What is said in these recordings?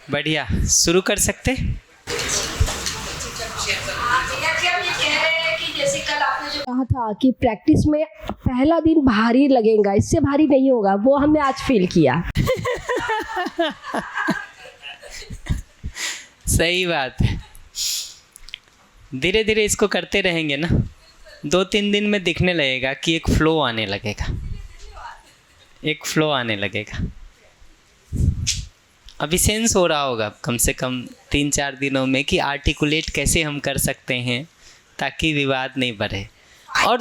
बढ़िया, शुरू कर सकते। जैसे कल आपने जो कहा था कि प्रैक्टिस में पहला दिन भारी लगेगा, इससे भारी नहीं होगा, वो हमने आज फील किया। सही बात है। धीरे धीरे इसको करते रहेंगे ना, 2-3 दिन में दिखने लगेगा कि एक फ्लो आने लगेगा, एक फ्लो आने लगेगा। अभी सेंस हो रहा होगा कम से कम 3-4 दिनों में कि आर्टिकुलेट कैसे हम कर सकते हैं ताकि विवाद नहीं बढ़े। और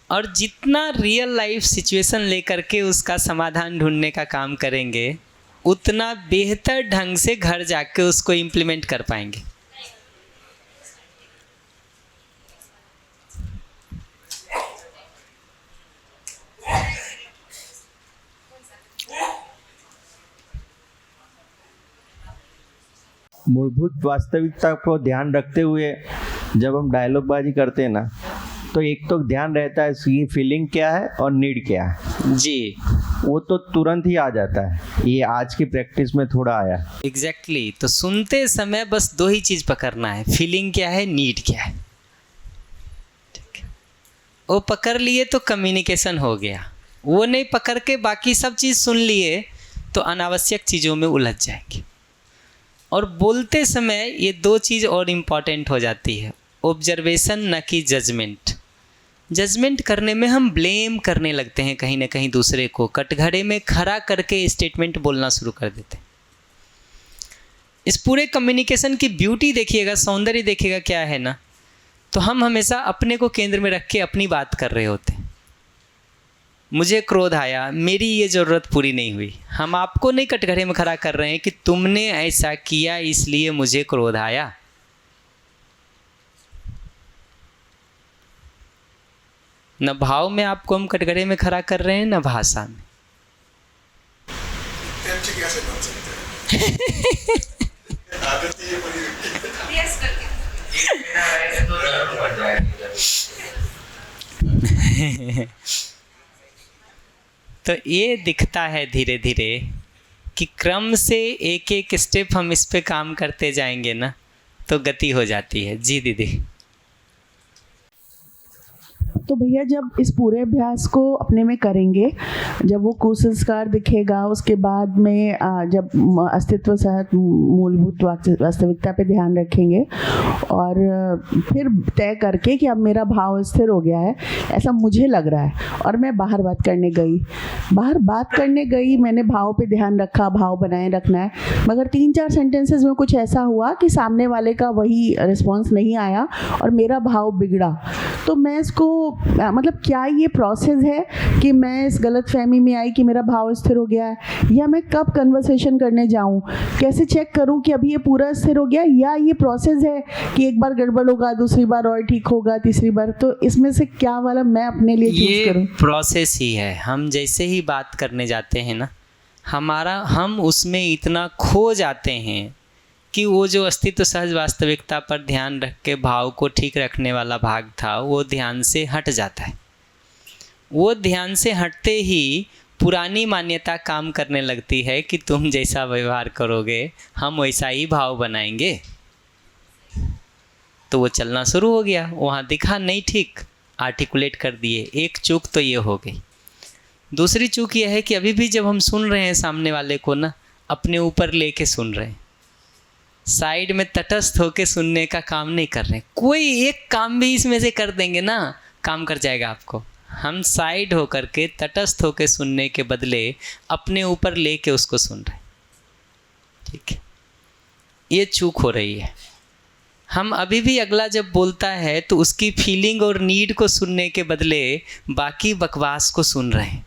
और जितना रियल लाइफ सिचुएशन लेकर के उसका समाधान ढूंढने का काम करेंगे, उतना बेहतर ढंग से घर जाके उसको इम्प्लीमेंट कर पाएंगे। मूलभूत वास्तविकता को ध्यान रखते हुए जब हम डायलॉग बाजी करते हैं ना, तो एक तो ध्यान रहता है इसकी फीलिंग क्या है और नीड क्या है जी, वो तो तुरंत ही आ जाता है। ये आज की प्रैक्टिस में थोड़ा आया। एग्जैक्टली। तो सुनते समय बस 2 ही चीज़ पकड़ना है, फीलिंग क्या है, नीड क्या है। ठीक है, वो पकड़ लिए तो कम्युनिकेशन हो गया। वो नहीं पकड़ के बाकी सब चीज़ सुन लिए तो अनावश्यक चीज़ों में उलझ जाएंगे। और बोलते समय ये 2 चीज़ और इम्पॉर्टेंट हो जाती है, ऑब्जर्वेशन न कि जजमेंट। जजमेंट करने में हम ब्लेम करने लगते हैं कहीं ना कहीं दूसरे को, कटघरे में खड़ा करके स्टेटमेंट बोलना शुरू कर देते हैं। इस पूरे कम्युनिकेशन की ब्यूटी देखिएगा, सौंदर्य देखिएगा क्या है ना, तो हम हमेशा अपने को केंद्र में रख के अपनी बात कर रहे होते हैं। मुझे क्रोध आया, मेरी ये ज़रूरत पूरी नहीं हुई। हम आपको नहीं कटघरे में खड़ा कर रहे हैं कि तुमने ऐसा किया इसलिए मुझे क्रोध आया। न भाव में आपको हम कटघरे में खड़ा कर रहे हैं, न भाषा में। तो ये दिखता है धीरे धीरे कि क्रम से एक एक स्टेप हम इस पे काम करते जाएंगे ना, तो गति हो जाती है। जी दीदी। तो भैया जब इस पूरे अभ्यास को अपने में करेंगे, जब वो कुसंस्कार दिखेगा, उसके बाद में जब अस्तित्व सहित मूलभूत वास्तविकता पे ध्यान रखेंगे और फिर तय करके कि अब मेरा भाव स्थिर हो गया है, ऐसा मुझे लग रहा है, और मैं बाहर बात करने गई, मैंने भाव पे ध्यान रखा, भाव बनाए रखना है, मगर 3-4 सेंटेंसेस में कुछ ऐसा हुआ कि सामने वाले का वही रिस्पॉन्स नहीं आया और मेरा भाव बिगड़ा। तो मैं इसको मतलब क्या ये प्रोसेस है कि मैं इस गलत फहमी में आई कि मेरा भाव स्थिर हो गया है, या मैं कब कन्वर्सेशन करने जाऊं, कैसे चेक करूं कि अभी ये पूरा स्थिर हो गया, या ये प्रोसेस है कि एक बार गड़बड़ होगा, दूसरी बार और ठीक होगा, तीसरी बार, तो इसमें से क्या वाला मैं अपने लिए चूज करूं? प्रोसेस ही है। हम जैसे ही बात करने जाते हैं ना, हम उसमें इतना खो जाते हैं कि वो जो अस्तित्व सहज वास्तविकता पर ध्यान रख के भाव को ठीक रखने वाला भाग था, वो ध्यान से हट जाता है। वो ध्यान से हटते ही पुरानी मान्यता काम करने लगती है कि तुम जैसा व्यवहार करोगे हम वैसा ही भाव बनाएंगे। तो वो चलना शुरू हो गया। वहाँ दिखा नहीं ठीक, आर्टिकुलेट कर दिए। एक चूक तो ये हो गई। दूसरी चूक ये है कि अभी भी जब हम सुन रहे हैं सामने वाले को ना, अपने ऊपर लेके सुन रहे हैं, साइड में तटस्थ होके सुनने का काम नहीं कर रहे। कोई एक काम भी इसमें से कर देंगे ना, काम कर जाएगा आपको। हम साइड होकर के तटस्थ होके सुनने के बदले अपने ऊपर लेके उसको सुन रहे। ठीक है, ये चूक हो रही है। हम अभी भी अगला जब बोलता है तो उसकी फीलिंग और नीड को सुनने के बदले बाकी बकवास को सुन रहे हैं।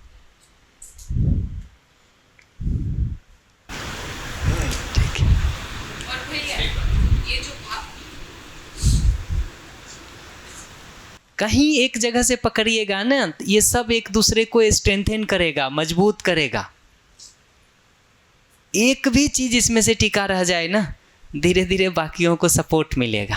कहीं एक जगह से पकड़िएगा ना, ये सब एक दूसरे को स्ट्रेंथन करेगा, मजबूत करेगा। एक भी चीज इसमें से टिका रह जाए ना, धीरे धीरे बाकियों को सपोर्ट मिलेगा।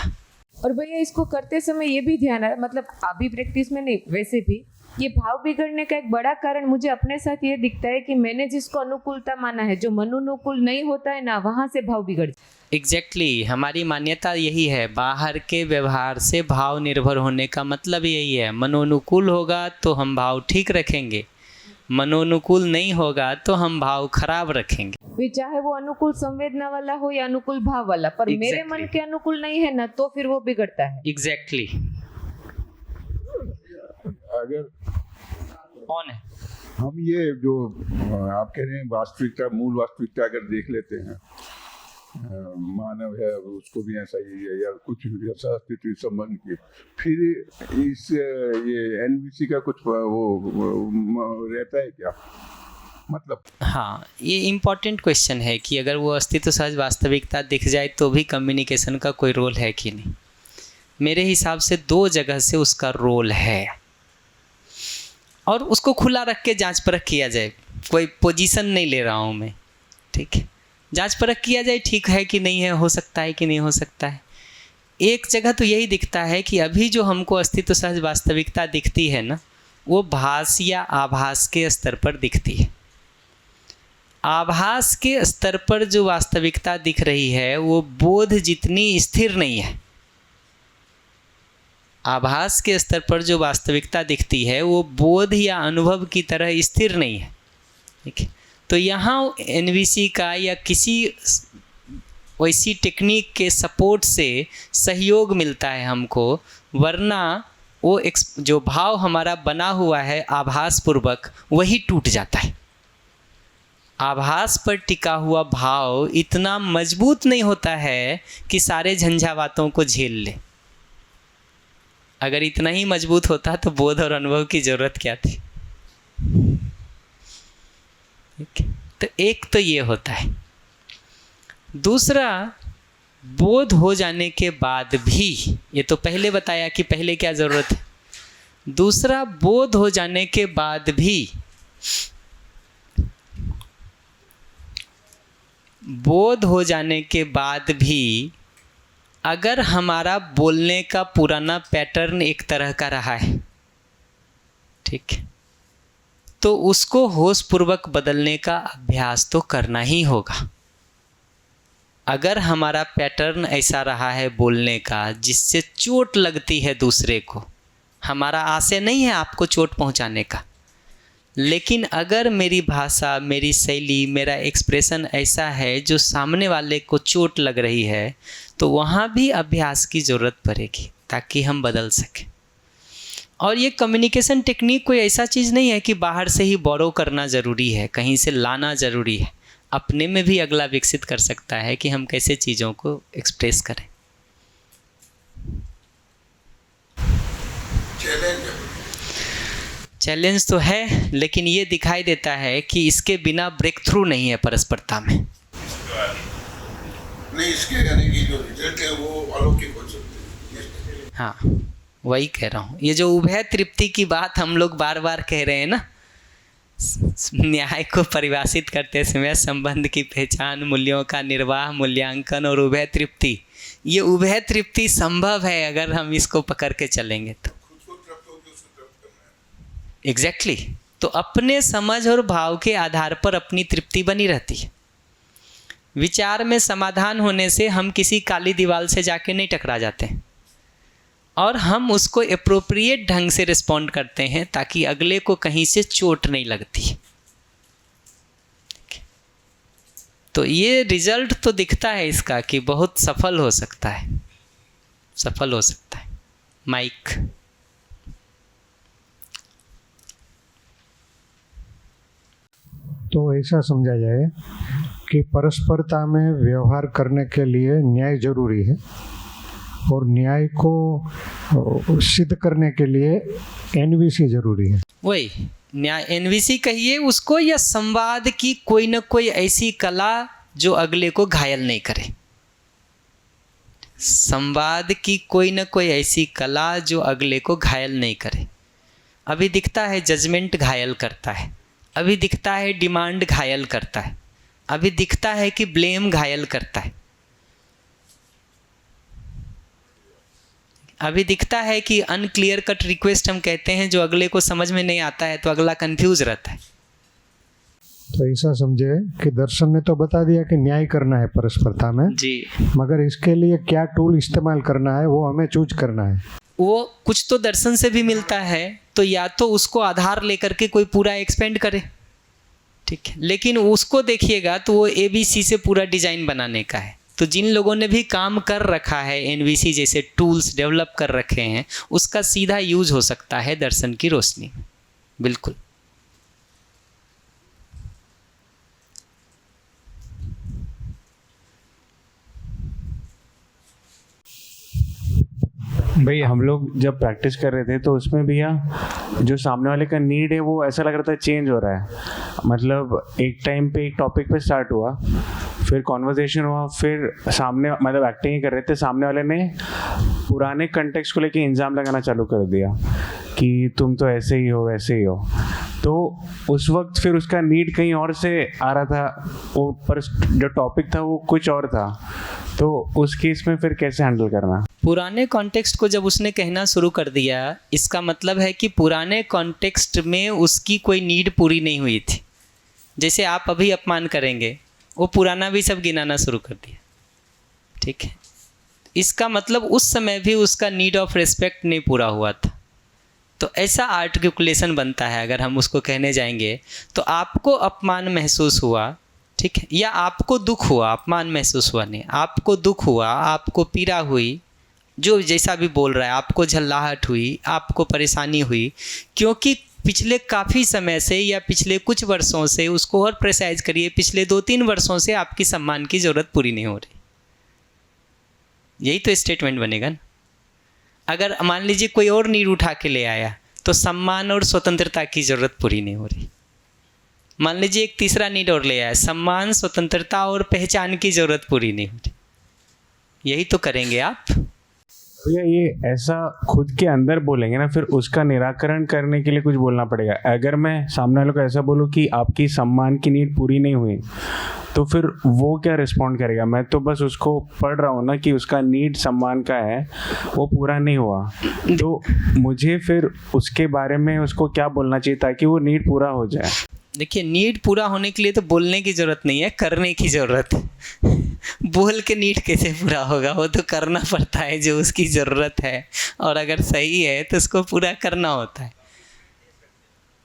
और भैया इसको करते समय ये भी ध्यान है, मतलब अभी प्रैक्टिस में नहीं, वैसे भी ये भाव बिगड़ने का एक बड़ा कारण मुझे अपने साथ ये दिखता है कि मैंने जिसको अनुकूलता माना है, जो मनोनुकूल नहीं होता है ना, वहाँ से भाव बिगड़ जाता है। एग्जैक्टली हमारी मान्यता यही है, बाहर के व्यवहार से भाव निर्भर होने का मतलब यही है। मनोनुकूल होगा तो हम भाव ठीक रखेंगे, मनोनुकूल नहीं होगा तो हम भाव खराब रखेंगे। वे चाहे वो अनुकूल संवेदना वाला हो या अनुकूल भाव वाला, पर मेरे मन के अनुकूल नहीं है ना, तो फिर वो बिगड़ता है। एग्जैक्टली अगर कौन है हम ये जो आप कह रहे हैं वास्तविकता, मूल वास्तविकता अगर देख लेते हैं, मानव है उसको भी ऐसा ही है या कुछ ऐसा अस्तित्व संबंध की, फिर इस ये एनवीसी का कुछ वो रहता है क्या मतलब? हाँ, ये इम्पॉर्टेंट क्वेश्चन है कि अगर वो अस्तित्व सहज वास्तविकता दिख जाए तो भी कम्युनिकेशन का कोई रोल है कि नहीं। मेरे हिसाब से 2 जगह से उसका रोल है और उसको खुला रख के जांच परख किया जाए। कोई पोजीशन नहीं ले रहा हूँ मैं, ठीक है, जांच परख किया जाए ठीक है कि नहीं है, हो सकता है कि नहीं हो सकता है। एक जगह तो यही दिखता है कि अभी जो हमको अस्तित्व सहज वास्तविकता दिखती है ना, वो भास या आभास के स्तर पर दिखती है। आभास के स्तर पर जो वास्तविकता दिख रही है वो बोध जितनी स्थिर नहीं है। आभास के स्तर पर जो वास्तविकता दिखती है वो बोध या अनुभव की तरह स्थिर नहीं है, ठीक है। तो यहाँ एनवीसी का या किसी वैसी टेक्निक के सपोर्ट से सहयोग मिलता है हमको, वरना वो जो भाव हमारा बना हुआ है आभास पूर्वक वही टूट जाता है। आभास पर टिका हुआ भाव इतना मजबूत नहीं होता है कि सारे झंझावातों को झेल ले। अगर इतना ही मजबूत होता तो बोध और अनुभव की ज़रूरत क्या थी। तो एक तो ये होता है। दूसरा, बोध हो जाने के बाद भी, ये तो पहले बताया कि पहले क्या ज़रूरत है। दूसरा, बोध हो जाने के बाद भी, बोध हो जाने के बाद भी अगर हमारा बोलने का पुराना पैटर्न एक तरह का रहा है, ठीक है, तो उसको होशपूर्वक बदलने का अभ्यास तो करना ही होगा। अगर हमारा पैटर्न ऐसा रहा है बोलने का जिससे चोट लगती है दूसरे को, हमारा आशय नहीं है आपको चोट पहुंचाने का, लेकिन अगर मेरी भाषा, मेरी शैली, मेरा एक्सप्रेशन ऐसा है जो सामने वाले को चोट लग रही है, तो वहाँ भी अभ्यास की ज़रूरत पड़ेगी ताकि हम बदल सकें। और ये कम्युनिकेशन टेक्निक कोई ऐसा चीज़ नहीं है कि बाहर से ही बोरो करना ज़रूरी है, कहीं से लाना ज़रूरी है। अपने में भी अगला विकसित कर सकता है कि हम कैसे चीज़ों को एक्सप्रेस करें। चैलेंज तो है, लेकिन ये दिखाई देता है कि इसके बिना ब्रेक थ्रू नहीं है परस्परता में। नहीं, इसके यानी कि जो रिजल्ट है वो अलौकिक हो सकते हैं। हाँ, वही कह रहा हूँ। ये जो उभय तृप्ति की बात हम लोग बार बार कह रहे हैं ना, न्याय को परिभाषित करते समय संबंध की पहचान, मूल्यों का निर्वाह, मूल्यांकन और उभय तृप्ति, ये उभय तृप्ति संभव है अगर हम इसको पकड़ के चलेंगे तो। एग्जैक्टली तो अपने समझ और भाव के आधार पर अपनी तृप्ति बनी रहती है। विचार में समाधान होने से हम किसी काली दीवार से जाके नहीं टकरा जाते हैं, और हम उसको एप्रोप्रिएट ढंग से रिस्पॉन्ड करते हैं ताकि अगले को कहीं से चोट नहीं लगती। तो ये रिजल्ट तो दिखता है इसका कि बहुत सफल हो सकता है, सफल हो सकता है। माइक। तो ऐसा समझा जाए कि परस्परता में व्यवहार करने के लिए न्याय जरूरी है, और न्याय को सिद्ध करने के लिए एनवीसी जरूरी है। वही न्याय, एनवीसी कहिए उसको, या संवाद की कोई न कोई ऐसी कला जो अगले को घायल नहीं करे। संवाद की कोई न कोई ऐसी कला जो अगले को घायल नहीं करे। अभी दिखता है जजमेंट घायल करता है, अभी दिखता है डिमांड घायल करता है, अभी दिखता है कि ब्लेम घायल करता है। अभी दिखता है कि अनक्लियर कट रिक्वेस्ट हम कहते हैं, जो अगले को समझ में नहीं आता है तो अगला कंफ्यूज रहता है। तो ऐसा समझे कि दर्शन ने तो बता दिया कि न्याय करना है परस्परता में जी, मगर इसके लिए क्या टूल इस्तेमाल करना है वो हमें चूज करना है। वो कुछ तो दर्शन से भी मिलता है, तो या तो उसको आधार लेकर के कोई पूरा एक्सपेंड करे, ठीक है, लेकिन उसको देखिएगा तो वो ABC से पूरा डिजाइन बनाने का है। तो जिन लोगों ने भी काम कर रखा है, NVC जैसे टूल्स डेवलप कर रखे हैं, उसका सीधा यूज हो सकता है दर्शन की रोशनी में। बिल्कुल। भाई हम लोग जब प्रैक्टिस कर रहे थे तो उसमें भैया जो सामने वाले का नीड है वो ऐसा लग रहा था चेंज हो रहा है। मतलब एक टाइम पे एक टॉपिक पे स्टार्ट हुआ, फिर कॉन्वर्जेशन हुआ, फिर सामने मतलब एक्टिंग ही कर रहे थे, सामने वाले ने पुराने कंटेक्स्ट को लेके इल्ज़ाम लगाना चालू कर दिया कि तुम तो ऐसे ही हो वैसे ही हो। तो उस वक्त फिर उसका नीड कहीं और से आ रहा था, वो पर जो टॉपिक था वो कुछ और था। तो उस केस में फिर कैसे हैंडल करना? पुराने कॉन्टेक्स्ट को जब उसने कहना शुरू कर दिया, इसका मतलब है कि पुराने कॉन्टेक्स्ट में उसकी कोई नीड पूरी नहीं हुई थी। जैसे आप अभी अपमान करेंगे, वो पुराना भी सब गिनाना शुरू कर दिया, ठीक है। इसका मतलब उस समय भी उसका नीड ऑफ रिस्पेक्ट नहीं पूरा हुआ था। तो ऐसा आर्टिकुलेशन बनता है। अगर हम उसको कहने जाएंगे तो आपको अपमान महसूस हुआ, ठीक है, या आपको दुख हुआ, अपमान महसूस हुआ नहीं, आपको दुख हुआ, आपको पीड़ा हुई, जो जैसा भी बोल रहा है, आपको झल्लाहट हुई, आपको परेशानी हुई, क्योंकि पिछले काफ़ी समय से या पिछले कुछ वर्षों से, उसको और प्रेसाइज करिए, पिछले 2-3 वर्षों से आपकी सम्मान की ज़रूरत पूरी नहीं हो रही। यही तो स्टेटमेंट बनेगा ना। अगर मान लीजिए कोई और नीड उठा के ले आया तो सम्मान और स्वतंत्रता की ज़रूरत पूरी नहीं हो रही। मान लीजिए एक तीसरा नीड और ले आया, सम्मान, स्वतंत्रता और पहचान की ज़रूरत पूरी नहीं हो रही। यही तो करेंगे आप। भैया ये ऐसा खुद के अंदर बोलेंगे ना, फिर उसका निराकरण करने के लिए कुछ बोलना पड़ेगा। अगर मैं सामने वालों को ऐसा बोलूँ कि आपकी सम्मान की नीड पूरी नहीं हुई, तो फिर वो क्या रिस्पॉन्ड करेगा? मैं तो बस उसको पढ़ रहा हूँ ना कि उसका नीड सम्मान का है, वो पूरा नहीं हुआ, तो मुझे फिर उसके बारे में उसको क्या बोलना चाहिए ताकि वो नीड पूरा हो जाए? देखिए, नीड पूरा होने के लिए तो बोलने की ज़रूरत नहीं है, करने की ज़रूरत है। बोल के नीड कैसे पूरा होगा? वो तो करना पड़ता है जो उसकी ज़रूरत है, और अगर सही है तो उसको पूरा करना होता है।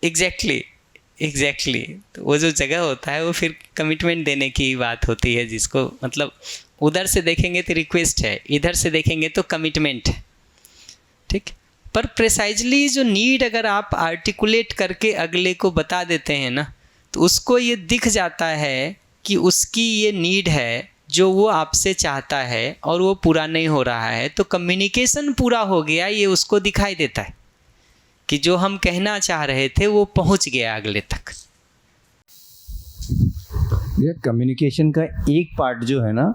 एग्जैक्टली। तो वो जो जगह होता है वो फिर कमिटमेंट देने की बात होती है, जिसको मतलब उधर से देखेंगे तो रिक्वेस्ट है, इधर से देखेंगे तो कमिटमेंट है, ठीक। पर प्रिसाइजली जो नीड अगर आप आर्टिकुलेट करके अगले को बता देते हैं ना, तो उसको ये दिख जाता है कि उसकी ये नीड है जो वो आपसे चाहता है और वो पूरा नहीं हो रहा है, तो कम्युनिकेशन पूरा हो गया, ये उसको दिखाई देता है कि जो हम कहना चाह रहे थे वो पहुंच गया अगले तक। ये कम्युनिकेशन का एक पार्ट जो है ना,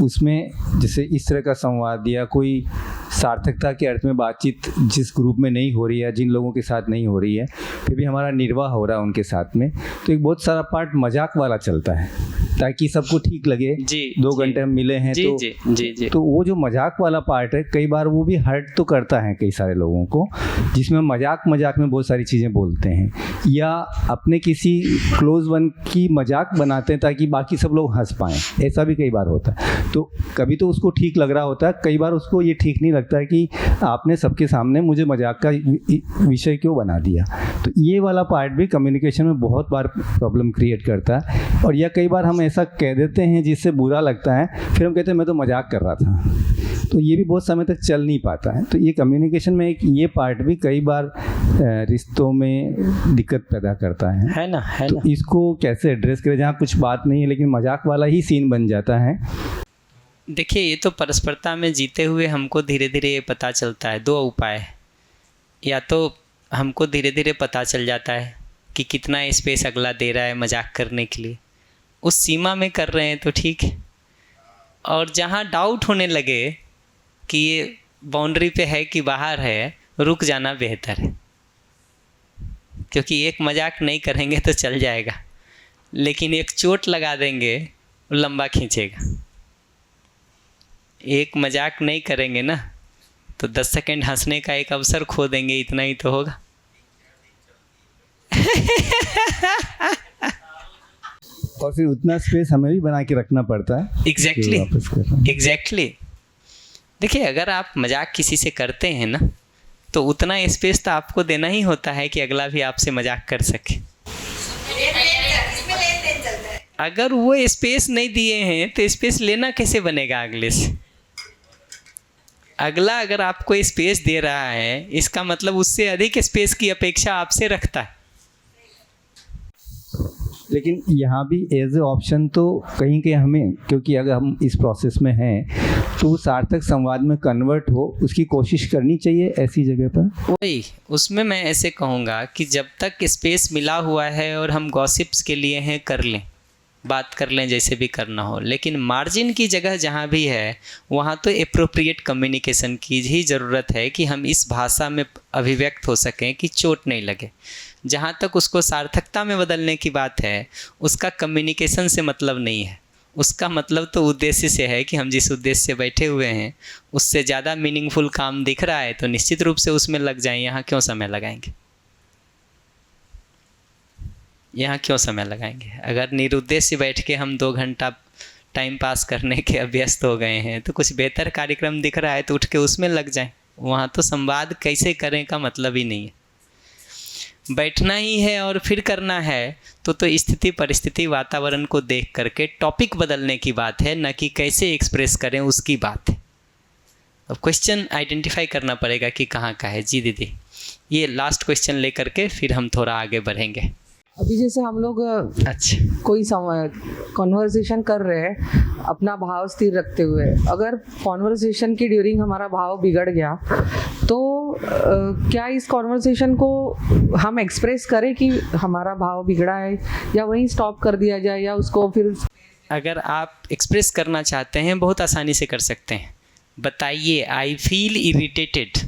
उसमें जैसे इस तरह का संवाद या कोई सार्थकता के अर्थ में बातचीत जिस ग्रुप में नहीं हो रही है, जिन लोगों के साथ नहीं हो रही है, फिर भी हमारा निर्वाह हो रहा है उनके साथ में, तो एक बहुत सारा पार्ट मजाक वाला चलता है ताकि सबको ठीक लगे। जी, 2 घंटे हम मिले हैं, जी, तो जी, जी, जी। तो वो जो मजाक वाला पार्ट है, कई बार वो भी हर्ट तो करता है कई सारे लोगों को, जिसमें मजाक में बहुत सारी चीज़ें बोलते हैं या अपने किसी क्लोज वन की मजाक बनाते हैं ताकि बाकी सब लोग हंस पाएँ। ऐसा भी कई बार होता है। तो कभी तो उसको ठीक लग रहा होता है, कई बार उसको ये ठीक नहीं लगता है कि आपने सबके सामने मुझे मजाक का विषय क्यों बना दिया। तो ये वाला पार्ट भी कम्युनिकेशन में बहुत बार प्रॉब्लम क्रिएट करता है। और या कई बार हम ऐसा कह देते हैं जिससे बुरा लगता है, फिर हम कहते हैं मैं तो मजाक कर रहा था, तो ये भी बहुत समय तक चल नहीं पाता है। तो ये कम्युनिकेशन में एक ये पार्ट भी कई बार रिश्तों में दिक्कत पैदा करता है ना। तो इसको कैसे एड्रेस करें जहाँ कुछ बात नहीं है लेकिन मजाक वाला ही सीन बन जाता है? देखिए, ये तो परस्परता में जीते हुए हमको धीरे धीरे ये पता चलता है। 2 उपाय है, या तो हमको धीरे धीरे पता चल जाता है कि कितना स्पेस अगला दे रहा है मजाक करने के लिए, उस सीमा में कर रहे हैं तो ठीक है, और जहाँ डाउट होने लगे कि ये बाउंड्री पे है कि बाहर है, रुक जाना बेहतर है। क्योंकि एक मजाक नहीं करेंगे तो चल जाएगा, लेकिन एक चोट लगा देंगे लंबा खींचेगा। एक मजाक नहीं करेंगे ना तो 10 सेकंड हंसने का एक अवसर खो देंगे, इतना ही तो होगा। और फिर उतना स्पेस हमें भी बना के रखना पड़ता है। एग्जैक्टली कि वापस करना। एग्जैक्टली। देखिए, अगर आप मजाक किसी से करते हैं ना, तो उतना स्पेस तो आपको देना ही होता है कि अगला भी आपसे मजाक कर सके। अगर वो स्पेस नहीं दिए हैं तो स्पेस लेना कैसे बनेगा अगले से? अगला अगर आपको स्पेस दे रहा है, इसका मतलब उससे अधिक स्पेस की अपेक्षा आपसे रखता है। लेकिन यहाँ भी एज ए ऑप्शन तो कहीं के हमें, क्योंकि अगर हम इस प्रोसेस में हैं तो सार्थक संवाद में कन्वर्ट हो उसकी कोशिश करनी चाहिए ऐसी जगह पर। वही, उसमें मैं ऐसे कहूँगा कि जब तक स्पेस मिला हुआ है और हम गॉसिप्स के लिए हैं, कर लें, बात कर लें जैसे भी करना हो, लेकिन मार्जिन की जगह जहाँ भी है वहाँ तो एप्रोप्रिएट कम्युनिकेशन की ही ज़रूरत है कि हम इस भाषा में अभिव्यक्त हो सकें कि चोट नहीं लगे। जहाँ तक उसको सार्थकता में बदलने की बात है, उसका कम्युनिकेशन से मतलब नहीं है, उसका मतलब तो उद्देश्य से है कि हम जिस उद्देश्य से बैठे हुए हैं उससे ज़्यादा मीनिंगफुल काम दिख रहा है तो निश्चित रूप से उसमें लग जाएं। यहाँ क्यों समय लगाएंगे? यहाँ क्यों समय लगाएंगे? अगर निरुद्देश्य बैठ के हम 2 घंटा टाइम पास करने के अभ्यस्त हो गए हैं तो कुछ बेहतर कार्यक्रम दिख रहा है तो उठ के उसमें लग जाएं। वहाँ तो संवाद कैसे करें का मतलब ही नहीं है। बैठना ही है और फिर करना है तो स्थिति परिस्थिति वातावरण को देख करके टॉपिक बदलने की बात है, न कि कैसे एक्सप्रेस करें उसकी बात है। अब क्वेश्चन आइडेंटिफाई करना पड़ेगा कि कहाँ का है। जी दीदी, ये लास्ट क्वेश्चन लेकर के फिर हम थोड़ा आगे बढ़ेंगे। अभी जैसे हम लोग अच्छा, कोई कॉन्वर्सेशन कर रहे हैं अपना भाव स्थिर रखते हुए, अगर कॉन्वर्सेशन की ड्यूरिंग हमारा भाव बिगड़ गया तो क्या इस कॉन्वर्सेशन को हम एक्सप्रेस करें कि हमारा भाव बिगड़ा है, या वहीं स्टॉप कर दिया जाए, या उसको फिर? अगर आप एक्सप्रेस करना चाहते हैं बहुत आसानी से कर सकते हैं। बताइए, आई फील इरिटेटेड,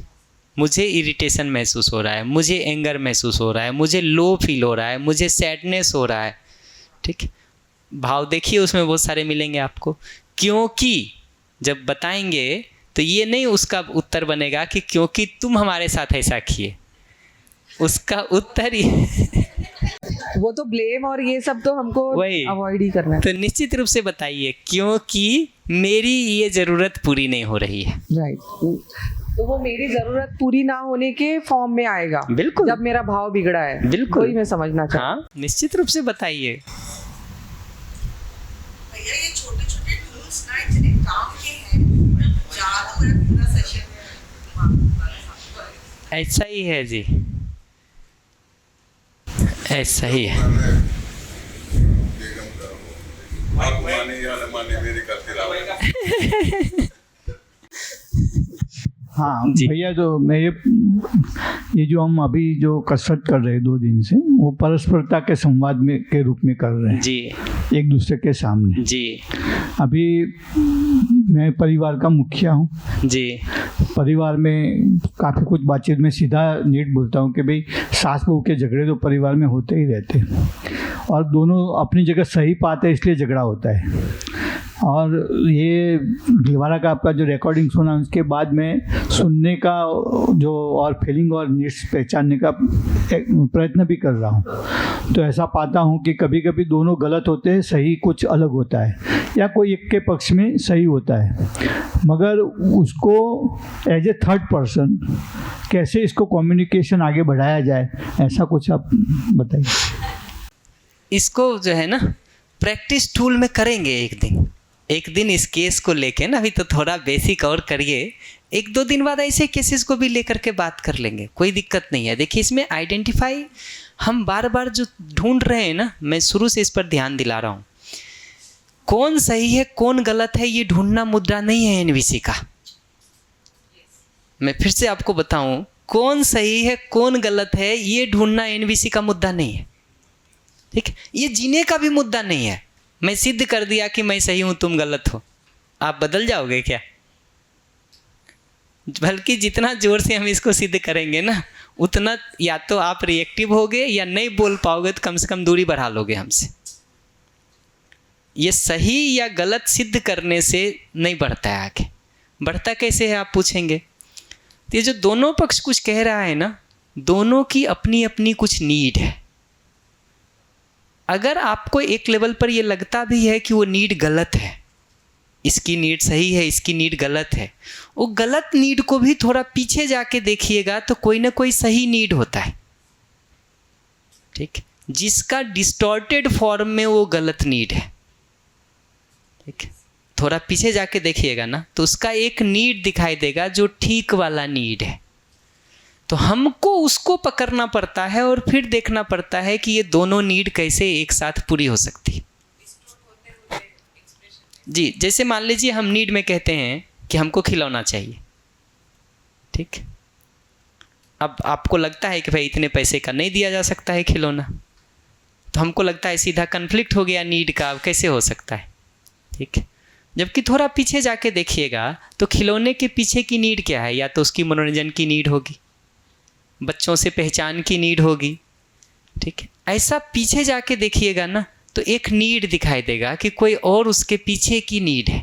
मुझे इरिटेशन महसूस हो रहा है, मुझे एंगर महसूस हो रहा है, मुझे लो फील हो रहा है, मुझे सैडनेस हो रहा है। ठीक, भाव देखिए उसमें बहुत सारे मिलेंगे आपको। क्योंकि जब बताएंगे तो ये नहीं उसका उत्तर बनेगा कि क्योंकि तुम हमारे साथ ऐसा किए, उसका उत्तर ये वो तो ब्लेम और ये सब तो हमको वही अवॉइड ही करना है। तो निश्चित रूप से बताइए क्योंकि मेरी ये ज़रूरत पूरी नहीं हो रही है। राइट, तो वो मेरी जरूरत पूरी ना होने के फॉर्म में आएगा। बिल्कुल, जब मेरा भाव बिगड़ा है। बिल्कुल, वही मैं समझना चाहता हूँ। हाँ, निश्चित रूप से बताइए। भैया ये छोटे-छोटे टूल्स ना इतने काम के हैं, ज़्यादा मेरा पूरा सेशन है। ऐसा ही है जी, ऐसा ही है। आप माने या न माने मेरे करते रहो। हाँ भैया, जो मैं ये जो हम अभी जो कसरत कर रहे हैं 2 दिन से, वो परस्परता के संवाद में के रूप में कर रहे हैं जी, एक दूसरे के सामने जी। अभी मैं परिवार का मुखिया हूँ जी। परिवार में काफ़ी कुछ बातचीत में सीधा नीट बोलता हूँ कि भाई सास बहू के झगड़े तो परिवार में होते ही रहते हैं, और दोनों अपनी जगह सही पाते हैं, इसलिए झगड़ा होता है। और ये दीवारा का आपका जो रिकॉर्डिंग सुना, उसके बाद में सुनने का जो और फीलिंग और नीड्स पहचानने का प्रयत्न भी कर रहा हूँ, तो ऐसा पाता हूँ कि कभी कभी दोनों गलत होते हैं, सही कुछ अलग होता है, या कोई एक के पक्ष में सही होता है, मगर उसको एज ए थर्ड पर्सन कैसे इसको कम्युनिकेशन आगे बढ़ाया जाए, ऐसा कुछ आप बताइए। इसको जो है ना प्रैक्टिस टूल में करेंगे एक दिन इस केस को लेके ना, अभी तो थोड़ा बेसिक और करिए, 1-2 दिन बाद ऐसे केसेस को भी लेकर के बात कर लेंगे, कोई दिक्कत नहीं है। देखिए, इसमें आइडेंटिफाई हम बार बार जो ढूंढ रहे हैं ना, मैं शुरू से इस पर ध्यान दिला रहा हूँ, कौन सही है कौन गलत है ये ढूंढना मुद्दा नहीं है एनवीसी का। मैं फिर से आपको बताऊं, कौन सही है कौन गलत है ये ढूंढना एनवीसी का मुद्दा नहीं है। ठीक, ये जीने का भी मुद्दा नहीं है। मैं सिद्ध कर दिया कि मैं सही हूं तुम गलत हो, आप बदल जाओगे क्या? बल्कि जितना जोर से हम इसको सिद्ध करेंगे ना, उतना या तो आप रिएक्टिव होगे या नहीं बोल पाओगे, तो कम से कम दूरी बढ़ा लोगे हमसे। ये सही या गलत सिद्ध करने से नहीं बढ़ता है, आगे बढ़ता कैसे है आप पूछेंगे। तो ये जो दोनों पक्ष कुछ कह रहा है ना, दोनों की अपनी अपनी कुछ नीड है। अगर आपको एक लेवल पर ये लगता भी है कि वो नीड गलत है, इसकी नीड सही है, इसकी नीड गलत है, वो गलत नीड को भी थोड़ा पीछे जाके देखिएगा तो कोई ना कोई सही नीड होता है, ठीक, जिसका डिस्टॉर्टेड फॉर्म में वो गलत नीड है, ठीक। थोड़ा पीछे जाके देखिएगा ना तो उसका एक नीड दिखाई देगा जो ठीक वाला नीड है। तो हमको उसको पकड़ना पड़ता है और फिर देखना पड़ता है कि ये दोनों नीड कैसे एक साथ पूरी हो सकती है। जी, जैसे मान लीजिए हम नीड में कहते हैं कि हमको खिलौना चाहिए, ठीक। अब आपको लगता है कि भाई इतने पैसे का नहीं दिया जा सकता है खिलौना, तो हमको लगता है सीधा कन्फ्लिक्ट हो गया नीड का, अब कैसे हो सकता है, ठीक। जबकि थोड़ा पीछे जाके देखिएगा तो खिलौने के पीछे की नीड क्या है, या तो उसकी मनोरंजन की नीड होगी, बच्चों से पहचान की नीड होगी, ठीक है। ऐसा पीछे जाके देखिएगा ना तो एक नीड दिखाई देगा कि कोई और उसके पीछे की नीड है,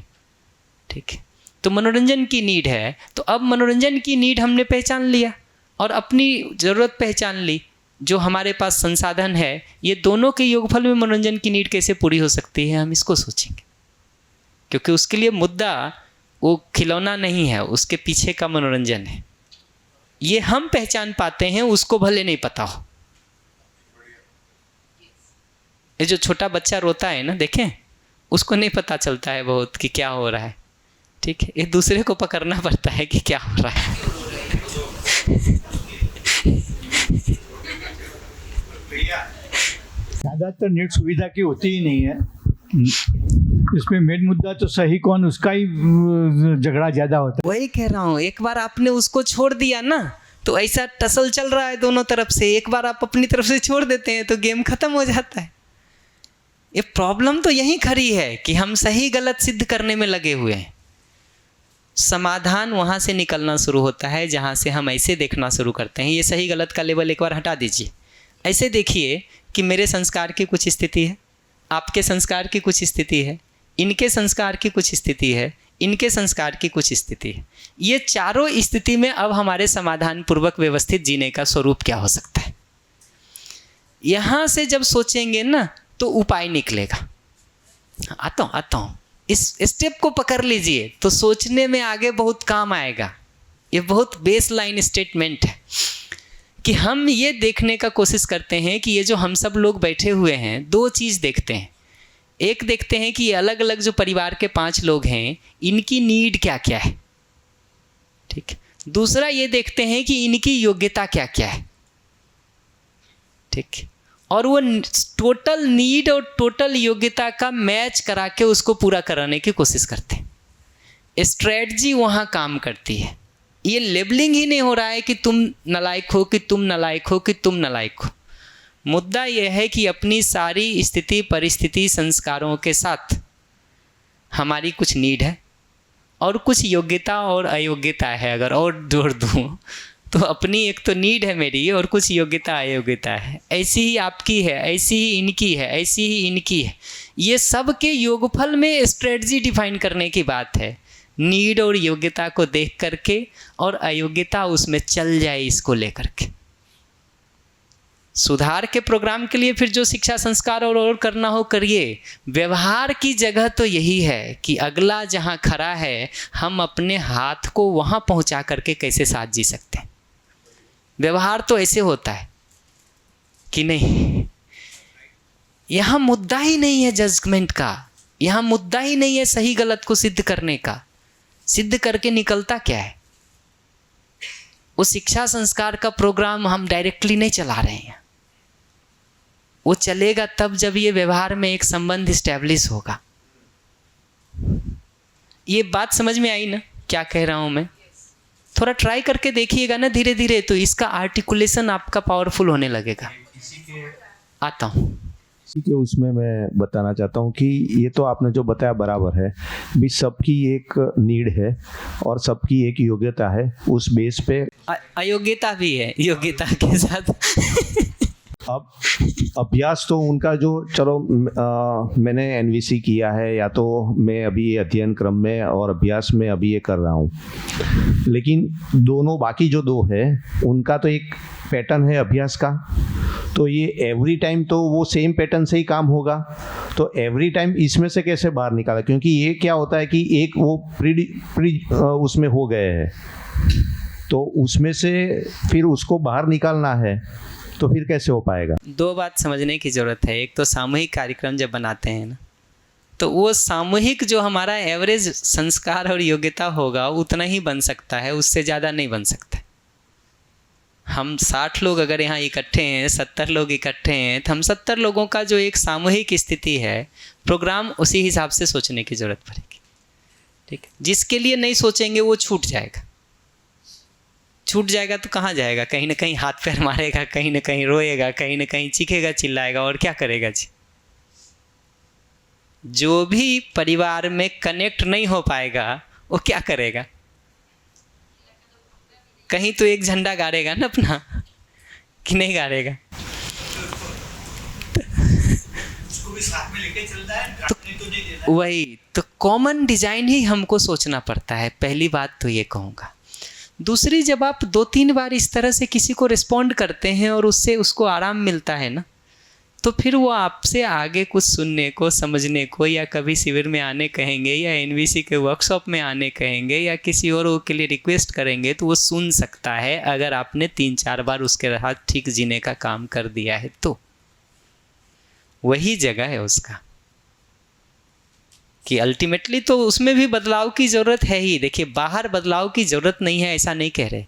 ठीक है। तो मनोरंजन की नीड है, तो अब मनोरंजन की नीड हमने पहचान लिया और अपनी ज़रूरत पहचान ली, जो हमारे पास संसाधन है, ये दोनों के योगफल में मनोरंजन की नीड कैसे पूरी हो सकती है, हम इसको सोचेंगे। क्योंकि उसके लिए मुद्दा वो खिलौना नहीं है, उसके पीछे का मनोरंजन है। ये हम पहचान पाते हैं, उसको भले नहीं पता हो। ये जो छोटा बच्चा रोता है ना, देखें, उसको नहीं पता चलता है बहुत कि क्या हो रहा है, ठीक है। ये दूसरे को पकड़ना पड़ता है कि क्या हो रहा है। ज़्यादातर नेट सुविधा की होती ही नहीं है। इसमें मेन मुद्दा तो सही कौन, उसका ही झगड़ा ज़्यादा होता है। वही कह रहा हूँ, एक बार आपने उसको छोड़ दिया ना तो ऐसा टसल चल रहा है दोनों तरफ से, एक बार आप अपनी तरफ से छोड़ देते हैं तो गेम खत्म हो जाता है। ये प्रॉब्लम तो यहीं खड़ी है कि हम सही गलत सिद्ध करने में लगे हुए हैं। समाधान वहाँ से निकलना शुरू होता है जहाँ से हम ऐसे देखना शुरू करते हैं। ये सही गलत का लेवल एक बार हटा दीजिए, ऐसे देखिए कि मेरे संस्कार की कुछ स्थिति है, आपके संस्कार की कुछ स्थिति है, इनके संस्कार की कुछ स्थिति है, इनके संस्कार की कुछ स्थिति है। ये चारों स्थिति में अब हमारे समाधान पूर्वक व्यवस्थित जीने का स्वरूप क्या हो सकता है, यहाँ से जब सोचेंगे ना तो उपाय निकलेगा। आता हूँ इस स्टेप को पकड़ लीजिए तो सोचने में आगे बहुत काम आएगा। ये बहुत बेस लाइन स्टेटमेंट है कि हम ये देखने का कोशिश करते हैं कि ये जो हम सब लोग बैठे हुए हैं, दो चीज़ देखते हैं। एक देखते हैं कि ये अलग अलग जो परिवार के 5 लोग हैं, इनकी नीड क्या क्या है, ठीक। दूसरा ये देखते हैं कि इनकी योग्यता क्या क्या है, ठीक। और वो टोटल नीड और टोटल योग्यता का मैच करा के उसको पूरा कराने की कोशिश करते हैं। स्ट्रेटजी वहाँ काम करती है। ये लेबलिंग ही नहीं हो रहा है कि तुम नालायक हो, कि तुम नालायक हो, कि तुम नालायक हो। मुद्दा यह है कि अपनी सारी स्थिति परिस्थिति संस्कारों के साथ हमारी कुछ नीड है और कुछ योग्यता और अयोग्यता है। अगर और जोड़ दूँ तो अपनी एक तो नीड है मेरी और कुछ योग्यता अयोग्यता है। ऐसी ही आपकी है, ऐसी ही इनकी है, ऐसी ही इनकी है। ये सब के योगफल में स्ट्रेटजी डिफाइन करने की बात है। नीड और योग्यता को देख करके और अयोग्यता उसमें चल जाए, इसको लेकर के सुधार के प्रोग्राम के लिए फिर जो शिक्षा संस्कार और करना हो करिए। व्यवहार की जगह तो यही है कि अगला जहाँ खड़ा है हम अपने हाथ को वहाँ पहुँचा करके कैसे साथ जी सकते हैं। व्यवहार तो ऐसे होता है कि नहीं, यहाँ मुद्दा ही नहीं है जजमेंट का, यहाँ मुद्दा ही नहीं है सही गलत को सिद्ध करने का। सिद्ध करके निकलता क्या है? वो शिक्षा संस्कार का प्रोग्राम हम डायरेक्टली नहीं चला रहे हैं। वो चलेगा तब जब ये व्यवहार में एक संबंध इस्टेब्लिश होगा। ये बात समझ में आई ना क्या कह रहा हूँ मैं? थोड़ा ट्राई करके देखिएगा ना धीरे धीरे, तो इसका आर्टिकुलेशन आपका पावरफुल होने लगेगा। आता हूँ इसी के उसमें मैं बताना चाहता हूँ कि ये तो आपने जो बताया बराबर है भी, सबकी एक नीड है और सबकी एक योग्यता है। उस बेस पे अयोग्यता भी है, योग्यता के साथ अब अभ्यास तो उनका जो चलो मैंने एनवीसी किया है या तो मैं अभी ये अध्ययन क्रम में और अभ्यास में अभी ये कर रहा हूँ, लेकिन दोनों बाकी जो दो है उनका तो एक पैटर्न है अभ्यास का, तो ये एवरी टाइम तो वो सेम पैटर्न से ही काम होगा। तो एवरी टाइम इसमें से कैसे बाहर निकाला, क्योंकि ये क्या होता है कि एक वो प्री उसमें हो गए हैं, तो उसमें से फिर उसको बाहर निकालना है, तो फिर कैसे हो पाएगा? दो बात समझने की ज़रूरत है। एक तो सामूहिक कार्यक्रम जब बनाते हैं ना, तो वो सामूहिक जो हमारा एवरेज संस्कार और योग्यता होगा उतना ही बन सकता है, उससे ज़्यादा नहीं बन सकता। हम 60 लोग अगर यहाँ इकट्ठे हैं, 70 लोग इकट्ठे हैं, तो हम 70 लोगों का जो एक सामूहिक स्थिति है, प्रोग्राम उसी हिसाब से सोचने की ज़रूरत पड़ेगी। ठीक है, जिसके लिए नहीं सोचेंगे वो छूट जाएगा। छूट जाएगा तो कहाँ जाएगा? कहीं ना कहीं हाथ पैर मारेगा, कहीं ना कहीं रोएगा, कहीं ना कहीं चीखेगा, चिल्लाएगा, और क्या करेगा जी? जो भी परिवार में कनेक्ट नहीं हो पाएगा वो क्या करेगा? कहीं तो एक झंडा गाड़ेगा ना अपना, कि नहीं गाड़ेगा? तो वही तो कॉमन डिजाइन ही हमको सोचना पड़ता है। पहली बात तो ये कहूँगा। दूसरी, जब आप 2-3 बार इस तरह से किसी को रिस्पॉन्ड करते हैं और उससे उसको आराम मिलता है ना, तो फिर वो आपसे आगे कुछ सुनने को, समझने को, या कभी शिविर में आने कहेंगे, या एनवीसी के वर्कशॉप में आने कहेंगे, या किसी और के लिए रिक्वेस्ट करेंगे, तो वो सुन सकता है अगर आपने 3-4 बार उसके साथ ठीक जीने का काम कर दिया है। तो वही जगह है उसका कि अल्टीमेटली तो उसमें भी बदलाव की ज़रूरत है ही। देखिए, बाहर बदलाव की ज़रूरत नहीं है ऐसा नहीं कह रहे,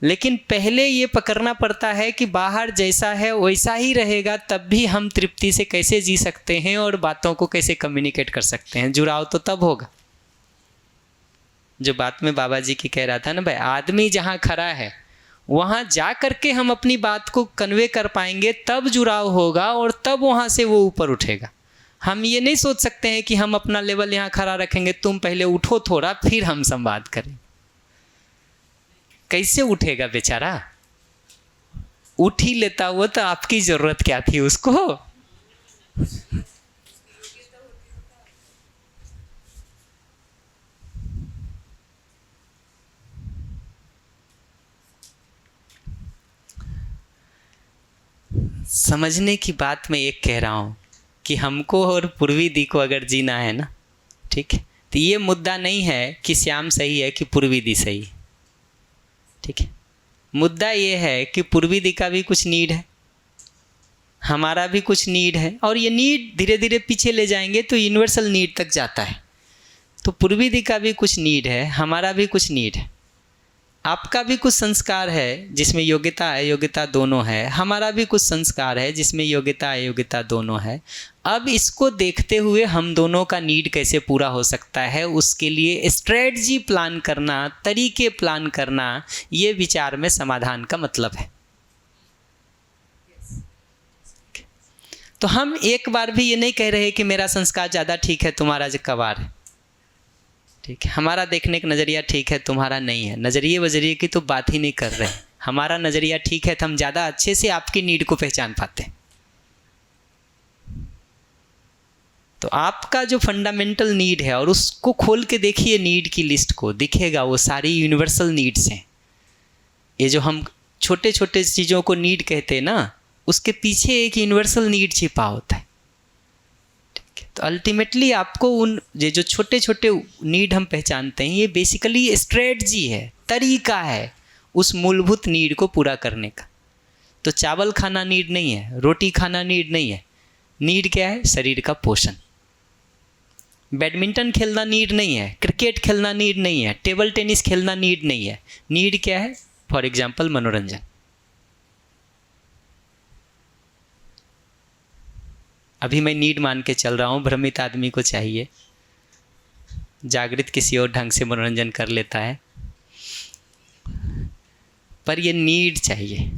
लेकिन पहले ये पकड़ना पड़ता है कि बाहर जैसा है वैसा ही रहेगा, तब भी हम तृप्ति से कैसे जी सकते हैं और बातों को कैसे कम्युनिकेट कर सकते हैं। जुड़ाव तो तब होगा। जो बात में बाबा जी की कह रहा था ना भाई, आदमी जहाँ खड़ा है वहाँ जा करके हम अपनी बात को कन्वे कर पाएंगे, तब जुड़ाव होगा और तब वहाँ से वो ऊपर उठेगा। हम ये नहीं सोच सकते हैं कि हम अपना लेवल यहाँ खड़ा रखेंगे, तुम पहले उठो थोड़ा फिर हम संवाद करें। कैसे उठेगा बेचारा? उठ ही लेता वो तो आपकी ज़रूरत क्या थी उसको? समझने की बात मैं एक कह रहा हूँ कि हमको और पूर्वी दी को अगर जीना है ना, ठीक है, तो ये मुद्दा नहीं है कि श्याम सही है कि पूर्वी दी सही है। ठीक है, मुद्दा ये है कि पूर्वी दी का भी कुछ नीड है, हमारा भी कुछ नीड है, और ये नीड धीरे धीरे पीछे ले जाएंगे तो यूनिवर्सल नीड तक जाता है। तो पूर्वी दी का भी कुछ नीड है, हमारा भी कुछ नीड है, आपका भी कुछ संस्कार है जिसमें योग्यता अयोग्यता दोनों है, हमारा भी कुछ संस्कार है जिसमें योग्यता अयोग्यता दोनों है। अब इसको देखते हुए हम दोनों का नीड कैसे पूरा हो सकता है, उसके लिए स्ट्रेटजी प्लान करना, तरीके प्लान करना, ये विचार में समाधान का मतलब है। तो हम एक बार भी ये नहीं कह रहे कि मेरा संस्कार ज़्यादा ठीक है, तुम्हारा कबार है। ठीक है, हमारा देखने का नज़रिया ठीक है, तुम्हारा नहीं है। नज़रिए वजरिए की तो बात ही नहीं कर रहे। हमारा नज़रिया ठीक है तो हम ज़्यादा अच्छे से आपकी नीड को पहचान पाते हैं। तो आपका जो फंडामेंटल नीड है, और उसको खोल के देखिए नीड की लिस्ट को, दिखेगा वो सारी यूनिवर्सल नीड्स हैं। ये जो हम छोटे छोटे चीज़ों को नीड कहते हैं ना, उसके पीछे एक यूनिवर्सल नीड छिपा होता है। तो अल्टीमेटली आपको उन ये जो छोटे छोटे नीड हम पहचानते हैं, ये बेसिकली स्ट्रेटजी है, तरीका है उस मूलभूत नीड को पूरा करने का। तो चावल खाना नीड नहीं है, रोटी खाना नीड नहीं है। नीड क्या है? शरीर का पोषण। बैडमिंटन खेलना नीड नहीं है, क्रिकेट खेलना नीड नहीं है, टेबल टेनिस खेलना नीड नहीं है। नीड क्या है? फॉर एग्जाम्पल मनोरंजन। अभी मैं नीड मान के चल रहा हूँ, भ्रमित आदमी को चाहिए, जागृत किसी और ढंग से मनोरंजन कर लेता है, पर ये नीड चाहिए,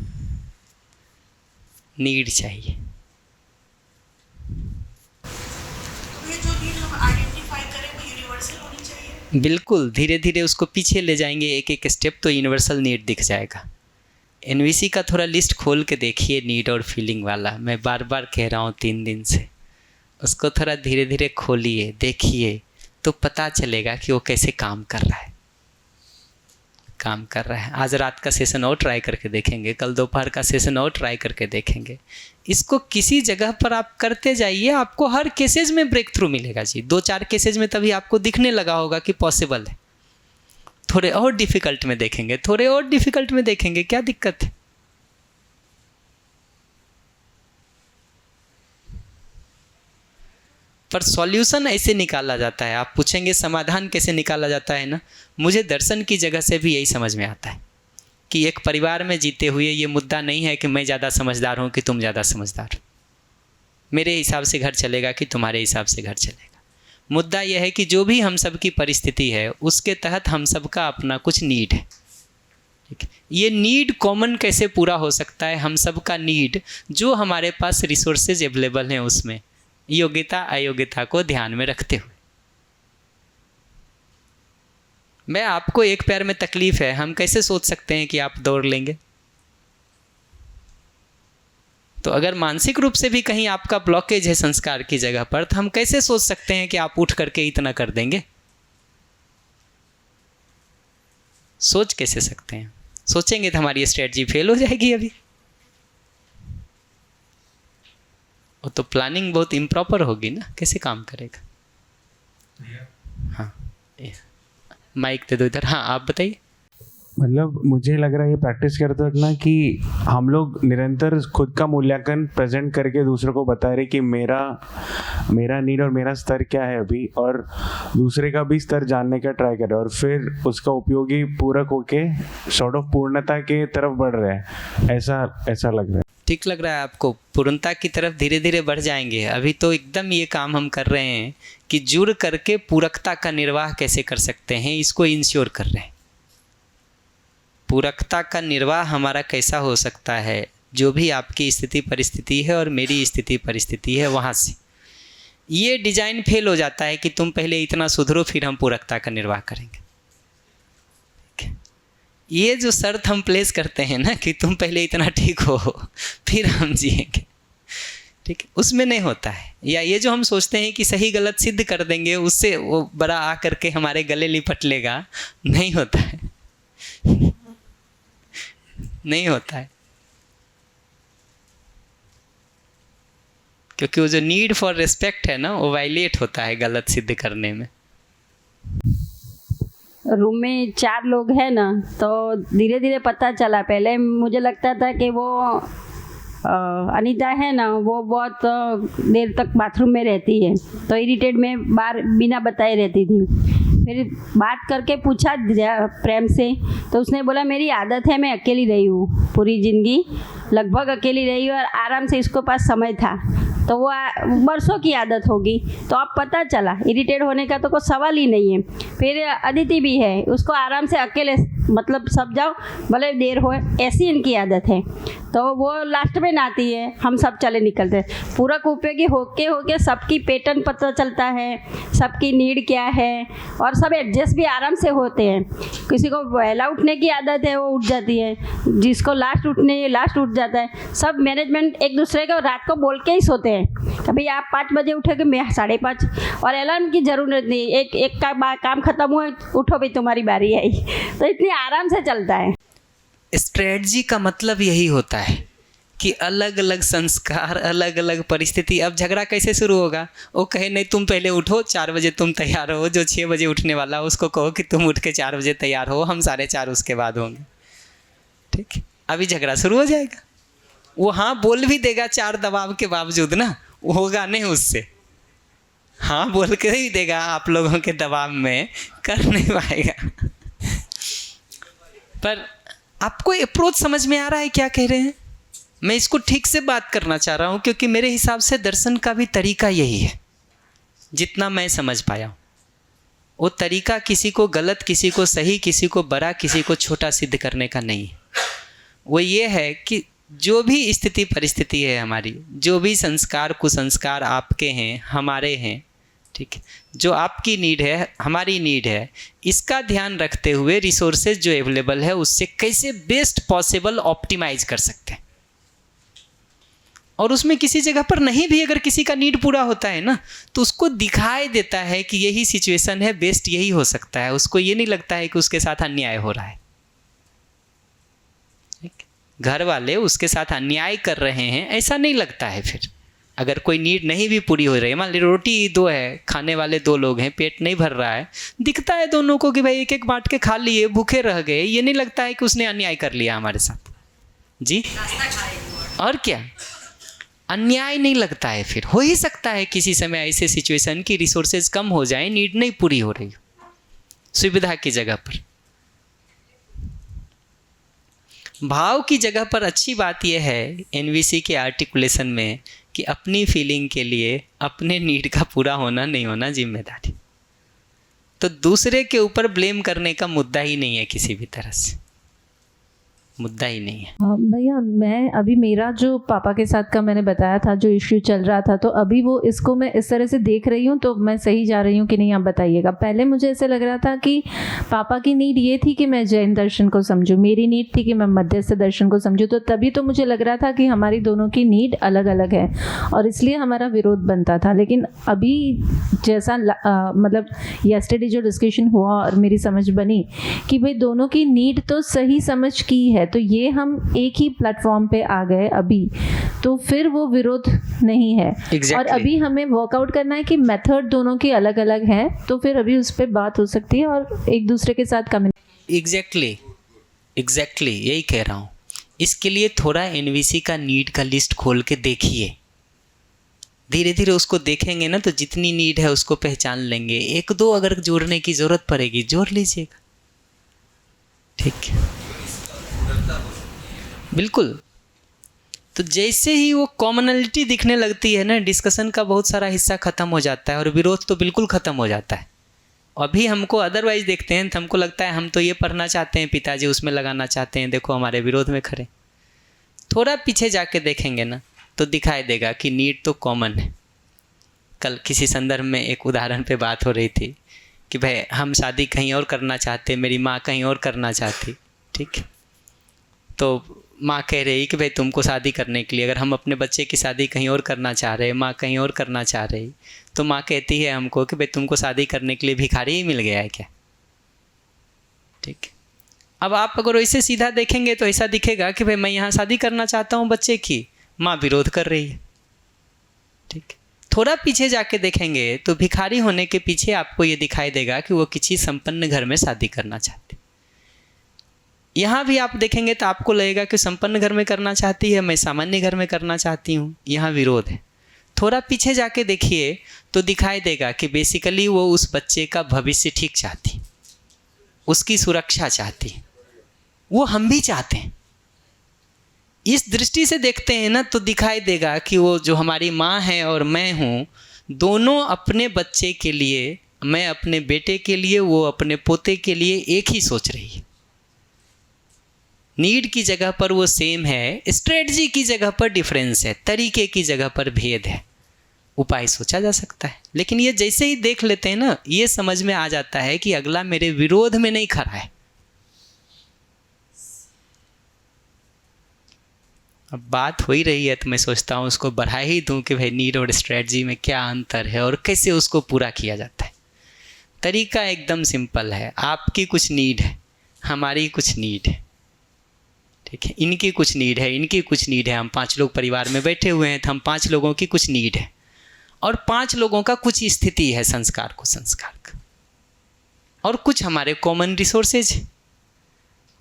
नीड चाहिए। ये जो नीड हम आइडेंटिफाई करें वो यूनिवर्सल होनी चाहिए। बिल्कुल, धीरे धीरे उसको पीछे ले जाएंगे, एक एक स्टेप तो यूनिवर्सल नीड दिख जाएगा। एनवीसी का थोड़ा लिस्ट खोल के देखिए, नीड और फीलिंग वाला। मैं बार बार कह रहा हूँ 3 दिन से, उसको थोड़ा धीरे धीरे खोलिए, देखिए, तो पता चलेगा कि वो कैसे काम कर रहा है। आज रात का सेशन और ट्राई करके देखेंगे, कल दोपहर का सेशन और ट्राई करके देखेंगे। इसको किसी जगह पर आप करते जाइए, आपको हर केसेज में ब्रेक थ्रू मिलेगा जी। 2-4 केसेज में तभी आपको दिखने लगा होगा कि पॉसिबल है। थोड़े और डिफ़िकल्ट में देखेंगे, क्या दिक्कत है? पर सॉल्यूशन ऐसे निकाला जाता है। आप पूछेंगे समाधान कैसे निकाला जाता है ना, मुझे दर्शन की जगह से भी यही समझ में आता है कि एक परिवार में जीते हुए ये मुद्दा नहीं है कि मैं ज़्यादा समझदार हूँ कि तुम ज़्यादा समझदार हो, मेरे हिसाब से घर चलेगा कि तुम्हारे हिसाब से घर चलेगा। मुद्दा यह है कि जो भी हम सब की परिस्थिति है उसके तहत हम सब का अपना कुछ नीड है। ठीक है, ये नीड कॉमन कैसे पूरा हो सकता है? हम सब का नीड जो हमारे पास रिसोर्सेज अवेलेबल हैं उसमें योग्यता अयोग्यता को ध्यान में रखते हुए। मैं आपको एक पैर में तकलीफ है, हम कैसे सोच सकते हैं कि आप दौड़ लेंगे? तो अगर मानसिक रूप से भी कहीं आपका ब्लॉकेज है संस्कार की जगह पर, तो हम कैसे सोच सकते हैं कि आप उठ करके इतना कर देंगे? सोच कैसे सकते हैं? सोचेंगे तो हमारी स्ट्रेटजी फेल हो जाएगी। अभी वो तो प्लानिंग बहुत इम्प्रॉपर होगी ना, कैसे काम करेगा? हाँ, माइक दे दो इधर। हाँ, आप बताइए। मतलब मुझे लग रहा है ये प्रैक्टिस करते वक्त ना कि हम लोग निरंतर खुद का मूल्यांकन प्रेजेंट करके दूसरों को बता रहे कि मेरा नीड और मेरा स्तर क्या है अभी, और दूसरे का भी स्तर जानने का ट्राई कर रहे हैं, और फिर उसका उपयोगी पूरक होके सॉर्ट ऑफ पूर्णता के तरफ बढ़ रहे हैं। ऐसा लग रहा है। ठीक लग रहा है आपको? पूर्णता की तरफ धीरे धीरे बढ़ जाएंगे। अभी तो एकदम ये काम हम कर रहे हैं कि जुड़ करके पूरकता का निर्वाह कैसे कर सकते हैं, इसको इंश्योर कर रहे हैं। पूरकता का निर्वाह हमारा कैसा हो सकता है? जो भी आपकी स्थिति परिस्थिति है और मेरी स्थिति परिस्थिति है, वहाँ से ये डिजाइन फेल हो जाता है कि तुम पहले इतना सुधरो फिर हम पूरकता का निर्वाह करेंगे। ये जो शर्त हम प्लेस करते हैं ना कि तुम पहले इतना ठीक हो फिर हम जिएंगे, ठीक है, उसमें नहीं होता है। या ये जो हम सोचते हैं कि सही गलत सिद्ध कर देंगे, उससे वो बड़ा आ करके हमारे गले लिपट लेगा, नहीं होता है। नहीं होता है, क्योंकि वो जो नीड फॉर रिस्पेक्ट है ना, वो वायलेट होता है गलत सिद्ध करने में। रूम में 4 लोग हैं ना, तो धीरे धीरे पता चला। पहले मुझे लगता था कि वो अनीता है ना, वो बहुत देर तक बाथरूम में रहती है, तो इरिटेट में बाहर बिना बताए रहती थी। फिर बात करके पूछा प्रेम से, तो उसने बोला मेरी आदत है, मैं अकेली रही हूँ पूरी ज़िंदगी, लगभग अकेली रही हूँ, और आराम से इसको पास समय था, तो वो बरसों की आदत होगी। तो अब पता चला इरिटेट होने का तो कोई सवाल ही नहीं है। फिर अदिति भी है, उसको आराम से अकेले मतलब सब जाओ भले देर हो, ऐसी इनकी आदत है। तो वो लास्ट में नहाती है, हम सब चले निकलते हैं। पूरक उपयोगी होके सबकी पैटर्न पता चलता है, सबकी नीड क्या है, और सब एडजस्ट भी आराम से होते हैं। किसी को पहला उठने की आदत है, वो उठ जाती है, जिसको लास्ट उठ जाता है। सब मैनेजमेंट एक दूसरे को रात को बोल के ही सोते हैं। कभी आप 5 बजे उठोगे, मैं 5:30, और अलार्म की ज़रूरत नहीं। एक का काम खत्म हुआ, उठो भाई तुम्हारी बारी आई, तो इतनी आराम से चलता है। स्ट्रेटजी का मतलब यही होता है कि अलग अलग संस्कार, अलग अलग परिस्थिति। अब झगड़ा कैसे शुरू होगा? वो कहे नहीं तुम पहले उठो, 4 बजे तुम तैयार हो। जो 6 बजे उठने वाला उसको कहो कि तुम उठ के 4 बजे तैयार हो, हम 4:30 उसके बाद होंगे। ठीक, अभी झगड़ा शुरू हो जाएगा। वो हाँ बोल भी देगा 4 दबाव के बावजूद ना, होगा नहीं उससे। हाँ बोल के ही देगा, आप लोगों के दबाव में कर नहीं पाएगा। पर आपको अप्रोच समझ में आ रहा है क्या कह रहे हैं? मैं इसको ठीक से बात करना चाह रहा हूँ, क्योंकि मेरे हिसाब से दर्शन का भी तरीका यही है, जितना मैं समझ पाया। वो तरीका किसी को गलत, किसी को सही, किसी को बड़ा, किसी को छोटा सिद्ध करने का नहीं है। वो ये है कि जो भी स्थिति परिस्थिति है हमारी, जो भी संस्कार कुसंस्कार आपके हैं, हमारे हैं, ठीक है, जो आपकी नीड है, हमारी नीड है, इसका ध्यान रखते हुए रिसोर्सेज जो अवेलेबल है उससे कैसे बेस्ट पॉसिबल ऑप्टिमाइज कर सकते हैं। और उसमें किसी जगह पर नहीं भी अगर किसी का नीड पूरा होता है ना, तो उसको दिखाई देता है कि यही सिचुएशन है, बेस्ट यही हो सकता है। उसको ये नहीं लगता है कि उसके साथ अन्याय हो रहा है। घर वाले उसके साथ अन्याय कर रहे हैं ऐसा नहीं लगता है। फिर अगर कोई नीड नहीं भी पूरी हो रही है, मान ली रोटी 2 है, खाने वाले 2 लोग हैं, पेट नहीं भर रहा है, दिखता है दोनों को कि भाई एक एक बांट के खा लिए, भूखे रह गए, ये नहीं लगता है कि उसने अन्याय कर लिया हमारे साथ जी। और क्या, अन्याय नहीं लगता है। फिर हो ही सकता है किसी समय ऐसे सिचुएशन की रिसोर्सेज कम हो जाए, नीड नहीं पूरी हो रही हो सुविधा की जगह पर। भाव की जगह पर अच्छी बात यह है एनवीसी के आर्टिकुलेशन में कि अपनी फीलिंग के लिए अपने नीड का पूरा होना नहीं होना जिम्मेदारी। तो दूसरे के ऊपर ब्लेम करने का मुद्दा ही नहीं है, किसी भी तरह से मुद्दा ही नहीं है। भैया मैं अभी मेरा जो पापा के साथ का मैंने बताया था जो इश्यू चल रहा था, तो अभी वो इसको मैं इस तरह से देख रही हूँ, तो मैं सही जा रही हूँ कि नहीं आप बताइएगा। पहले मुझे ऐसे लग रहा था कि पापा की नीड ये थी कि मैं जैन दर्शन को समझूँ, मेरी नीड थी कि मैं मध्यस्थ दर्शन को समझूँ। तो तभी तो मुझे लग रहा था कि हमारी दोनों की नीड अलग अलग है और इसलिए हमारा विरोध बनता था। लेकिन अभी जैसा मतलब येस्टरडे जो डिस्कशन हुआ और मेरी समझ बनी कि भाई दोनों की नीड तो सही समझ की है, तो ये हम एक ही प्लेटफॉर्म पे आ गए अभी, तो फिर वो विरोध नहीं है। Exactly. और अभी हमें वर्कआउट करना है कि मेथड दोनों की अलग अलग है, तो फिर अभी उस पर बात हो सकती है और एक दूसरे के साथ एग्जैक्टली यही कह रहा हूँ। इसके लिए थोड़ा एनवीसी का नीड का लिस्ट खोल के देखिए, धीरे धीरे उसको देखेंगे ना तो जितनी नीड है उसको पहचान लेंगे। 1-2 अगर जोड़ने की ज़रूरत पड़ेगी जोड़ लीजिएगा, ठीक है, बिल्कुल। तो जैसे ही वो कॉमनलिटी दिखने लगती है ना, डिस्कशन का बहुत सारा हिस्सा ख़त्म हो जाता है और विरोध तो बिल्कुल ख़त्म हो जाता है। अभी हमको अदरवाइज देखते हैं तो हमको लगता है हम तो ये पढ़ना चाहते हैं, पिताजी उसमें लगाना चाहते हैं, देखो हमारे विरोध में खड़े। थोड़ा पीछे जाके देखेंगे ना तो दिखाई देगा कि नीड तो कॉमन है। कल किसी संदर्भ में एक उदाहरण पे बात हो रही थी कि भाई हम शादी कहीं और करना चाहते, मेरी माँ कहीं और करना चाहती, ठीक है, तो माँ कह रही कि भाई तुमको शादी करने के लिए, अगर हम अपने बच्चे की शादी कहीं और करना चाह रहे हैं, माँ कहीं और करना चाह रही, तो माँ कहती है हमको कि भाई तुमको शादी करने के लिए भिखारी ही मिल गया है क्या, ठीक है। अब आप अगर वैसे सीधा देखेंगे तो ऐसा दिखेगा कि भाई मैं यहाँ शादी करना चाहता हूँ बच्चे की, माँ विरोध कर रही है, ठीक। थोड़ा पीछे जाके देखेंगे तो भिखारी होने के पीछे आपको ये दिखाई देगा कि वो किसी संपन्न घर में शादी करना चाहती। यहाँ भी आप देखेंगे तो आपको लगेगा कि संपन्न घर में करना चाहती है, मैं सामान्य घर में करना चाहती हूँ, यहाँ विरोध है। थोड़ा पीछे जाके देखिए तो दिखाई देगा कि बेसिकली वो उस बच्चे का भविष्य ठीक चाहती, उसकी सुरक्षा चाहती, वो हम भी चाहते हैं। इस दृष्टि से देखते हैं ना तो दिखाई देगा कि वो जो हमारी माँ है और मैं हूँ, दोनों अपने बच्चे के लिए, मैं अपने बेटे के लिए, वो अपने पोते के लिए एक ही सोच रही है। नीड की जगह पर वो सेम है, स्ट्रेटजी की जगह पर डिफरेंस है, तरीके की जगह पर भेद है। उपाय सोचा जा सकता है, लेकिन ये जैसे ही देख लेते हैं ना, ये समझ में आ जाता है कि अगला मेरे विरोध में नहीं खड़ा है। अब बात हो ही रही है तो मैं सोचता हूँ उसको बढ़ा ही दूँ कि भाई नीड और स्ट्रेटजी में क्या अंतर है और कैसे उसको पूरा किया जाता है। तरीका एकदम सिंपल है। आपकी कुछ नीड है, हमारी कुछ नीड है, ठीक है, इनकी कुछ नीड है, इनकी कुछ नीड है। हम 5 लोग परिवार में बैठे हुए हैं तो हम 5 लोगों की कुछ नीड है और 5 लोगों का कुछ स्थिति है संस्कार का, और कुछ हमारे कॉमन रिसोर्सेज है।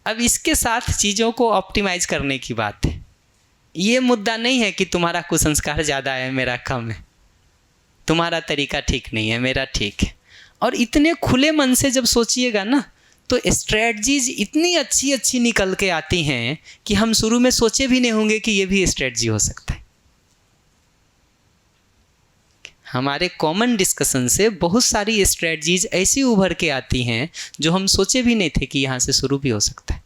अब इसके साथ चीज़ों को ऑप्टिमाइज करने की बात है। ये मुद्दा नहीं है कि तुम्हारा कुसंस्कार ज़्यादा है, मेरा कम है, तुम्हारा तरीका ठीक नहीं है, मेरा ठीक है। और इतने खुले मन से जब सोचिएगा ना तो स्ट्रेटजीज इतनी अच्छी अच्छी निकल के आती हैं कि हम शुरू में सोचे भी नहीं होंगे कि ये भी स्ट्रेटजी हो सकता है। हमारे कॉमन डिस्कशन से बहुत सारी स्ट्रेटजीज ऐसी उभर के आती हैं जो हम सोचे भी नहीं थे कि यहाँ से शुरू भी हो सकता है।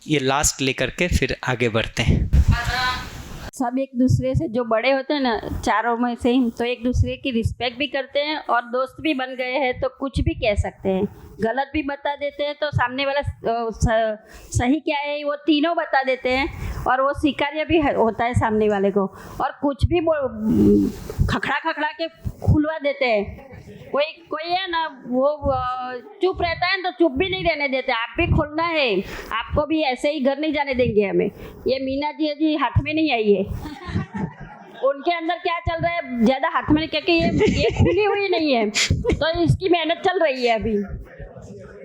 ये लास्ट लेकर के फिर आगे बढ़ते हैं। सब एक दूसरे से, जो बड़े होते हैं ना चारों में से, तो एक दूसरे की रिस्पेक्ट भी करते हैं और दोस्त भी बन गए हैं तो कुछ भी कह सकते हैं, गलत भी बता देते हैं तो सामने वाला सही क्या है वो तीनों बता देते हैं और वो स्वीकार्य भी होता है सामने वाले को, और कुछ भी खखड़ा के खुलवा देते हैं। कोई है ना वो चुप रहता है तो चुप भी नहीं रहने देते, आप भी खोलना है, आपको भी ऐसे ही घर नहीं जाने देंगे हमें। ये मीना जी हाथ में नहीं आई है, उनके अंदर क्या चल रहा है ज़्यादा हाथ में, क्योंकि ये खुली हुई नहीं है तो इसकी मेहनत चल रही है अभी।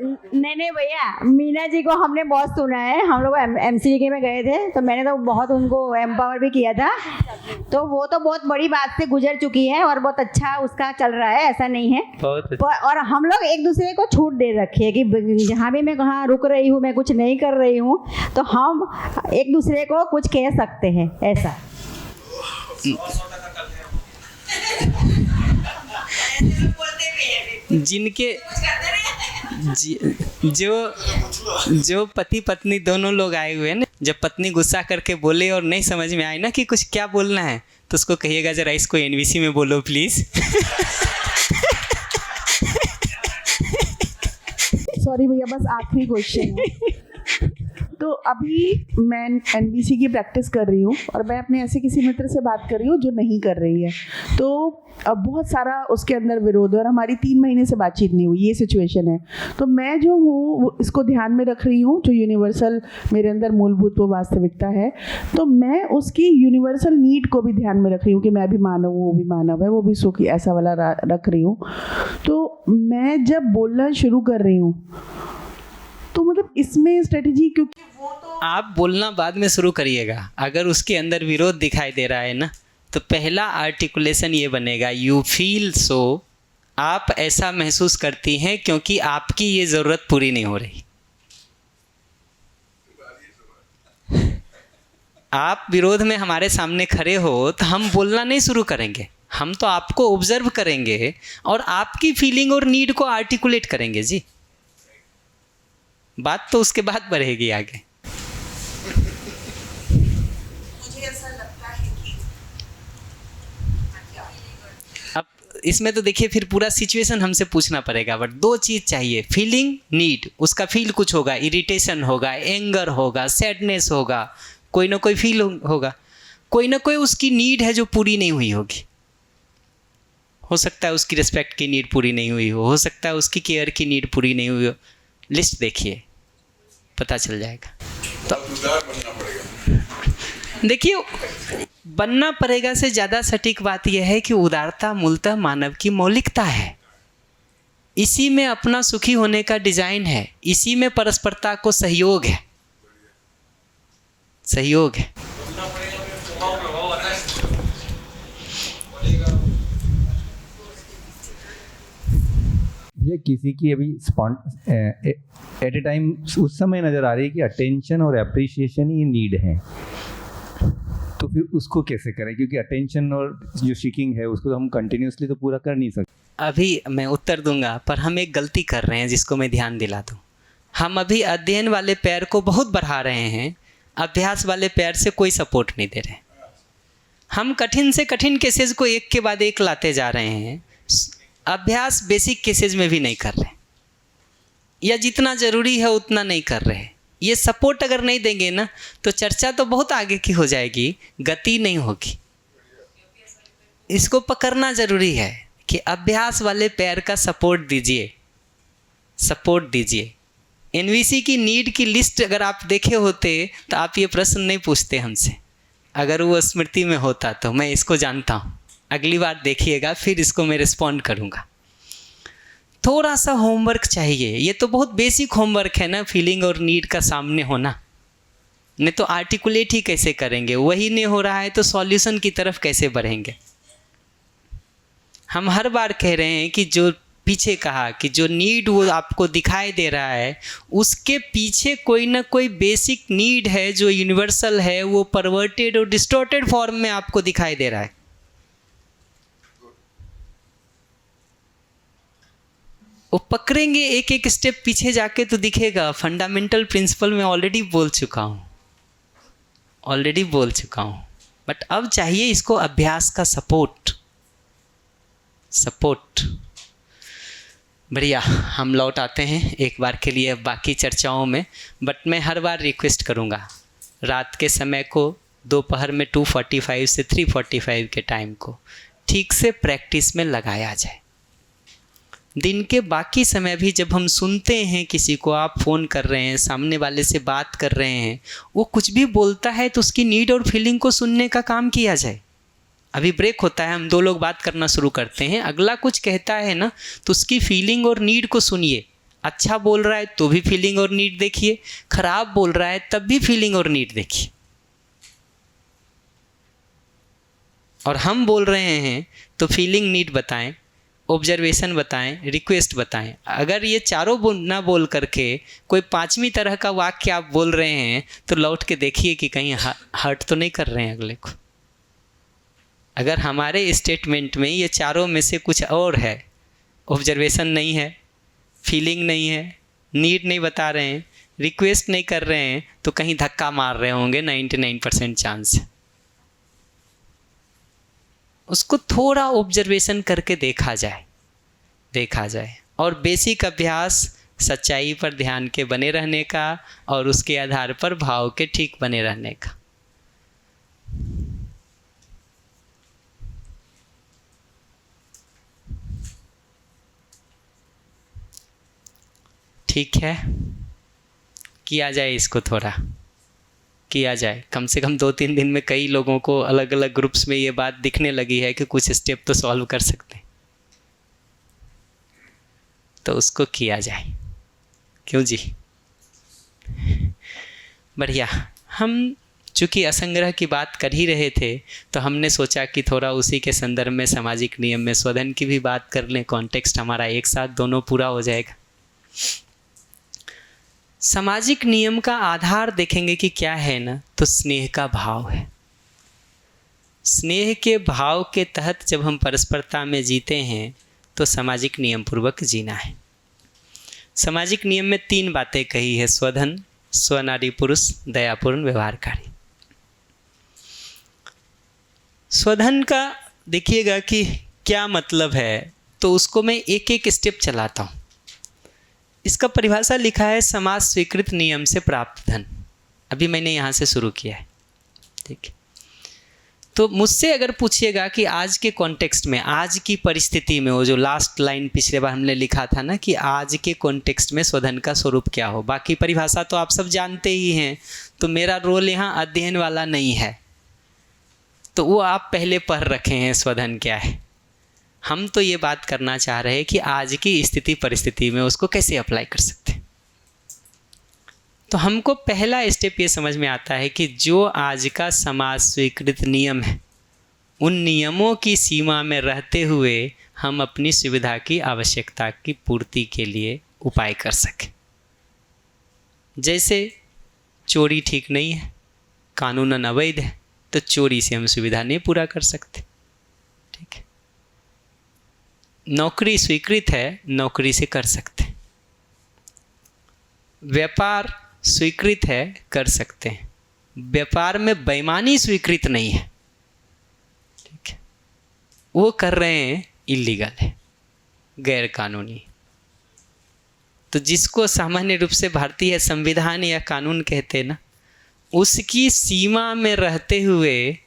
नहीं भैया, मीना जी को हमने बहुत सुना है, हम लोग MCK में गए थे तो मैंने तो बहुत उनको एम्पावर भी किया था, तो वो तो बहुत बड़ी बात से गुजर चुकी है और बहुत अच्छा उसका चल रहा है, ऐसा नहीं है। और हम लोग एक दूसरे को छूट दे रखी है कि जहाँ भी मैं कहाँ रुक रही हूँ, मैं कुछ नहीं कर रही हूँ तो हम एक दूसरे को कुछ कह सकते हैं, ऐसा। जिनके जो पति पत्नी दोनों लोग आए हुए हैं ना, जब पत्नी गुस्सा करके बोले और नहीं समझ में आए ना कि कुछ क्या बोलना है, तो उसको कहिएगा जरा इसको NVC में बोलो प्लीज। सॉरी भैया, बस आखिरी क्वेश्चन है। तो अभी मैं NVC की प्रैक्टिस कर रही हूँ और मैं अपने ऐसे किसी मित्र से बात कर रही हूँ जो नहीं कर रही है, तो अब बहुत सारा उसके अंदर विरोध है और हमारी 3 महीने से बातचीत नहीं हुई, ये सिचुएशन है। तो मैं जो हूँ इसको ध्यान में रख रही हूँ, जो यूनिवर्सल मेरे अंदर मूलभूत वो वास्तविकता है, तो मैं उसकी यूनिवर्सल नीड को भी ध्यान में रख रही हूँ कि मैं भी मानव हूँ, वो भी मानव है, वो भी सुखी, ऐसा वाला रख रही हूँ। तो मैं जब बोलना शुरू कर रही हूँ तो मतलब इसमें स्ट्रेटजी, क्योंकि वो तो आप बोलना बाद में शुरू करिएगा। अगर उसके अंदर विरोध दिखाई दे रहा है ना, तो पहला आर्टिकुलेशन ये बनेगा, यू फील सो, आप ऐसा महसूस करती हैं क्योंकि आपकी ये ज़रूरत पूरी नहीं हो रही। आप विरोध में हमारे सामने खड़े हो तो हम बोलना नहीं शुरू करेंगे, हम तो आपको ऑब्जर्व करेंगे और आपकी फीलिंग और नीड को आर्टिकुलेट करेंगे जी। बात तो उसके बाद बढ़ेगी आगे। मुझे ऐसा लगता है कि अब इसमें तो देखिए फिर पूरा सिचुएशन हमसे पूछना पड़ेगा, बट 2 चीज़ चाहिए, फीलिंग, नीड। उसका फील कुछ होगा, इरिटेशन होगा, एंगर होगा, सैडनेस होगा, कोई ना कोई फील होगा, कोई ना कोई उसकी नीड है जो पूरी नहीं हुई होगी। हो सकता है उसकी रिस्पेक्ट की नीड पूरी नहीं हुई हो सकता है उसकी केयर की नीड पूरी नहीं हुई हो। लिस्ट देखिए, पता चल जाएगा। तो देखिए, बनना पड़ेगा से ज़्यादा सटीक बात यह है कि उदारता मूलतः मानव की मौलिकता है, इसी में अपना सुखी होने का डिजाइन है, इसी में परस्परता को सहयोग है, सहयोग है। ये किसी की अभी एट ए टाइम उस समय नज़र आ रही है कि अटेंशन और अप्रिशिएशन ही नीड है, तो फिर उसको कैसे करें? क्योंकि अटेंशन और जो सीकिंग है उसको हम कंटिन्यूसली तो पूरा कर नहीं सकते। अभी मैं उत्तर दूंगा, पर हम एक गलती कर रहे हैं जिसको मैं ध्यान दिला दूं। हम अभी अध्ययन वाले पैर को बहुत बढ़ा रहे हैं, अभ्यास वाले पैर से कोई सपोर्ट नहीं दे रहे। हम कठिन से कठिन केसेज को एक के बाद एक लाते जा रहे हैं, अभ्यास बेसिक केसेज में भी नहीं कर रहे, या जितना ज़रूरी है उतना नहीं कर रहे। ये सपोर्ट अगर नहीं देंगे ना तो चर्चा तो बहुत आगे की हो जाएगी, गति नहीं होगी। इसको पकड़ना ज़रूरी है कि अभ्यास वाले पैर का सपोर्ट दीजिए, सपोर्ट दीजिए। NVC की नीड की लिस्ट अगर आप देखे होते तो आप ये प्रश्न नहीं पूछते हमसे। अगर वो स्मृति में होता तो मैं इसको जानता हूँ, अगली बार देखिएगा फिर इसको मैं रिस्पॉन्ड करूँगा। थोड़ा सा होमवर्क चाहिए, ये तो बहुत बेसिक होमवर्क है ना, फीलिंग और नीड का सामने होना। नहीं तो आर्टिकुलेट ही कैसे करेंगे? वही नहीं हो रहा है तो सॉल्यूशन की तरफ कैसे बढ़ेंगे? हम हर बार कह रहे हैं कि जो पीछे कहा कि जो नीड वो आपको दिखाई दे रहा है, उसके पीछे कोई ना कोई बेसिक नीड है जो यूनिवर्सल है, वो परवर्टेड और डिस्टॉर्टेड फॉर्म में आपको दिखाई दे रहा है। वो पकड़ेंगे एक एक स्टेप पीछे जाके तो दिखेगा। फंडामेंटल प्रिंसिपल में ऑलरेडी बोल चुका हूँ, बट अब चाहिए इसको अभ्यास का सपोर्ट। बढ़िया, हम लौट आते हैं एक बार के लिए बाकी चर्चाओं में। बट मैं हर बार रिक्वेस्ट करूँगा, रात के समय को दोपहर में 2:45 से 3:45 के टाइम को ठीक से प्रैक्टिस में लगाया जाए। दिन के बाकी समय भी जब हम सुनते हैं किसी को, आप फ़ोन कर रहे हैं, सामने वाले से बात कर रहे हैं, वो कुछ भी बोलता है तो उसकी नीड और फीलिंग को सुनने का काम किया जाए। अभी ब्रेक होता है, हम दो लोग बात करना शुरू करते हैं, अगला कुछ कहता है ना तो उसकी फीलिंग और नीड को सुनिए। अच्छा बोल रहा है तो भी फीलिंग और नीड देखिए, खराब बोल रहा है तब भी फीलिंग और नीड देखिए। और हम बोल रहे हैं तो फीलिंग, नीड बताएं, ऑब्जर्वेशन बताएं, रिक्वेस्ट बताएं। अगर ये चारों ना बोल करके कोई पांचवी तरह का वाक्य आप बोल रहे हैं तो लौट के देखिए कि कहीं हर्ट तो नहीं कर रहे हैं अगले को। अगर हमारे स्टेटमेंट में ये चारों में से कुछ और है, ऑब्जर्वेशन नहीं है, फीलिंग नहीं है, नीड नहीं बता रहे हैं, रिक्वेस्ट नहीं कर रहे हैं, तो कहीं धक्का मार रहे होंगे 99% चांस है। उसको थोड़ा ऑब्जर्वेशन करके देखा जाए। और बेसिक अभ्यास सच्चाई पर ध्यान के बने रहने का और उसके आधार पर भाव के ठीक बने रहने का। ठीक है, किया जाए, इसको थोड़ा किया जाए। कम से कम 2-3 दिन में कई लोगों को अलग अलग ग्रुप्स में ये बात दिखने लगी है कि कुछ स्टेप तो सॉल्व कर सकते हैं, तो उसको किया जाए। क्यों जी? बढ़िया। हम चूँकि असंग्रह की बात कर ही रहे थे तो हमने सोचा कि थोड़ा उसी के संदर्भ में सामाजिक नियम में स्वधन की भी बात कर लें। कॉन्टेक्स्ट हमारा एक साथ दोनों पूरा हो जाएगा। सामाजिक नियम का आधार देखेंगे कि क्या है ना, तो स्नेह का भाव है। स्नेह के भाव के तहत जब हम परस्परता में जीते हैं तो सामाजिक नियम पूर्वक जीना है। सामाजिक नियम में 3 बातें कही है: स्वधन, स्वनारी पुरुष, दयापूर्ण व्यवहारकारी। स्वधन का देखिएगा कि क्या मतलब है, तो उसको मैं एक एक स्टेप चलाता हूँ। इसका परिभाषा लिखा है समाज स्वीकृत नियम से प्राप्त धन। अभी मैंने यहाँ से शुरू किया है, ठीक है। तो मुझसे अगर पूछिएगा कि आज के कॉन्टेक्स्ट में, आज की परिस्थिति में, वो जो लास्ट लाइन पिछले बार हमने लिखा था ना कि आज के कॉन्टेक्स्ट में स्वधन का स्वरूप क्या हो, बाकी परिभाषा तो आप सब जानते ही हैं, तो मेरा रोल यहाँ अध्ययन वाला नहीं है, तो वो आप पहले पढ़ रखे हैं स्वधन क्या है। हम तो ये बात करना चाह रहे हैं कि आज की स्थिति परिस्थिति में उसको कैसे अप्लाई कर सकते हैं। तो हमको पहला स्टेप ये समझ में आता है कि जो आज का समाज स्वीकृत नियम है, उन नियमों की सीमा में रहते हुए हम अपनी सुविधा की आवश्यकता की पूर्ति के लिए उपाय कर सकें। जैसे चोरी ठीक नहीं है, कानूनन अवैध है, तो चोरी से हम सुविधा नहीं पूरा कर सकते, ठीक है। नौकरी स्वीकृत है, नौकरी से कर सकते हैं। व्यापार स्वीकृत है, कर सकते हैं। व्यापार में बेईमानी स्वीकृत नहीं है, ठीक है, वो कर रहे हैं, इलीगल है, गैर कानूनी। तो जिसको सामान्य रूप से भारतीय संविधान या कानून कहते हैं ना, उसकी सीमा में रहते हुए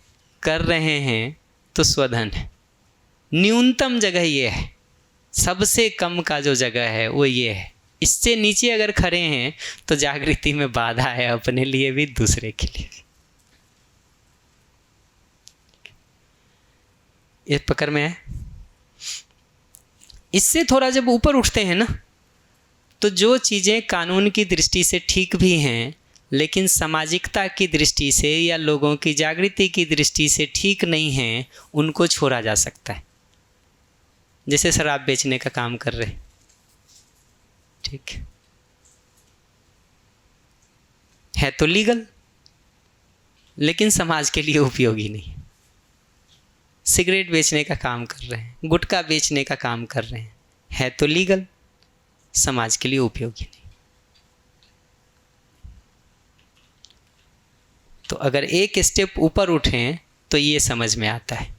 कर रहे हैं तो स्वधन है। न्यूनतम जगह ये है, सबसे कम का जो जगह है वो ये है। इससे नीचे अगर खड़े हैं तो जागृति में बाधा है, अपने लिए भी दूसरे के लिए भी। ये पकड़ में है। इससे थोड़ा जब ऊपर उठते हैं ना, तो जो चीज़ें कानून की दृष्टि से ठीक भी हैं लेकिन सामाजिकता की दृष्टि से या लोगों की जागृति की दृष्टि से ठीक नहीं हैं, उनको छोड़ा जा सकता है। जैसे शराब बेचने का काम कर रहे, ठीक है तो लीगल, लेकिन समाज के लिए उपयोगी नहीं। सिगरेट बेचने का काम कर रहे हैं, गुटखा बेचने का काम कर रहे हैं, है तो लीगल, समाज के लिए उपयोगी नहीं। तो अगर एक स्टेप ऊपर उठें तो ये समझ में आता है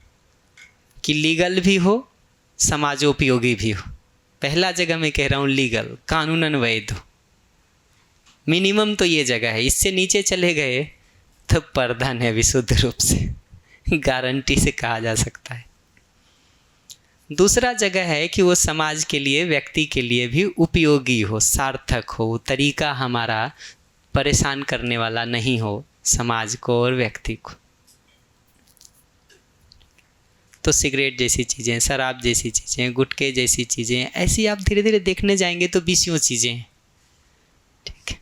कि लीगल भी हो, समाजोपयोगी भी हो। पहला जगह मैं कह रहा हूँ लीगल, कानूनन वैध हो, मिनिमम तो ये जगह है। इससे नीचे चले गए तो पर्दन है विशुद्ध रूप से, गारंटी से कहा जा सकता है। दूसरा जगह है कि वो समाज के लिए, व्यक्ति के लिए भी उपयोगी हो, सार्थक हो, तरीका हमारा परेशान करने वाला नहीं हो समाज को और व्यक्ति को। तो सिगरेट जैसी चीज़ें, शराब जैसी चीज़ें, गुटखे जैसी चीज़ें, ऐसी आप धीरे धीरे देखने जाएंगे तो 20 चीज़ें, ठीक है।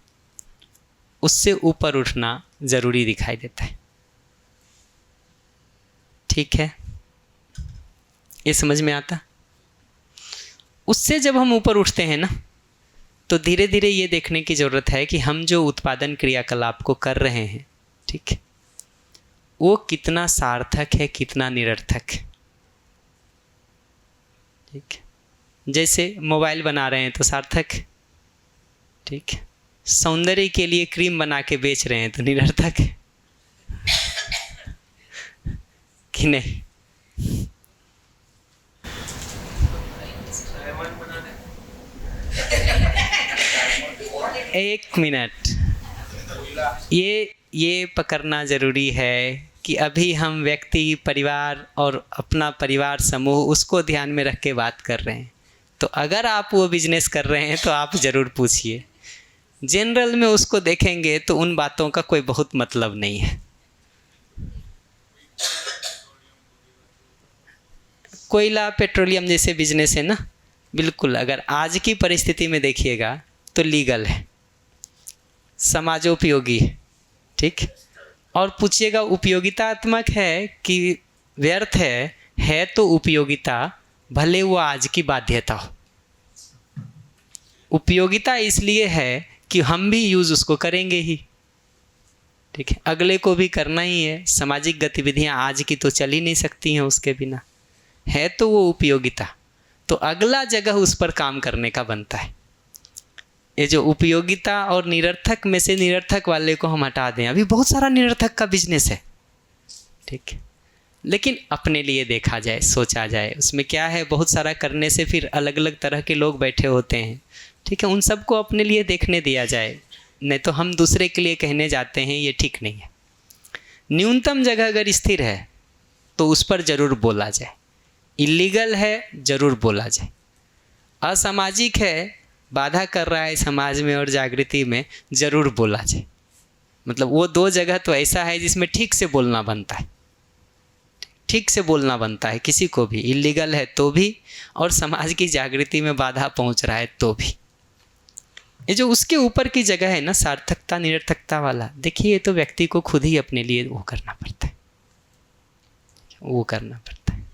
उससे ऊपर उठना ज़रूरी दिखाई देता है, ठीक है, ये समझ में आता। उससे जब हम ऊपर उठते हैं ना, तो धीरे धीरे ये देखने की ज़रूरत है कि हम जो उत्पादन क्रियाकलाप को कर रहे हैं, ठीक है, वो कितना सार्थक है, कितना निरर्थक है, ठीक है। जैसे मोबाइल बना रहे हैं तो सार्थक है, ठीक है। सौंदर्य के लिए क्रीम बना के बेच रहे हैं तो निरर्थक है कि नहीं। एक मिनट, ये पकड़ना ज़रूरी है कि अभी हम व्यक्ति, परिवार और अपना परिवार समूह, उसको ध्यान में रख के बात कर रहे हैं। तो अगर आप वो बिजनेस कर रहे हैं तो आप ज़रूर पूछिए। जनरल में उसको देखेंगे तो उन बातों का कोई बहुत मतलब नहीं है। कोयला, पेट्रोलियम जैसे बिजनेस है ना, बिल्कुल अगर आज की परिस्थिति में देखिएगा तो लीगल है, समाजोपयोगी है, ठीक। और पूछिएगा उपयोगितात्मक है कि व्यर्थ है तो उपयोगिता, भले वो आज की बाध्यता हो। उपयोगिता इसलिए है कि हम भी यूज़ उसको करेंगे ही, ठीक है, अगले को भी करना ही है। सामाजिक गतिविधियां आज की तो चल ही नहीं सकती हैं उसके बिना, है तो वो उपयोगिता। तो अगला जगह उस पर काम करने का बनता है। ये जो उपयोगिता और निरर्थक में से निरर्थक वाले को हम हटा दें। अभी बहुत सारा निरर्थक का बिजनेस है, ठीक है, लेकिन अपने लिए देखा जाए, सोचा जाए, उसमें क्या है, बहुत सारा करने से फिर अलग अलग तरह के लोग बैठे होते हैं, ठीक है, उन सबको अपने लिए देखने दिया जाए, नहीं तो हम दूसरे के लिए कहने जाते हैं, ये ठीक नहीं है। न्यूनतम जगह अगर स्थिर है तो उस पर ज़रूर बोला जाए, इलीगल है ज़रूर बोला जाए, असामाजिक है, बाधा कर रहा है समाज में और जागृति में, ज़रूर बोला जाए। मतलब वो दो जगह तो ऐसा है जिसमें ठीक से बोलना बनता है, ठीक से बोलना बनता है किसी को भी, इलीगल है तो भी और समाज की जागृति में बाधा पहुंच रहा है तो भी। ये जो उसके ऊपर की जगह है ना, सार्थकता निरर्थकता वाला, देखिए ये तो व्यक्ति को खुद ही अपने लिए वो करना पड़ता है, वो करना पड़ता है।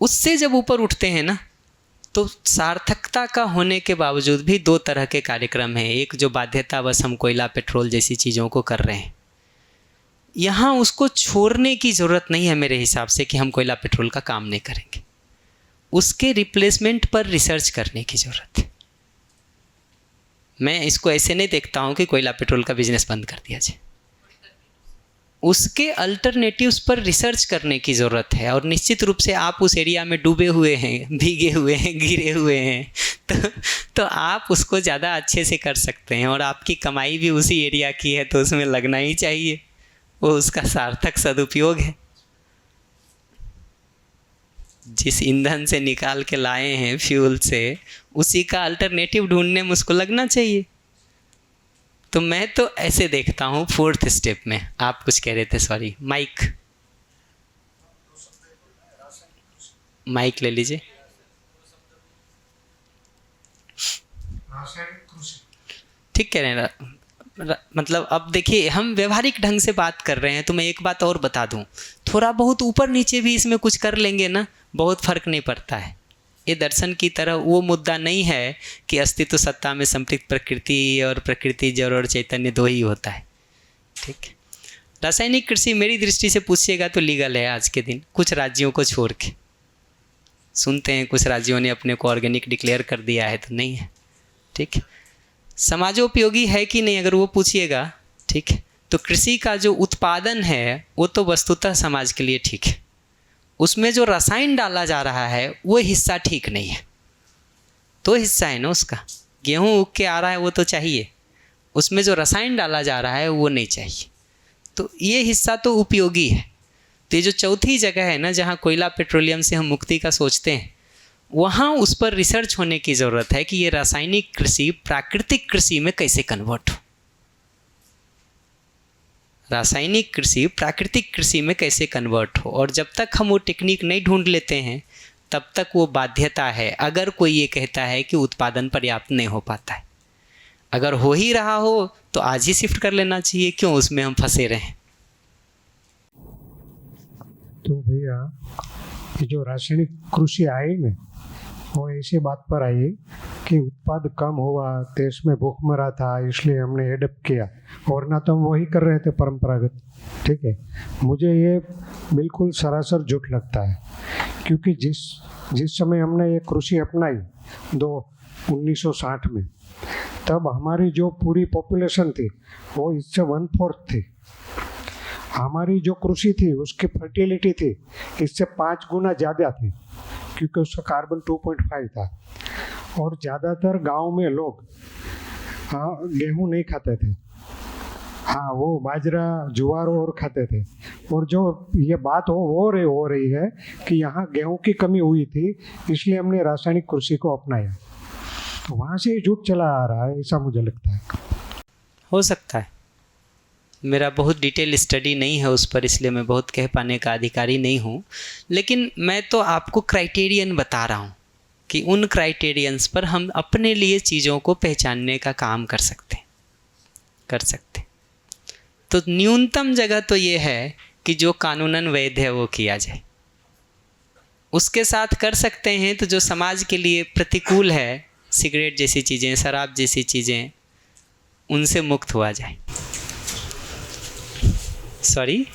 उससे जब ऊपर उठते हैं ना, तो सार्थकता का होने के बावजूद भी दो तरह के कार्यक्रम हैं। एक जो बाध्यतावश हम कोयला, पेट्रोल जैसी चीज़ों को कर रहे हैं, यहाँ उसको छोड़ने की ज़रूरत नहीं है मेरे हिसाब से कि हम कोयला पेट्रोल का काम नहीं करेंगे। उसके रिप्लेसमेंट पर रिसर्च करने की ज़रूरत है। मैं इसको ऐसे नहीं देखता हूँ कि कोयला पेट्रोल का बिजनेस बंद कर दिया जाए, उसके अल्टरनेटिव्स पर रिसर्च करने की ज़रूरत है। और निश्चित रूप से आप उस एरिया में डूबे हुए हैं, भीगे हुए हैं, गिरे हुए हैं, तो आप उसको ज़्यादा अच्छे से कर सकते हैं। और आपकी कमाई भी उसी एरिया की है तो उसमें लगना ही चाहिए, वो उसका सार्थक सदुपयोग है। जिस ईंधन से निकाल के लाए हैं, फ्यूल से, उसी का अल्टरनेटिव ढूंढने में उसको लगना चाहिए। तो मैं तो ऐसे देखता हूँ फोर्थ स्टेप में। आप कुछ कह रहे थे, सॉरी, माइक ले लीजिए। ठीक कह रहे हैं। मतलब अब देखिए हम व्यवहारिक ढंग से बात कर रहे हैं, तो मैं एक बात और बता दूं, थोड़ा बहुत ऊपर नीचे भी इसमें कुछ कर लेंगे ना, बहुत फर्क नहीं पड़ता है। ये दर्शन की तरह वो मुद्दा नहीं है कि अस्तित्व सत्ता में संपृक्त प्रकृति और प्रकृति जड़ और चैतन्य दो ही होता है, ठीक है। रासायनिक कृषि मेरी दृष्टि से पूछिएगा तो लीगल है आज के दिन, कुछ राज्यों को छोड़ के। सुनते हैं कुछ राज्यों ने अपने को ऑर्गेनिक डिक्लेयर कर दिया है, तो नहीं है, ठीक है। समाजोपयोगी है कि नहीं अगर वो पूछिएगा, ठीक है, तो तो कृषि का जो उत्पादन है वो तो वस्तुतः समाज के लिए ठीक है, उसमें जो रसायन डाला जा रहा है वो हिस्सा ठीक नहीं है। तो हिस्सा है ना उसका, गेहूँ उग के आ रहा है वो तो चाहिए, उसमें जो रसायन डाला जा रहा है वो नहीं चाहिए। तो ये हिस्सा तो उपयोगी है। तो ये जो चौथी जगह है ना जहाँ कोयला पेट्रोलियम से हम मुक्ति का सोचते हैं, वहाँ उस पर रिसर्च होने की ज़रूरत है कि ये रासायनिक कृषि प्राकृतिक कृषि में कैसे कन्वर्ट हो, रासायनिक कृषि प्राकृतिक कृषि में कैसे कन्वर्ट हो। और जब तक हम वो टेक्निक नहीं ढूंढ लेते हैं तब तक वो बाध्यता है। अगर कोई ये कहता है कि उत्पादन पर्याप्त नहीं हो पाता है, अगर हो ही रहा हो तो आज ही शिफ्ट कर लेना चाहिए, क्यों उसमें हम फंसे रहें। तो भैया ये जो रासायनिक कृषि आई ना, वो ऐसी बात पर आई कि उत्पाद कम हुआ, देश में भूखमरा था, इसलिए हमने एडप्ट किया, और ना तो हम वही कर रहे थे परंपरागत। ठीक है, मुझे ये बिल्कुल सरासर झूठ लगता है, क्योंकि जिस समय हमने ये कृषि अपनाई 1960 में, तब हमारी जो पूरी पॉपुलेशन थी वो इससे 1/4 थी। हमारी जो कृषि थी उसकी फर्टिलिटी थी इससे 5 गुना ज़्यादा थी, क्योंकि उसका कार्बन 2.5 था। और ज़्यादातर गांव में लोग गेहूं नहीं खाते थे, हाँ वो बाजरा ज्वार और खाते थे। और जो ये बात हो रही है कि यहाँ गेहूं की कमी हुई थी, इसलिए हमने रासायनिक कृषि को अपनाया। तो वहाँ से झूठ चला आ रहा है, ऐसा मुझे लगता है। हो सकता है, मेरा बहुत डिटेल स्टडी नहीं है उस पर, इसलिए मैं बहुत कह पाने का अधिकारी नहीं हूँ। लेकिन मैं तो आपको क्राइटेरियन बता रहा हूँ कि उन क्राइटेरियंस पर हम अपने लिए चीज़ों को पहचानने का काम कर सकते। तो न्यूनतम जगह तो ये है कि जो कानूनन वैध है वो किया जाए। उसके साथ कर सकते हैं तो जो समाज के लिए प्रतिकूल है, सिगरेट जैसी चीज़ें, शराब जैसी चीज़ें, उनसे मुक्त हुआ जाए। सॉरी,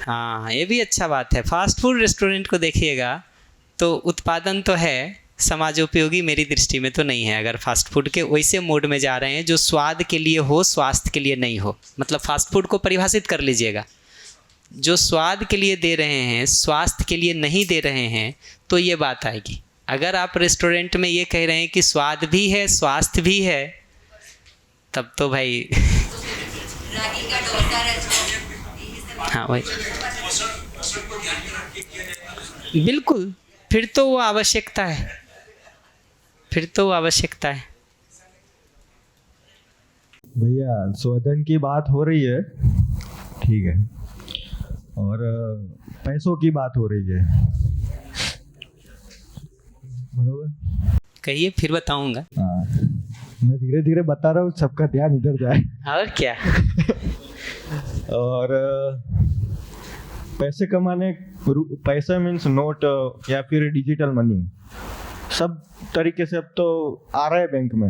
हाँ ये भी अच्छा बात है। फास्ट फूड रेस्टोरेंट को देखिएगा तो उत्पादन तो है, समाजोपयोगी मेरी दृष्टि में तो नहीं है। अगर फास्ट फूड के वैसे मोड में जा रहे हैं जो स्वाद के लिए हो, स्वास्थ्य के लिए नहीं हो, मतलब फास्ट फूड को परिभाषित कर लीजिएगा, जो स्वाद के लिए दे रहे हैं स्वास्थ्य के लिए नहीं दे रहे हैं, तो ये बात आएगी। अगर आप रेस्टोरेंट में ये कह रहे हैं कि स्वाद भी है स्वास्थ्य भी है, तब तो भाई हाँ वही बिल्कुल, फिर तो वो आवश्यकता है, भैया शोधन की बात हो रही है, ठीक है, और पैसों की बात हो रही है, बरोबर? कहिए, फिर बताऊंगा। हाँ, मैं धीरे धीरे बता रहा हूँ, सबका ध्यान इधर जाए। और क्या और पैसे कमाने, पैसा मीन्स नोट या फिर डिजिटल मनी, सब तरीके से अब तो आ रहा है बैंक में।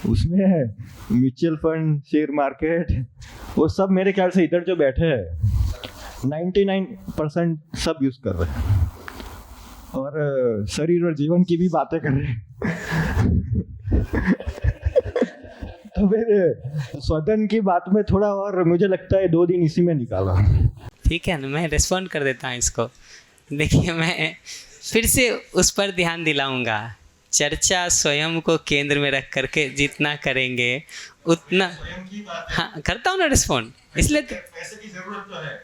उसमें है म्यूचुअल फंड, शेयर मार्केट, वो सब मेरे ख्याल से इधर जो बैठे हैं 99% सब यूज कर रहे हैं, और शरीर और जीवन की भी बातें कर रहे हैं। तो मेरे स्वदन की बात में थोड़ा और मुझे लगता है 2 दिन इसी में निकाला। ठीक है ना, मैं रिस्पॉन्ड कर देता हूँ इसको। देखिए, मैं फिर से उस पर ध्यान दिलाऊंगा, चर्चा स्वयं को केंद्र में रख करके जितना करेंगे उतना, हाँ करता हूँ ना रिस्पॉन्ड,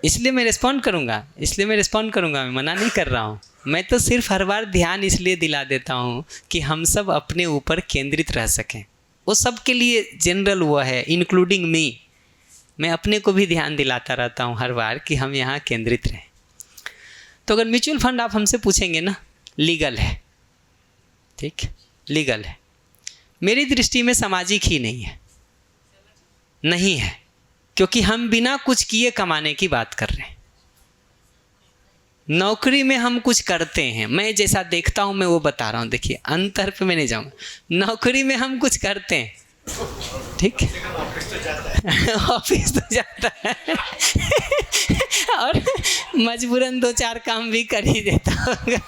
इसलिए मैं रिस्पॉन्ड करूँगा, मैं मना नहीं कर रहा हूँ। मैं तो सिर्फ हर बार ध्यान इसलिए दिला देता हूँ कि हम सब अपने ऊपर केंद्रित रह सकें। वो सब के लिए जनरल हुआ है, इंक्लूडिंग मी। मैं अपने को भी ध्यान दिलाता रहता हूँ हर बार कि हम यहाँ केंद्रित रहें। तो अगर म्यूचुअल फंड आप हमसे पूछेंगे ना, लीगल है, ठीक, लीगल है, मेरी दृष्टि में सामाजिक ही नहीं है, क्योंकि हम बिना कुछ किए कमाने की बात कर रहे हैं। नौकरी में हम कुछ करते हैं, मैं जैसा देखता हूँ मैं वो बता रहा हूँ। देखिए, अंतर पे मैं नहीं जाऊँगा। नौकरी में हम कुछ करते हैं, ठीक, ऑफिस तो जाता है और मजबूरन 2-4 काम भी कर ही देता होगा।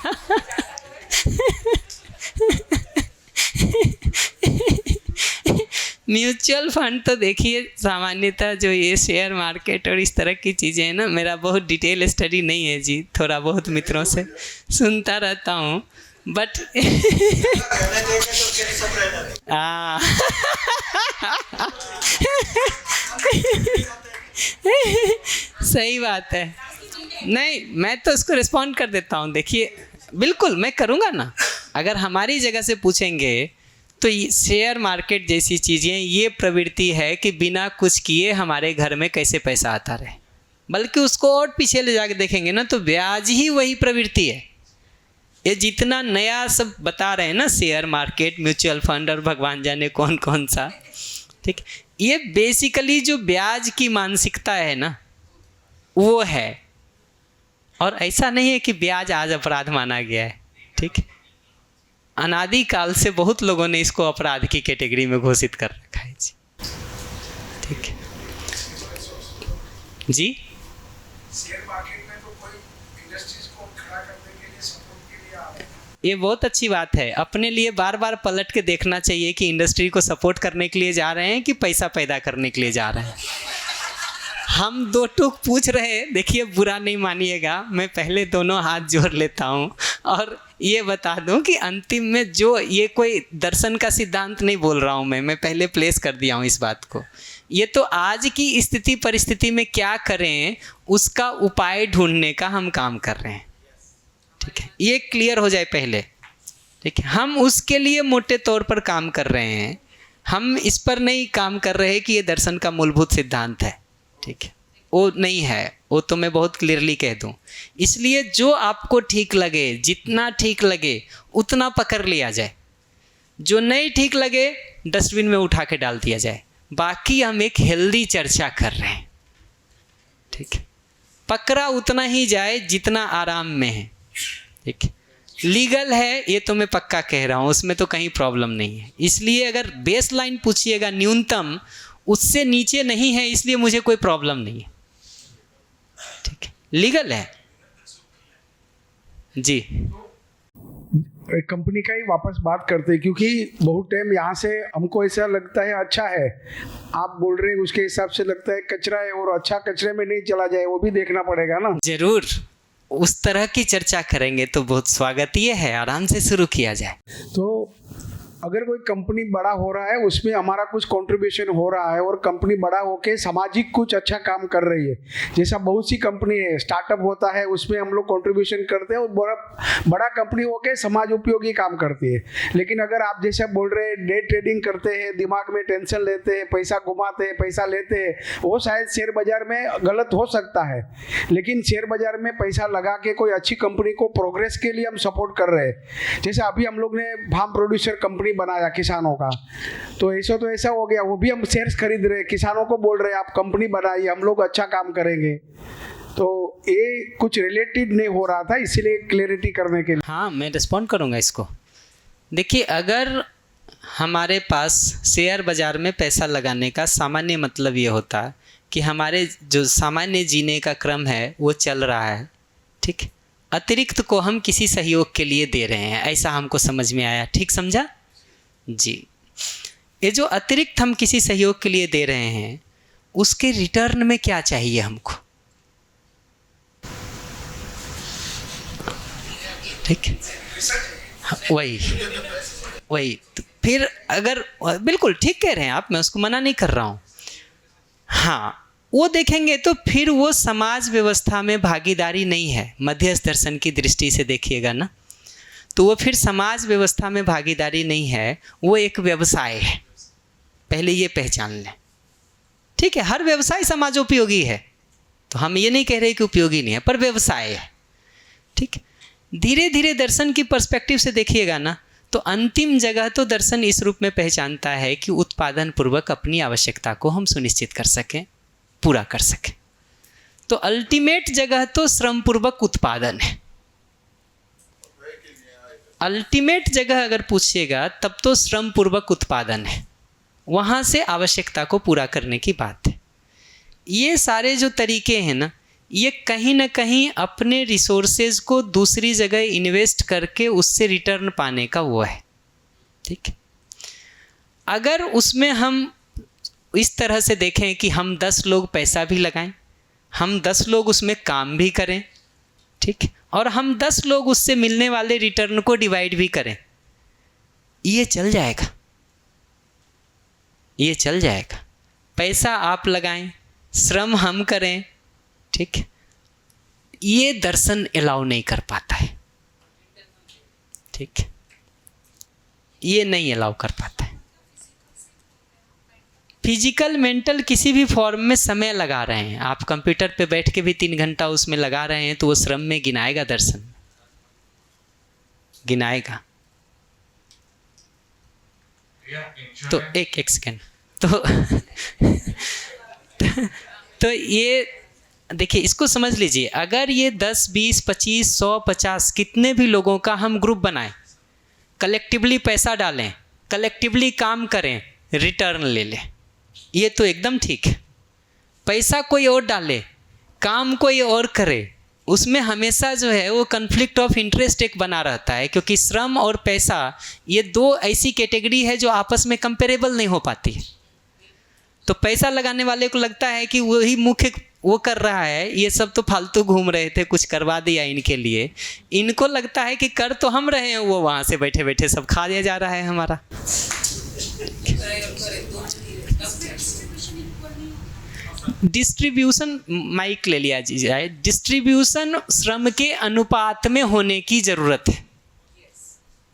म्यूचुअल फंड तो देखिए सामान्यतः जो ये शेयर मार्केट और इस तरह की चीज़ें हैं ना, मेरा बहुत डिटेल स्टडी नहीं है जी, थोड़ा बहुत मित्रों से सुनता रहता हूँ बट सही बात है। नहीं, मैं तो उसको रिस्पॉन्ड कर देता हूँ। देखिए बिल्कुल मैं करूँगा ना, अगर हमारी जगह से पूछेंगे तो शेयर मार्केट जैसी चीज़ें ये प्रवृत्ति है कि बिना कुछ किए हमारे घर में कैसे पैसा आता रहे, बल्कि उसको और पीछे ले जाके देखेंगे ना तो ब्याज ही वही प्रवृत्ति है। ये जितना नया सब बता रहे हैं ना, शेयर मार्केट, म्यूचुअल फंड और भगवान जाने कौन कौन सा, ठीक, ये बेसिकली जो ब्याज की मानसिकता है ना वो है। और ऐसा नहीं है कि ब्याज आज अपराध माना गया है, ठीक, अनादि काल से बहुत लोगों ने इसको अपराध की कैटेगरी में घोषित कर रखा है जी, ठीक है जी। शेयर मार्केट में तो कोई इंडस्ट्रीज को खड़ा करने के लिए, सपोर्ट के लिए आ रहे हैं। ये बहुत अच्छी बात है। अपने लिए बार बार पलट के देखना चाहिए कि इंडस्ट्री को सपोर्ट करने के लिए जा रहे हैं कि पैसा पैदा करने के लिए जा रहे हैं। हम दो टूक पूछ रहे हैं, देखिए बुरा नहीं मानिएगा, मैं पहले दोनों हाथ जोड़ लेता हूँ और ये बता दूँ कि अंतिम में जो ये कोई दर्शन का सिद्धांत नहीं बोल रहा हूँ मैं पहले प्लेस कर दिया हूँ इस बात को। ये तो आज की स्थिति परिस्थिति में क्या करें उसका उपाय ढूंढने का हम काम कर रहे हैं, ठीक है, ये क्लियर हो जाए पहले, ठीक है। हम उसके लिए मोटे तौर पर काम कर रहे हैं, हम इस पर नहीं काम कर रहे कि ये दर्शन का मूलभूत सिद्धांत है, ठीक है, वो नहीं है, वो तो मैं बहुत क्लियरली कह दूं। इसलिए जो आपको ठीक लगे, जितना ठीक लगे उतना पकड़ लिया जाए, जो नहीं ठीक लगे डस्टबिन में उठा के डाल दिया जाए। बाकी हम एक हेल्दी चर्चा कर रहे हैं, ठीक है, पकड़ा उतना ही जाए जितना आराम में है, ठीक है। लीगल है ये तो मैं पक्का कह रहा हूँ, उसमें तो कहीं प्रॉब्लम नहीं है। इसलिए अगर बेस लाइन पूछिएगा न्यूनतम उससे नीचे नहीं है, इसलिए मुझे कोई प्रॉब्लम नहीं है, ठीक है, लीगल है जी। कंपनी का ही वापस बात करते हैं, क्योंकि बहुत टाइम यहाँ से हमको ऐसा लगता है अच्छा है, आप बोल रहे हैं उसके हिसाब से लगता है कचरा है, और अच्छा कचरे में नहीं चला जाए वो भी देखना पड़ेगा ना। जरूर उस तरह की चर्चा करेंगे तो बहुत स्वागत ये है, आराम से शुरू किया जाए। तो अगर कोई कंपनी बड़ा हो रहा है उसमें हमारा कुछ कंट्रीब्यूशन हो रहा है और कंपनी बड़ा होके सामाजिक कुछ अच्छा काम कर रही है, जैसा बहुत सी कंपनी है, स्टार्टअप होता है उसमें हम लोग कंट्रीब्यूशन करते हैं और बड़ा कंपनी होके समाज उपयोगी काम करती है। लेकिन अगर आप जैसा बोल रहे हैं डे ट्रेडिंग करते हैं, दिमाग में टेंशन लेते हैं, पैसा घुमाते हैं, पैसा लेते हैं, वो शायद शेयर बाजार में गलत हो सकता है, लेकिन शेयर बाजार में पैसा लगा के कोई अच्छी कंपनी को प्रोग्रेस के लिए हम सपोर्ट कर रहे हैं। जैसे अभी हम लोग ने फार्म प्रोड्यूसर कंपनी बनाया किसानों का, तो ऐसा हो गया, वो भी हम शेयर्स खरीद रहे, किसानों को बोल रहे आप कंपनी बनाइए, हम लोग अच्छा काम करेंगे। तो ये कुछ रिलेटेड नहीं हो रहा था, इसीलिए क्लैरिटी करने के लिए। हाँ, मैं रिस्पॉन्ड करूँगा इसको। देखिए, अगर हमारे पास शेयर बाज़ार में पैसा लगाने का सामान्य मतलब ये होता है कि हमारे जो सामान्य जीने का क्रम है वो चल रहा है, ठीक, अतिरिक्त को हम किसी सहयोग के लिए दे रहे हैं, ऐसा हमको समझ में आया, ठीक समझा जी। ये जो अतिरिक्त हम किसी सहयोग के लिए दे रहे हैं उसके रिटर्न में क्या चाहिए हमको, ठीक, वही तो फिर अगर बिल्कुल ठीक कह रहे हैं आप, मैं उसको मना नहीं कर रहा हूँ, हाँ वो देखेंगे तो फिर वो समाज व्यवस्था में भागीदारी नहीं है। मध्यस्थ दर्शन की दृष्टि से देखिएगा ना, तो वो फिर समाज व्यवस्था में भागीदारी नहीं है, वो एक व्यवसाय है, पहले ये पहचान लें, ठीक है। हर व्यवसाय समाजोपयोगी है, तो हम ये नहीं कह रहे कि उपयोगी नहीं है, पर व्यवसाय है, ठीक। धीरे धीरे दर्शन की पर्सपेक्टिव से देखिएगा ना, तो अंतिम जगह तो दर्शन इस रूप में पहचानता है कि उत्पादन पूर्वक अपनी आवश्यकता को हम सुनिश्चित कर सकें, पूरा कर सकें। तो अल्टीमेट जगह तो श्रम पूर्वक उत्पादन है। अल्टीमेट जगह अगर पूछिएगा तब तो श्रम पूर्वक उत्पादन है, वहाँ से आवश्यकता को पूरा करने की बात है। ये सारे जो तरीके हैं ना, ये कहीं ना कहीं अपने रिसोर्सेज को दूसरी जगह इन्वेस्ट करके उससे रिटर्न पाने का वो है, ठीक। अगर उसमें हम इस तरह से देखें कि हम 10 लोग पैसा भी लगाएं, हम 10 लोग उसमें काम भी करें, ठीक, और हम 10 लोग उससे मिलने वाले रिटर्न को डिवाइड भी करें, ये चल जाएगा, ये चल जाएगा। पैसा आप लगाएं, श्रम हम करें, ठीक, ये दर्शन अलाउ नहीं कर पाता है, ठीक, ये नहीं अलाउ कर पाता है। फिजिकल मेंटल किसी भी फॉर्म में समय लगा रहे हैं, आप कंप्यूटर पे बैठ के भी 3 घंटा उसमें लगा रहे हैं, तो वो श्रम में गिनाएगा, दर्शन गिनाएगा। तो एक सेकेंड, तो ये देखिए, इसको समझ लीजिए, अगर ये 10, 20, 25, 100, 50 कितने भी लोगों का हम ग्रुप बनाएं, कलेक्टिवली पैसा डालें, कलेक्टिवली काम करें, रिटर्न ले लें, ये तो एकदम ठीक है। पैसा कोई और डाले, काम कोई और करे, उसमें हमेशा जो है वो कन्फ्लिक्ट ऑफ इंटरेस्ट एक बना रहता है, क्योंकि श्रम और पैसा ये 2 ऐसी कैटेगरी है जो आपस में कंपेरेबल नहीं हो पाती है। तो पैसा लगाने वाले को लगता है कि वही मुख्य वो कर रहा है, ये सब तो फालतू घूम रहे थे, कुछ करवा दिया इनके लिए। इनको लगता है कि कर तो हम रहे हैं, वो वहाँ से बैठे बैठे सब खा दिया जा रहा है हमारा। डिस्ट्रीब्यूशन, माइक ले लिया जाए, डिस्ट्रीब्यूशन श्रम के अनुपात में होने की ज़रूरत है।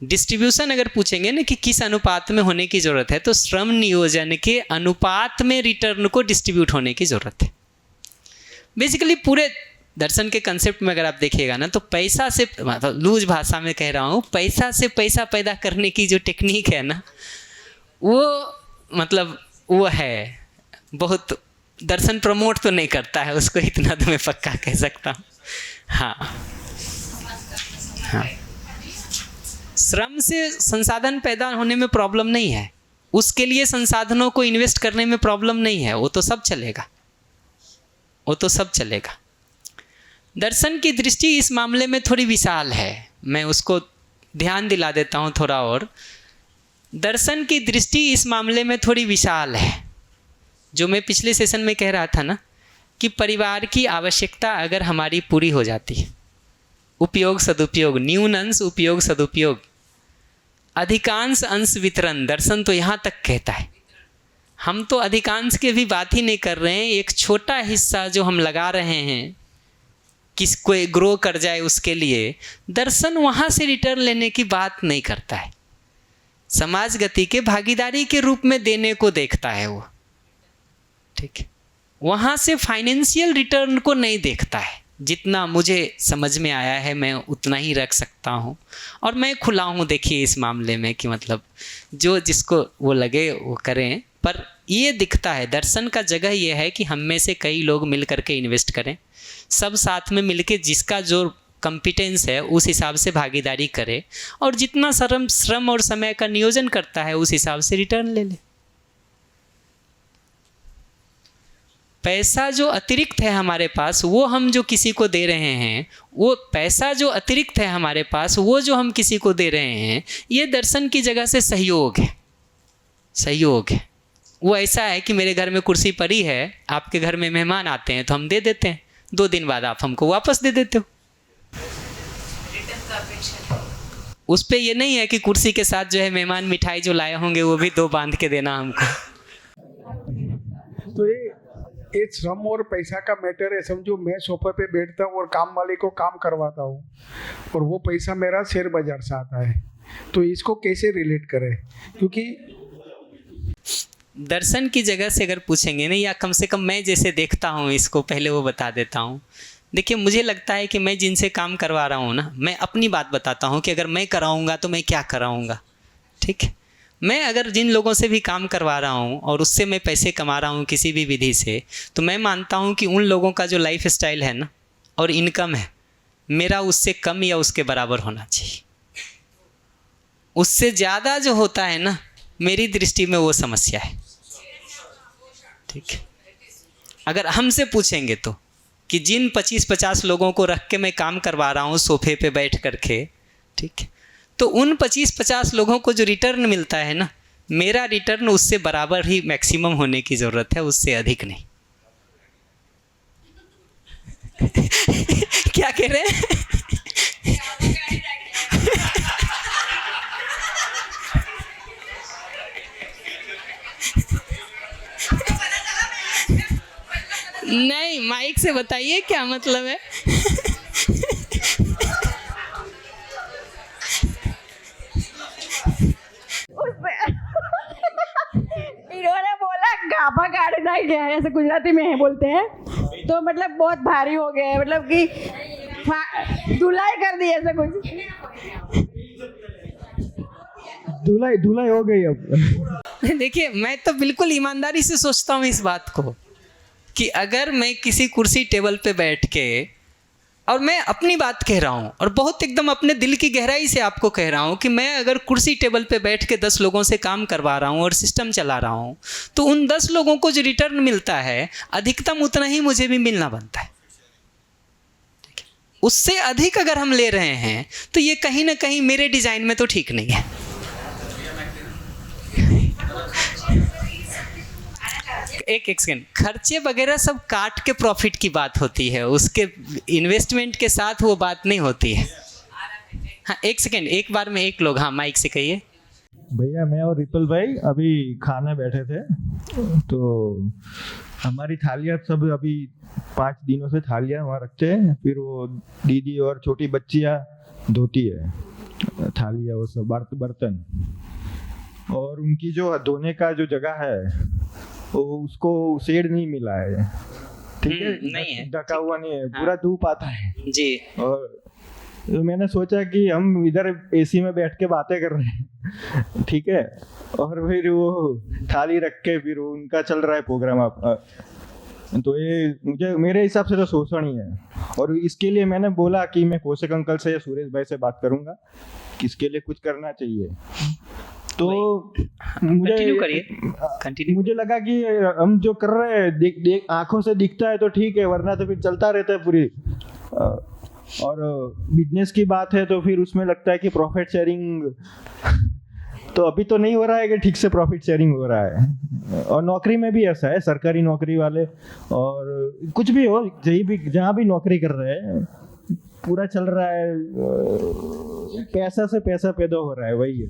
डिस्ट्रीब्यूशन अगर पूछेंगे ना कि किस अनुपात में होने की ज़रूरत है, तो श्रम नियोजन के अनुपात में रिटर्न को डिस्ट्रीब्यूट होने की ज़रूरत है। बेसिकली पूरे दर्शन के कंसेप्ट में अगर आप देखिएगा ना, तो पैसा से, मतलब लूज भाषा में कह रहा हूँ, पैसा से पैसा पैदा करने की जो टेक्निक है ना, वो मतलब वो है बहुत, दर्शन प्रमोट तो नहीं करता है उसको, इतना तो मैं पक्का कह सकता हूँ। हाँ हाँ, श्रम से संसाधन पैदा होने में प्रॉब्लम नहीं है, उसके लिए संसाधनों को इन्वेस्ट करने में प्रॉब्लम नहीं है, वो तो सब चलेगा, वो तो सब चलेगा। दर्शन की दृष्टि इस मामले में थोड़ी विशाल है, मैं उसको ध्यान दिला देता हूँ थोड़ा और। दर्शन की दृष्टि इस मामले में थोड़ी विशाल है, जो मैं पिछले सेशन में कह रहा था ना कि परिवार की आवश्यकता अगर हमारी पूरी हो जाती है, उपयोग सदुपयोग, न्यून अंश उपयोग सदुपयोग, अधिकांश अंश वितरण, दर्शन तो यहाँ तक कहता है। हम तो अधिकांश के भी बात ही नहीं कर रहे हैं, एक छोटा हिस्सा जो हम लगा रहे हैं किस कोई ग्रो कर जाए उसके लिए, दर्शन वहाँ से रिटर्न लेने की बात नहीं करता है। समाज गति के भागीदारी के रूप में देने को देखता है वो, ठीक है, वहाँ से फाइनेंशियल रिटर्न को नहीं देखता है। जितना मुझे समझ में आया है मैं उतना ही रख सकता हूँ, और मैं खुला हूँ देखिए इस मामले में कि मतलब जो जिसको वो लगे वो करें। पर ये दिखता है दर्शन का जगह ये है कि हम में से कई लोग मिल करके इन्वेस्ट करें, सब साथ में मिलके जिसका जो कॉम्पिटेंस है उस हिसाब से भागीदारी करे, और जितना श्रम और समय का नियोजन करता है उस हिसाब से रिटर्न ले ले। पैसा जो अतिरिक्त है हमारे पास, वो हम जो किसी को दे रहे हैं, वो पैसा जो अतिरिक्त है हमारे पास, वो जो हम किसी को दे रहे हैं, ये दर्शन की जगह से सहयोग है, सहयोग है। वो ऐसा है कि मेरे घर में कुर्सी पड़ी है, आपके घर में मेहमान आते हैं तो हम दे देते हैं, 2 दिन बाद आप हमको वापस दे देते हो। उस पे ये नहीं है कि कुर्सी के साथ जो है मेहमान मिठाई जो लाए होंगे वो भी 2 बांध के देना हमको। तो ये श्रम और पैसा का मैटर है। समझो मैं सोफे पे बैठता हूँ और काम वाले को काम करवाता हूँ, और वो पैसा मेरा शेयर बाजार से आता है, तो इसको कैसे रिलेट करें? क्योंकि दर्शन की जगह से अगर पूछेंगे ना, या कम से कम मैं जैसे देखता हूँ इसको, पहले वो बता देता हूँ। देखिए मुझे लगता है कि मैं जिनसे काम करवा रहा हूँ ना, मैं अपनी बात बताता हूँ कि अगर मैं कराऊँगा तो मैं क्या कराऊँगा, ठीक है। मैं अगर जिन लोगों से भी काम करवा रहा हूँ और उससे मैं पैसे कमा रहा हूँ किसी भी विधि से, तो मैं मानता हूँ कि उन लोगों का जो लाइफ स्टाइल है ना और इनकम है, मेरा उससे कम या उसके बराबर होना चाहिए। उससे ज़्यादा जो होता है ना, मेरी दृष्टि में वो समस्या है, ठीक है। अगर हमसे पूछेंगे तो कि जिन 25-50 लोगों को रख के मैं काम करवा रहा हूँ सोफे पे बैठ करके, ठीक है, तो उन 25-50 लोगों को जो रिटर्न मिलता है ना, मेरा रिटर्न उससे बराबर ही मैक्सिमम होने की ज़रूरत है, उससे अधिक नहीं। क्या कह रहे हैं? नहीं, माइक से बताइए क्या मतलब है। इन्होंने बोला गाभा काटना क्या है, ऐसे गुजराती में है बोलते हैं, तो मतलब बहुत भारी हो गया है, मतलब कि धुलाई कर दी ऐसा कुछ। धुलाई हो गई अब। देखिए, मैं तो बिल्कुल ईमानदारी से सोचता हूँ इस बात को कि अगर मैं किसी कुर्सी टेबल पे बैठ के, और मैं अपनी बात कह रहा हूँ और बहुत एकदम अपने दिल की गहराई से आपको कह रहा हूँ कि मैं अगर कुर्सी टेबल पे बैठ के 10 लोगों से काम करवा रहा हूँ और सिस्टम चला रहा हूँ, तो उन 10 लोगों को जो रिटर्न मिलता है अधिकतम उतना ही मुझे भी मिलना बनता है। उससे अधिक अगर हम ले रहे हैं तो ये कहीं ना कहीं मेरे डिज़ाइन में तो ठीक नहीं है। एक सेकेंड, खर्चे वगैरह सब काट के प्रॉफिट की बात होती है, उसके इन्वेस्टमेंट के साथ वो बात नहीं होती है। हाँ, एक सेकेंड, एक बार में एक लोग, हाँ माइक से कहिए। भैया, मैं और रिपल भाई अभी खाने बैठे थे, तो हमारी थालियाँ सब अभी 5 दिनों से थालियाँ वहाँ रखते हैं, फिर वो दीदी और छोटी बच्चियाँ धोती है थालियाँ, वो सब बर्तन, और उनकी जो धोने का जो जगह है वो उसको शेड नहीं मिला है, ठीक है, नहीं है, ढका हुआ नहीं है, पूरा धूप आता है जी। और तो मैंने सोचा कि हम इधर एसी में बैठ के बातें कर रहे हैं, ठीक है, और फिर वो थाली रख के फिर उनका चल रहा है प्रोग्राम आप, तो ये मेरे हिसाब से तो शोषण ही है। और इसके लिए मैंने बोला कि मैं कौशिक अंकल से या सुरेश भाई से बात करूंगा कि इसके लिए कुछ करना चाहिए। तो मुझे लगा कि हम जो कर रहे हैं आंखों से दिखता है तो ठीक है, वरना तो फिर चलता रहता है पूरी। और बिजनेस की बात है तो फिर उसमें लगता है कि प्रॉफिट शेयरिंग तो अभी तो नहीं हो रहा है कि ठीक से प्रॉफिट शेयरिंग हो रहा है। और नौकरी में भी ऐसा है, सरकारी नौकरी वाले और कुछ भी हो, जहाँ भी नौकरी कर रहे हैं पूरा चल रहा है, पैसा से पैसा पैदा हो रहा है, वही है।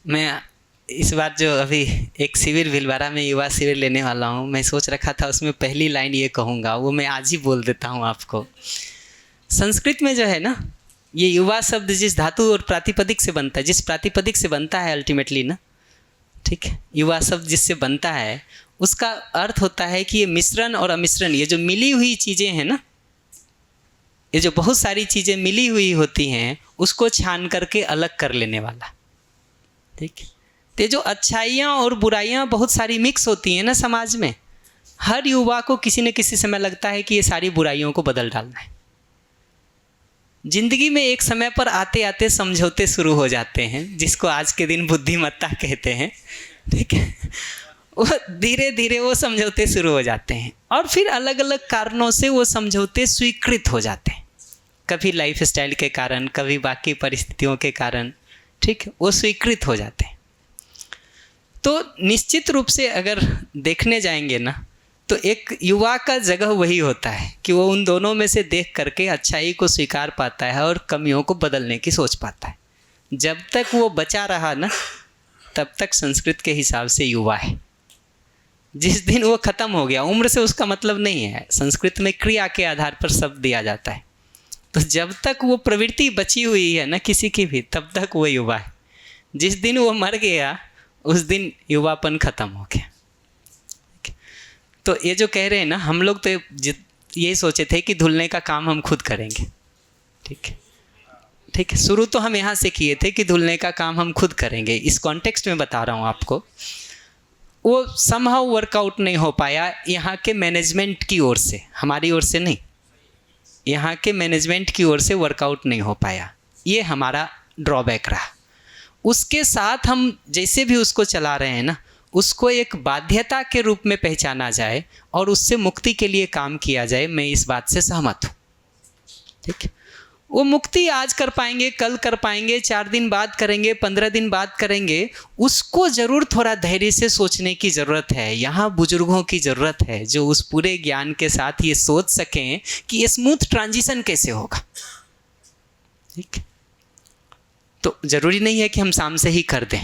मैं इस बार जो अभी एक शिविर भिलवाड़ा में युवा शिविर लेने वाला हूँ, मैं सोच रखा था उसमें पहली लाइन ये कहूँगा, वो मैं आज ही बोल देता हूँ आपको। संस्कृत में जो है ना, ये युवा शब्द जिस धातु और प्रातिपदिक से बनता है, जिस प्रातिपदिक से बनता है अल्टीमेटली ना, ठीक है, युवा शब्द जिससे बनता है उसका अर्थ होता है कि ये मिश्रण और अमिश्रण, ये जो मिली हुई चीज़ें हैं ना, ये जो बहुत सारी चीज़ें मिली हुई होती हैं उसको छान करके अलग कर लेने वाला, ठीक है। तो जो अच्छाइयाँ और बुराइयाँ बहुत सारी मिक्स होती हैं ना समाज में, हर युवा को किसी न किसी समय लगता है कि ये सारी बुराइयों को बदल डालना है। जिंदगी में एक समय पर आते आते समझौते शुरू हो जाते हैं, जिसको आज के दिन बुद्धिमत्ता कहते हैं, ठीक है। वो धीरे धीरे वो समझौते शुरू हो जाते हैं और फिर अलग अलग कारणों से वो समझौते स्वीकृत हो जाते हैं, कभी लाइफ स्टाइल के कारण, कभी बाकी परिस्थितियों के कारण, ठीक है, वो स्वीकृत हो जाते हैं। तो निश्चित रूप से अगर देखने जाएंगे ना, तो एक युवा का जगह वही होता है कि वो उन दोनों में से देख करके अच्छाई को स्वीकार पाता है और कमियों को बदलने की सोच पाता है। जब तक वो बचा रहा ना, तब तक संस्कृत के हिसाब से युवा है। जिस दिन वो ख़त्म हो गया, उम्र से उसका मतलब नहीं है, संस्कृत में क्रिया के आधार पर शब्द दिया जाता है। तो जब तक वो प्रवृत्ति बची हुई है ना किसी की भी, तब तक वो युवा है। जिस दिन वो मर गया उस दिन युवापन खत्म हो गया। तो ये जो कह रहे हैं ना, हम लोग तो ये सोचे थे कि धुलने का काम हम खुद करेंगे, ठीक है, ठीक है। शुरू तो हम यहाँ से किए थे कि धुलने का काम हम खुद करेंगे। इस कॉन्टेक्स्ट में बता रहा हूँ आपको, वो समहाउ वर्कआउट नहीं हो पाया यहाँ के मैनेजमेंट की ओर से, हमारी ओर से नहीं, यहाँ के मैनेजमेंट की ओर से वर्कआउट नहीं हो पाया। ये हमारा ड्रॉबैक रहा। उसके साथ हम जैसे भी उसको चला रहे हैं ना, उसको एक बाध्यता के रूप में पहचाना जाए और उससे मुक्ति के लिए काम किया जाए, मैं इस बात से सहमत हूँ, ठीक है। वो मुक्ति आज कर पाएंगे, कल कर पाएंगे, 4 दिन बाद करेंगे, 15 दिन बाद करेंगे, उसको ज़रूर थोड़ा धैर्य से सोचने की ज़रूरत है। यहाँ बुजुर्गों की ज़रूरत है जो उस पूरे ज्ञान के साथ ये सोच सकें कि ये स्मूथ ट्रांजिशन कैसे होगा। ठीक, तो ज़रूरी नहीं है कि हम शाम से ही कर दें,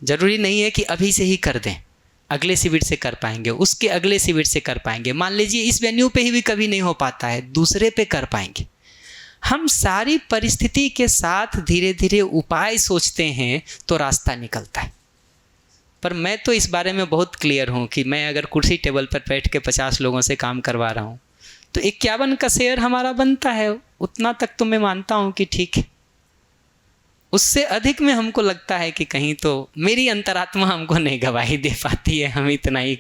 ज़रूरी नहीं है कि अभी से ही कर दें, अगले शिविर से कर पाएंगे, उसके अगले शिविर से कर पाएंगे। मान लीजिए इस वेन्यू पे ही भी कभी नहीं हो पाता है, दूसरे पे कर पाएंगे। हम सारी परिस्थिति के साथ धीरे धीरे उपाय सोचते हैं तो रास्ता निकलता है। पर मैं तो इस बारे में बहुत क्लियर हूँ कि मैं अगर कुर्सी टेबल पर बैठ के 50 लोगों से काम करवा रहा हूँ तो 51 का शेयर हमारा बनता है, उतना तक तो मैं मानता हूँ कि ठीक है। उससे अधिक में हमको लगता है कि कहीं तो मेरी अंतरात्मा हमको नहीं गवाही दे पाती है। हम इतना ही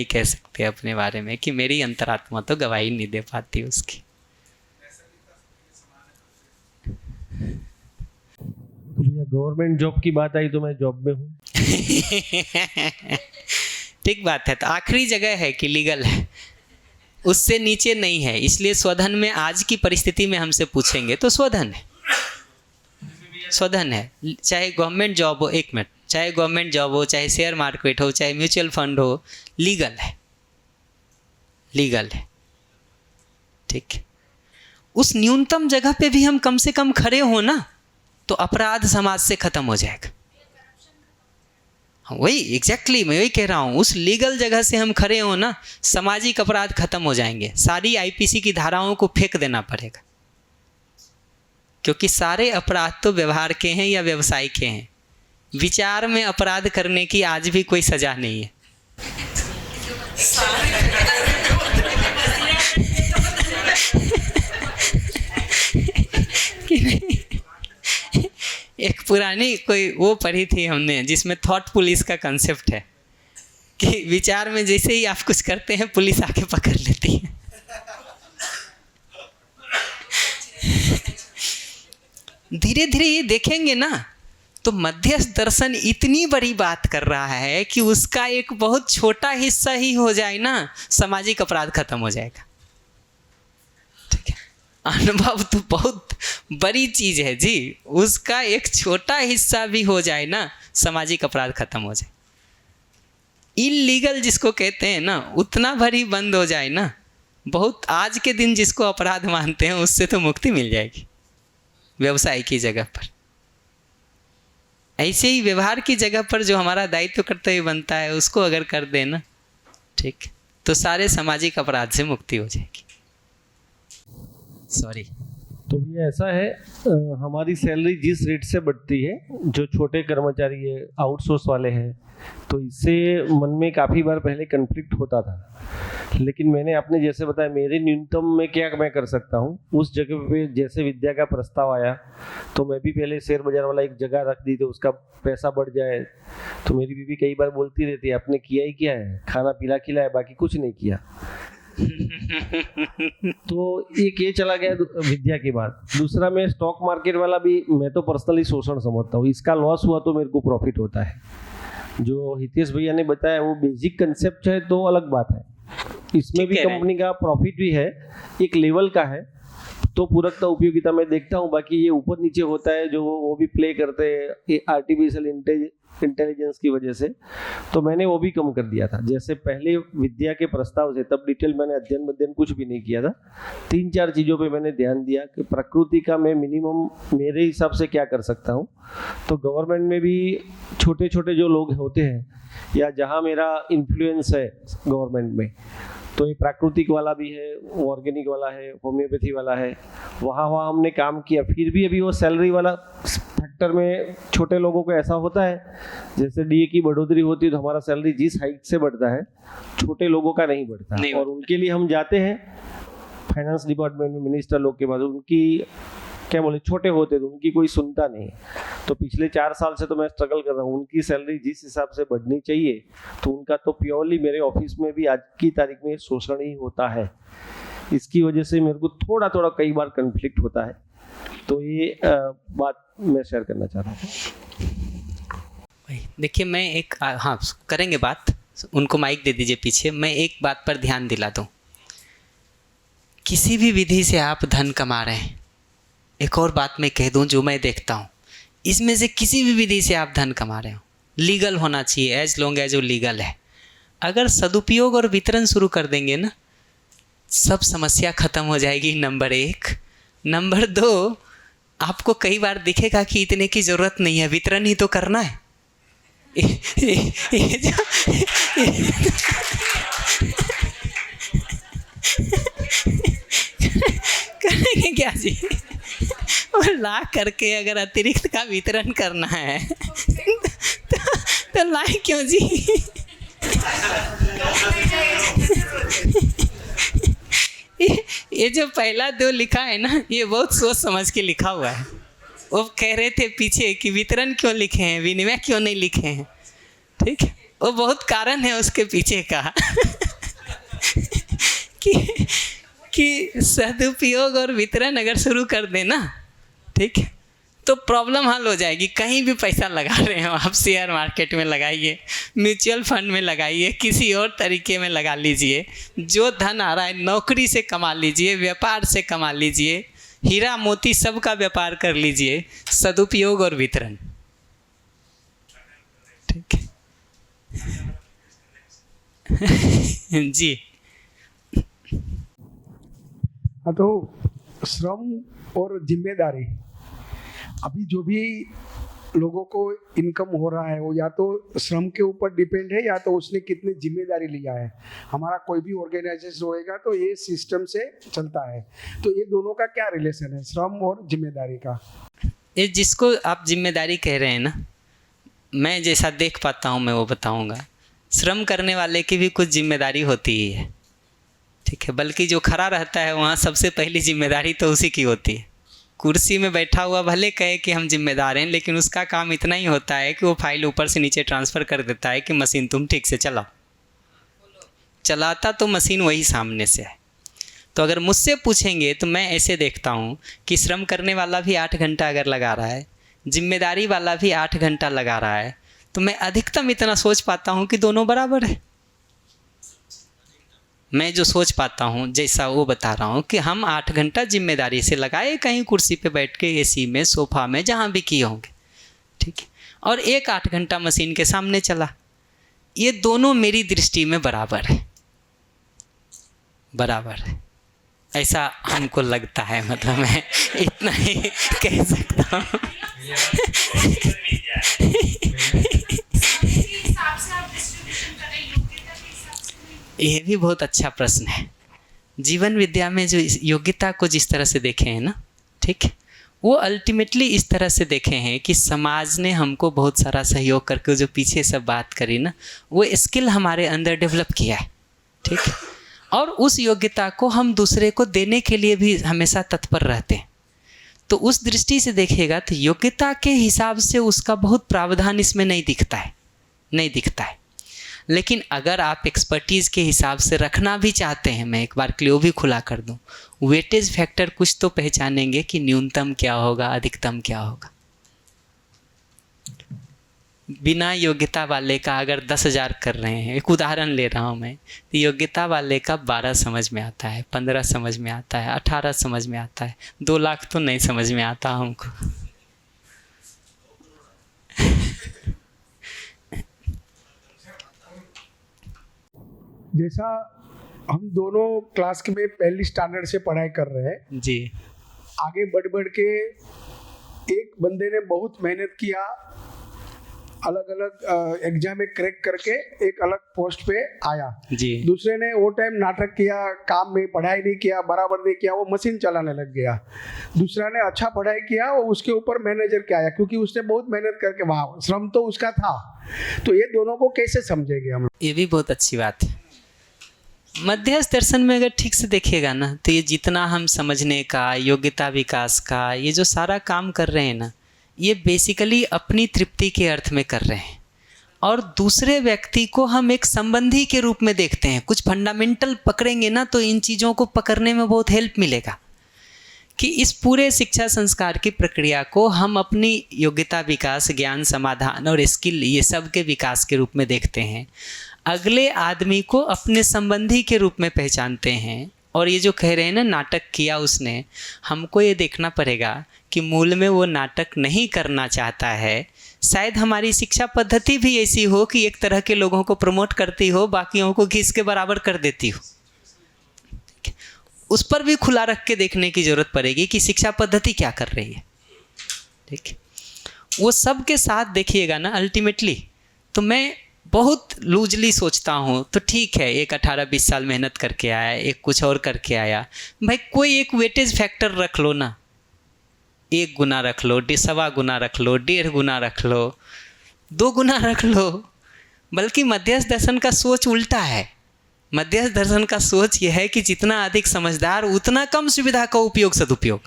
कह सकते हैं अपने बारे में कि मेरी अंतरात्मा तो गवाही नहीं दे पाती उसकी। गवर्नमेंट जॉब की बात आई तो मैं जॉब में हूँ। ठीक बात है, तो आखिरी जगह है कि लीगल है, उससे नीचे नहीं है। इसलिए स्वधन में आज की परिस्थिति में हमसे पूछेंगे तो स्वधन है, स्वधन है। चाहे गवर्नमेंट जॉब हो, 1 मिनट, चाहे गवर्नमेंट जॉब हो, चाहे शेयर मार्केट हो, चाहे म्यूचुअल फंड हो, लीगल है, लीगल है। ठीक है, उस न्यूनतम जगह पे भी हम कम से कम खड़े हो ना तो अपराध समाज से खत्म हो जाएगा। वही एग्जैक्टली मैं वही कह रहा हूँ, उस लीगल जगह से हम खड़े हो ना, सामाजिक अपराध खत्म हो जाएंगे। सारी आईपीसी की धाराओं को फेंक देना पड़ेगा, क्योंकि सारे अपराध तो व्यवहार के हैं या व्यवसाय के हैं। विचार में अपराध करने की आज भी कोई सजा नहीं है। एक पुरानी कोई वो पढ़ी थी हमने जिसमें थॉट पुलिस का कंसेप्ट है कि विचार में जैसे ही आप कुछ करते हैं पुलिस आके पकड़ लेती है। धीरे धीरे ये देखेंगे ना तो मध्यस्थ दर्शन इतनी बड़ी बात कर रहा है कि उसका एक बहुत छोटा हिस्सा ही हो जाए ना, सामाजिक अपराध खत्म हो जाएगा। ठीक है, अनुभव तो बहुत बड़ी चीज है जी, उसका एक छोटा हिस्सा भी हो जाए ना, सामाजिक अपराध खत्म हो जाए। इलीगल जिसको कहते हैं ना, उतना भरी बंद हो जाए ना, बहुत आज के दिन जिसको अपराध मानते हैं उससे तो मुक्ति मिल जाएगी व्यवसाय की जगह पर। ऐसे ही व्यवहार की जगह पर जो हमारा दायित्व कर्तव्य बनता है उसको अगर कर देना, ठीक, तो सारे सामाजिक अपराध से मुक्ति हो जाएगी। सॉरी, तो ये ऐसा है, हमारी सैलरी जिस रेट से बढ़ती है, जो छोटे कर्मचारी है, आउटसोर्स वाले हैं, तो इससे मन में काफ़ी बार पहले कन्फ्लिक्ट होता था। लेकिन मैंने आपने जैसे बताया मेरे न्यूनतम में क्या मैं कर सकता हूँ, उस जगह पे जैसे विद्या का प्रस्ताव आया तो मैं भी पहले शेयर बाजार वाला एक जगह रख दी तो उसका पैसा बढ़ जाए। तो मेरी बीवी कई बार बोलती रहती है आपने किया ही क्या है, खाना पीला खिलाया, बाकी कुछ नहीं किया। तो एक ये चला गया विद्या की बात। दूसरा, मैं स्टॉक मार्केट वाला भी मैं तो पर्सनली शोषण समझता हूँ। इसका लॉस हुआ तो मेरे को प्रॉफिट होता है। जो हितेश भैया ने बताया वो बेसिक कंसेप्ट है तो अलग बात है, इसमें भी कंपनी का प्रॉफिट भी है, एक लेवल का है, तो पूरकता उपयोगिता मैं देखता हूँ। बाकी ये ऊपर नीचे होता है जो वो भी प्ले करते हैं आर्टिफिशियल इंटेलिजेंस की वजह से, तो मैंने वो भी कम कर दिया था। जैसे पहले विद्या के प्रस्ताव से तब डिटेल मैंने अध्ययन कुछ भी नहीं किया था, 3-4 चीज़ों पे मैंने ध्यान दिया कि प्रकृति का मैं मिनिमम मेरे हिसाब से क्या कर सकता हूँ। तो गवर्नमेंट में भी छोटे छोटे जो लोग होते हैं या जहाँ मेरा इन्फ्लुएंस है गवर्नमेंट में, तो ये प्राकृतिक वाला भी है, ऑर्गेनिक वाला है, होम्योपैथी वाला है, वहाँ हमने काम किया। फिर भी अभी वो सैलरी वाला फैक्टर में छोटे लोगों को ऐसा होता है, जैसे डीए की बढ़ोतरी होती है तो हमारा सैलरी जिस हाइट से बढ़ता है छोटे लोगों का नहीं बढ़ता, और उनके लिए हम जाते हैं फाइनेंस डिपार्टमेंट में मिनिस्टर लोग के पास, उनकी क्या बोले छोटे होते तो उनकी कोई सुनता नहीं। तो पिछले 4 साल से तो मैं स्ट्रगल कर रहा हूँ, उनकी सैलरी जिस हिसाब से बढ़नी चाहिए तो उनका तो प्योरली मेरे ऑफिस में भी आज की तारीख में शोषण ही होता है। इसकी वजह से मेरे को थोड़ा कई बार कन्फ्लिक्ट होता है। तो ये बात मैं शेयर करना चाह रहा हूँ। देखिए मैं एक हाँ करेंगे बात, उनको माइक दे दीजिए पीछे। मैं एक बात पर ध्यान दिला दूँ किसी भी विधि से आप धन कमा रहे हैं, एक और बात मैं कह दूं जो मैं देखता हूं, इसमें से किसी भी विधि से आप धन कमा रहे हो, लीगल होना चाहिए, एज लॉन्ग एज वो लीगल है। अगर सदुपयोग और वितरण शुरू कर देंगे ना, सब समस्या खत्म हो जाएगी, नंबर 1। नंबर 2, आपको कई बार दिखेगा कि इतने की ज़रूरत नहीं है, वितरण ही तो करना है। करेंगे क्या जी? और ला करके अगर अतिरिक्त का वितरण करना है तो लाए क्यों जी? ये जो पहला 2 लिखा है ना, ये बहुत सोच समझ के लिखा हुआ है। वो कह रहे थे पीछे कि वितरण क्यों लिखे हैं, विनिमय क्यों नहीं लिखे हैं, ठीक है। वो बहुत कारण है उसके पीछे का कि सदुपयोग और वितरण अगर शुरू कर देना, ठीक है, तो प्रॉब्लम हल हो जाएगी। कहीं भी पैसा लगा रहे हो आप, शेयर मार्केट में लगाइए, म्यूचुअल फंड में लगाइए, किसी और तरीके में लगा लीजिए। जो धन आ रहा है नौकरी से कमा लीजिए, व्यापार से कमा लीजिए, हीरा मोती सब का व्यापार कर लीजिए। सदुपयोग और वितरण, ठीक है जी। हाँ, तो श्रम और जिम्मेदारी, अभी जो भी लोगों को इनकम हो रहा है वो या तो श्रम के ऊपर डिपेंड है या तो उसने कितनी जिम्मेदारी लिया है। हमारा कोई भी ऑर्गेनाइजेशन होएगा तो ये सिस्टम से चलता है। तो ये दोनों का क्या रिलेशन है, श्रम और जिम्मेदारी का? ये जिसको आप जिम्मेदारी कह रहे हैं ना, मैं जैसा देख पाता हूँ मैं वो बताऊँगा। श्रम करने वाले की भी कुछ जिम्मेदारी होती ही है, ठीक है। बल्कि जो खड़ा रहता है वहाँ सबसे पहली जिम्मेदारी तो उसी की होती है। कुर्सी में बैठा हुआ भले कहे कि हम जिम्मेदार हैं, लेकिन उसका काम इतना ही होता है कि वो फाइल ऊपर से नीचे ट्रांसफ़र कर देता है कि मशीन तुम ठीक से चलाओ। चलाता तो मशीन वही सामने से है। तो अगर मुझसे पूछेंगे तो मैं ऐसे देखता हूँ कि श्रम करने वाला भी 8 घंटा अगर लगा रहा है, जिम्मेदारी वाला भी 8 घंटा लगा रहा है, तो मैं अधिकतम इतना सोच पाता हूँ कि दोनों बराबर है। मैं जो सोच पाता हूँ जैसा वो बता रहा हूँ कि हम 8 घंटा जिम्मेदारी से लगाए, कहीं कुर्सी पे बैठ के, एसी में, सोफ़ा में, जहाँ भी किए होंगे, ठीक है, और 8 घंटा मशीन के सामने चला। ये दोनों मेरी दृष्टि में बराबर है, बराबर है, ऐसा हमको लगता है। मतलब मैं इतना ही कह सकता हूँ। ये भी बहुत अच्छा प्रश्न है। जीवन विद्या में जो योग्यता को जिस तरह से देखे हैं ना, ठीक है, वो अल्टीमेटली इस तरह से देखे हैं कि समाज ने हमको बहुत सारा सहयोग करके जो पीछे सब बात करी ना, वो स्किल हमारे अंदर डेवलप किया है, ठीक है, और उस योग्यता को हम दूसरे को देने के लिए भी हमेशा तत्पर रहते हैं। तो उस दृष्टि से देखिएगा तो योग्यता के हिसाब से उसका बहुत प्रावधान इसमें नहीं दिखता है, नहीं दिखता है। लेकिन अगर आप एक्सपर्टीज़ के हिसाब से रखना भी चाहते हैं, मैं एक बार क्लियो भी खुला कर दूं, वेटेज फैक्टर कुछ तो पहचानेंगे कि न्यूनतम क्या होगा, अधिकतम क्या होगा। बिना योग्यता वाले का अगर 10,000 कर रहे हैं, एक उदाहरण ले रहा हूँ मैं, तो योग्यता वाले का 12 समझ में आता है, 15 समझ में आता है, 18 समझ में आता है, 2 लाख तो नहीं समझ में आता हमको। जैसा हम दोनों क्लास के में पहली स्टैंडर्ड से पढ़ाई कर रहे हैं जी, आगे बढ़ के एक बंदे ने बहुत मेहनत किया, अलग अलग एग्जाम में क्रैक करके एक अलग पोस्ट पे आया जी। दूसरे ने वो टाइम नाटक किया, काम में पढ़ाई नहीं किया, बराबर नहीं किया, वो मशीन चलाने लग गया। दूसरा ने अच्छा पढ़ाई किया, वो उसके ऊपर मैनेजर के आया क्योंकि उसने बहुत मेहनत करके, वहाँ श्रम तो उसका था। तो ये दोनों को कैसे समझेंगे हम? ये भी बहुत अच्छी बात है। मध्यस्थ दर्शन में अगर ठीक से देखिएगा ना, तो ये जितना हम समझने का, योग्यता विकास का, ये जो सारा काम कर रहे हैं ना, ये बेसिकली अपनी तृप्ति के अर्थ में कर रहे हैं, और दूसरे व्यक्ति को हम एक संबंधी के रूप में देखते हैं। कुछ फंडामेंटल पकड़ेंगे ना तो इन चीज़ों को पकड़ने में बहुत हेल्प मिलेगा कि इस पूरे शिक्षा संस्कार की प्रक्रिया को हम अपनी योग्यता विकास, ज्ञान समाधान और स्किल, ये सब के विकास के रूप में देखते हैं। अगले आदमी को अपने संबंधी के रूप में पहचानते हैं, और ये जो कह रहे हैं ना नाटक किया उसने, हमको ये देखना पड़ेगा कि मूल में वो नाटक नहीं करना चाहता है। शायद हमारी शिक्षा पद्धति भी ऐसी हो कि एक तरह के लोगों को प्रमोट करती हो, बाकियों को घिस के बराबर कर देती हो। उस पर भी खुला रख के देखने की ज़रूरत पड़ेगी कि शिक्षा पद्धति क्या कर रही है। ठीक है, वो सब के साथ देखिएगा ना अल्टीमेटली। तो मैं बहुत लूजली सोचता हूँ तो ठीक है, एक 18-20 साल मेहनत करके आया, एक कुछ और करके आया, भाई कोई एक वेटेज फैक्टर रख लो ना, 1 गुना रख लो, 1.25 गुना रख लो, 1.5 गुना रख लो, 2 गुना रख लो। बल्कि मध्यस्थ दर्शन का सोच उल्टा है। मध्यस्थ दर्शन का सोच यह है कि जितना अधिक समझदार उतना कम सुविधा का उपयोग सदुपयोग।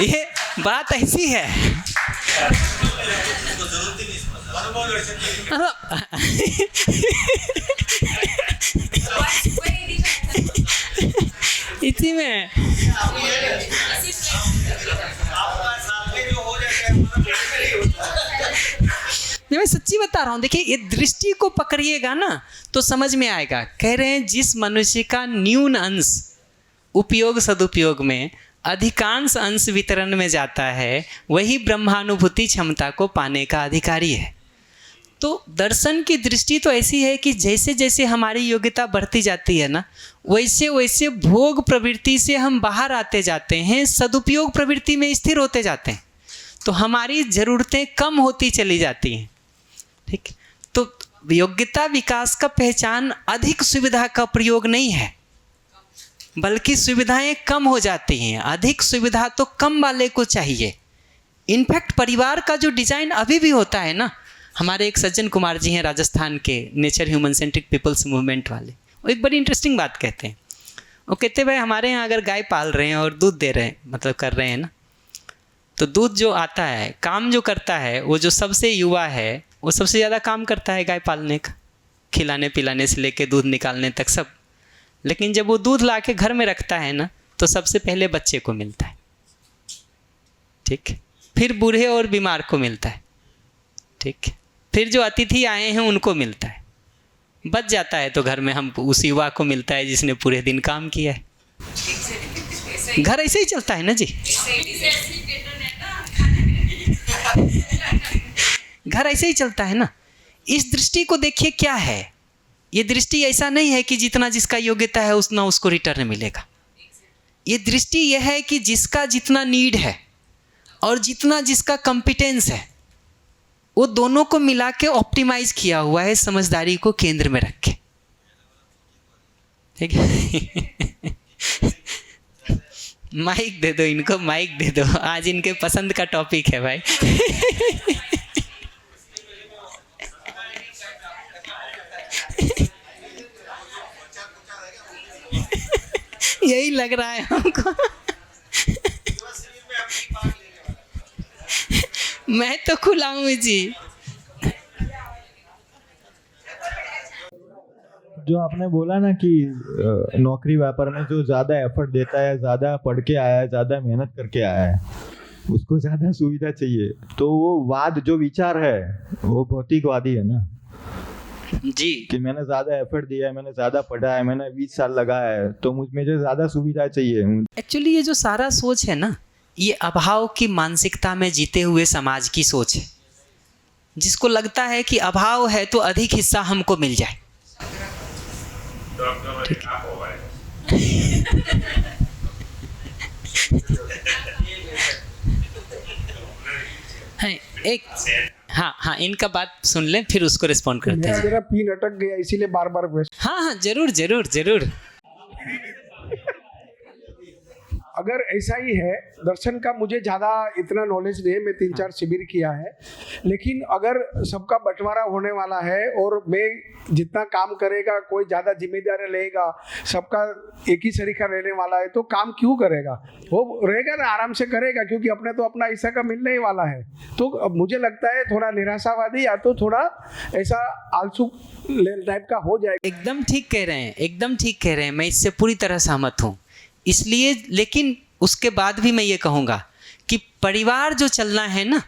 ये बात ऐसी है। इसी में मैं सच्ची बता रहा हूँ। देखिए, ये दृष्टि को पकड़िएगा ना तो समझ में आएगा। कह रहे हैं जिस मनुष्य का न्यून अंश उपयोग सदुपयोग में, अधिकांश अंश वितरण में जाता है, वही ब्रह्मानुभूति क्षमता को पाने का अधिकारी है। तो दर्शन की दृष्टि तो ऐसी है कि जैसे जैसे हमारी योग्यता बढ़ती जाती है ना, वैसे वैसे भोग प्रवृत्ति से हम बाहर आते जाते हैं, सदुपयोग प्रवृत्ति में स्थिर होते जाते हैं। तो हमारी ज़रूरतें कम होती चली जाती हैं। ठीक, तो योग्यता विकास का पहचान अधिक सुविधा का प्रयोग नहीं है, बल्कि सुविधाएं कम हो जाती हैं। अधिक सुविधा तो कम वाले को चाहिए। इनफैक्ट परिवार का जो डिज़ाइन अभी भी होता है ना, हमारे एक सज्जन कुमार जी हैं राजस्थान के, nature human centric people's movement वाले, वो एक बड़ी इंटरेस्टिंग बात कहते हैं। वो कहते हैं भाई हमारे यहाँ अगर गाय पाल रहे हैं और दूध दे रहे हैं, मतलब कर रहे हैं ना, तो दूध जो आता है, काम जो करता है, वो जो सबसे युवा है वो सबसे ज़्यादा काम करता है गाय पालने का, खिलाने पिलाने से लेके दूध निकालने तक सब। लेकिन जब वो दूध ला के घर में रखता है ना, तो सबसे पहले बच्चे को मिलता है। ठीक, फिर बूढ़े और बीमार को मिलता है। ठीक, फिर जो अतिथि आए हैं उनको मिलता है। बच जाता है तो घर में हम उस युवा को मिलता है जिसने पूरे दिन काम किया है। घर ऐसे ही चलता है ना जी, घर ऐसे ही चलता है ना। इस दृष्टि को देखिए क्या है। ये दृष्टि ऐसा नहीं है कि जितना जिसका योग्यता है उतना उसको रिटर्न मिलेगा। ये दृष्टि यह है कि जिसका जितना नीड है और जितना जिसका कॉम्पिटेंस है, वो दोनों को मिला के ऑप्टिमाइज किया हुआ है, समझदारी को केंद्र में रख के। ठीक है। माइक दे दो इनको, माइक दे दो, आज इनके पसंद का टॉपिक है भाई। यही लग रहा है हमको। मैं तो खुला हूँ जी। जो आपने बोला ना कि नौकरी व्यापार में जो ज़्यादा एफर्ट देता है, ज़्यादा पढ़ के आया है, ज़्यादा मेहनत करके आया है, उसको ज़्यादा सुविधा चाहिए। तो वो वाद जो विचार है वो भौतिकवादी है ना जी, कि मैंने ज़्यादा एफर्ट दिया है, मैंने ज़्यादा पढ़ा है, मैंने 20 साल लगाया है, तो मुझे ज़्यादा सुविधा चाहिए। एक्चुअली ये जो सारा सोच है ना, ये अभाव की मानसिकता में जीते हुए समाज की सोच है, जिसको लगता है कि अभाव है तो अधिक हिस्सा हमको मिल जाए। एक हाँ, इनका बात सुन लें फिर उसको रिस्पॉन्ड करते हैं। मेरा पिन अटक गया इसीलिए बार बार हाँ, जरूर जरूर जरूर। अगर ऐसा ही है, दर्शन का मुझे ज़्यादा इतना नॉलेज नहीं है, मैं 3-4 शिविर किया है, लेकिन अगर सबका बंटवारा होने वाला है और मैं जितना काम करेगा, कोई ज़्यादा जिम्मेदारी लेगा, सबका एक ही सरीका रहने वाला है, तो काम क्यों करेगा? वो रहेगा ना, आराम से करेगा, क्योंकि अपने तो अपना हिस्सा का मिलने ही वाला है। तो मुझे लगता है थोड़ा निराशावादी या तो थोड़ा ऐसा आलसू टाइप का हो जाएगा। एकदम ठीक कह रहे हैं, एकदम ठीक कह रहे हैं, मैं इससे पूरी तरह सहमत हूँ। इसलिए, लेकिन उसके बाद भी मैं ये कहूँगा कि परिवार जो चलना है ना,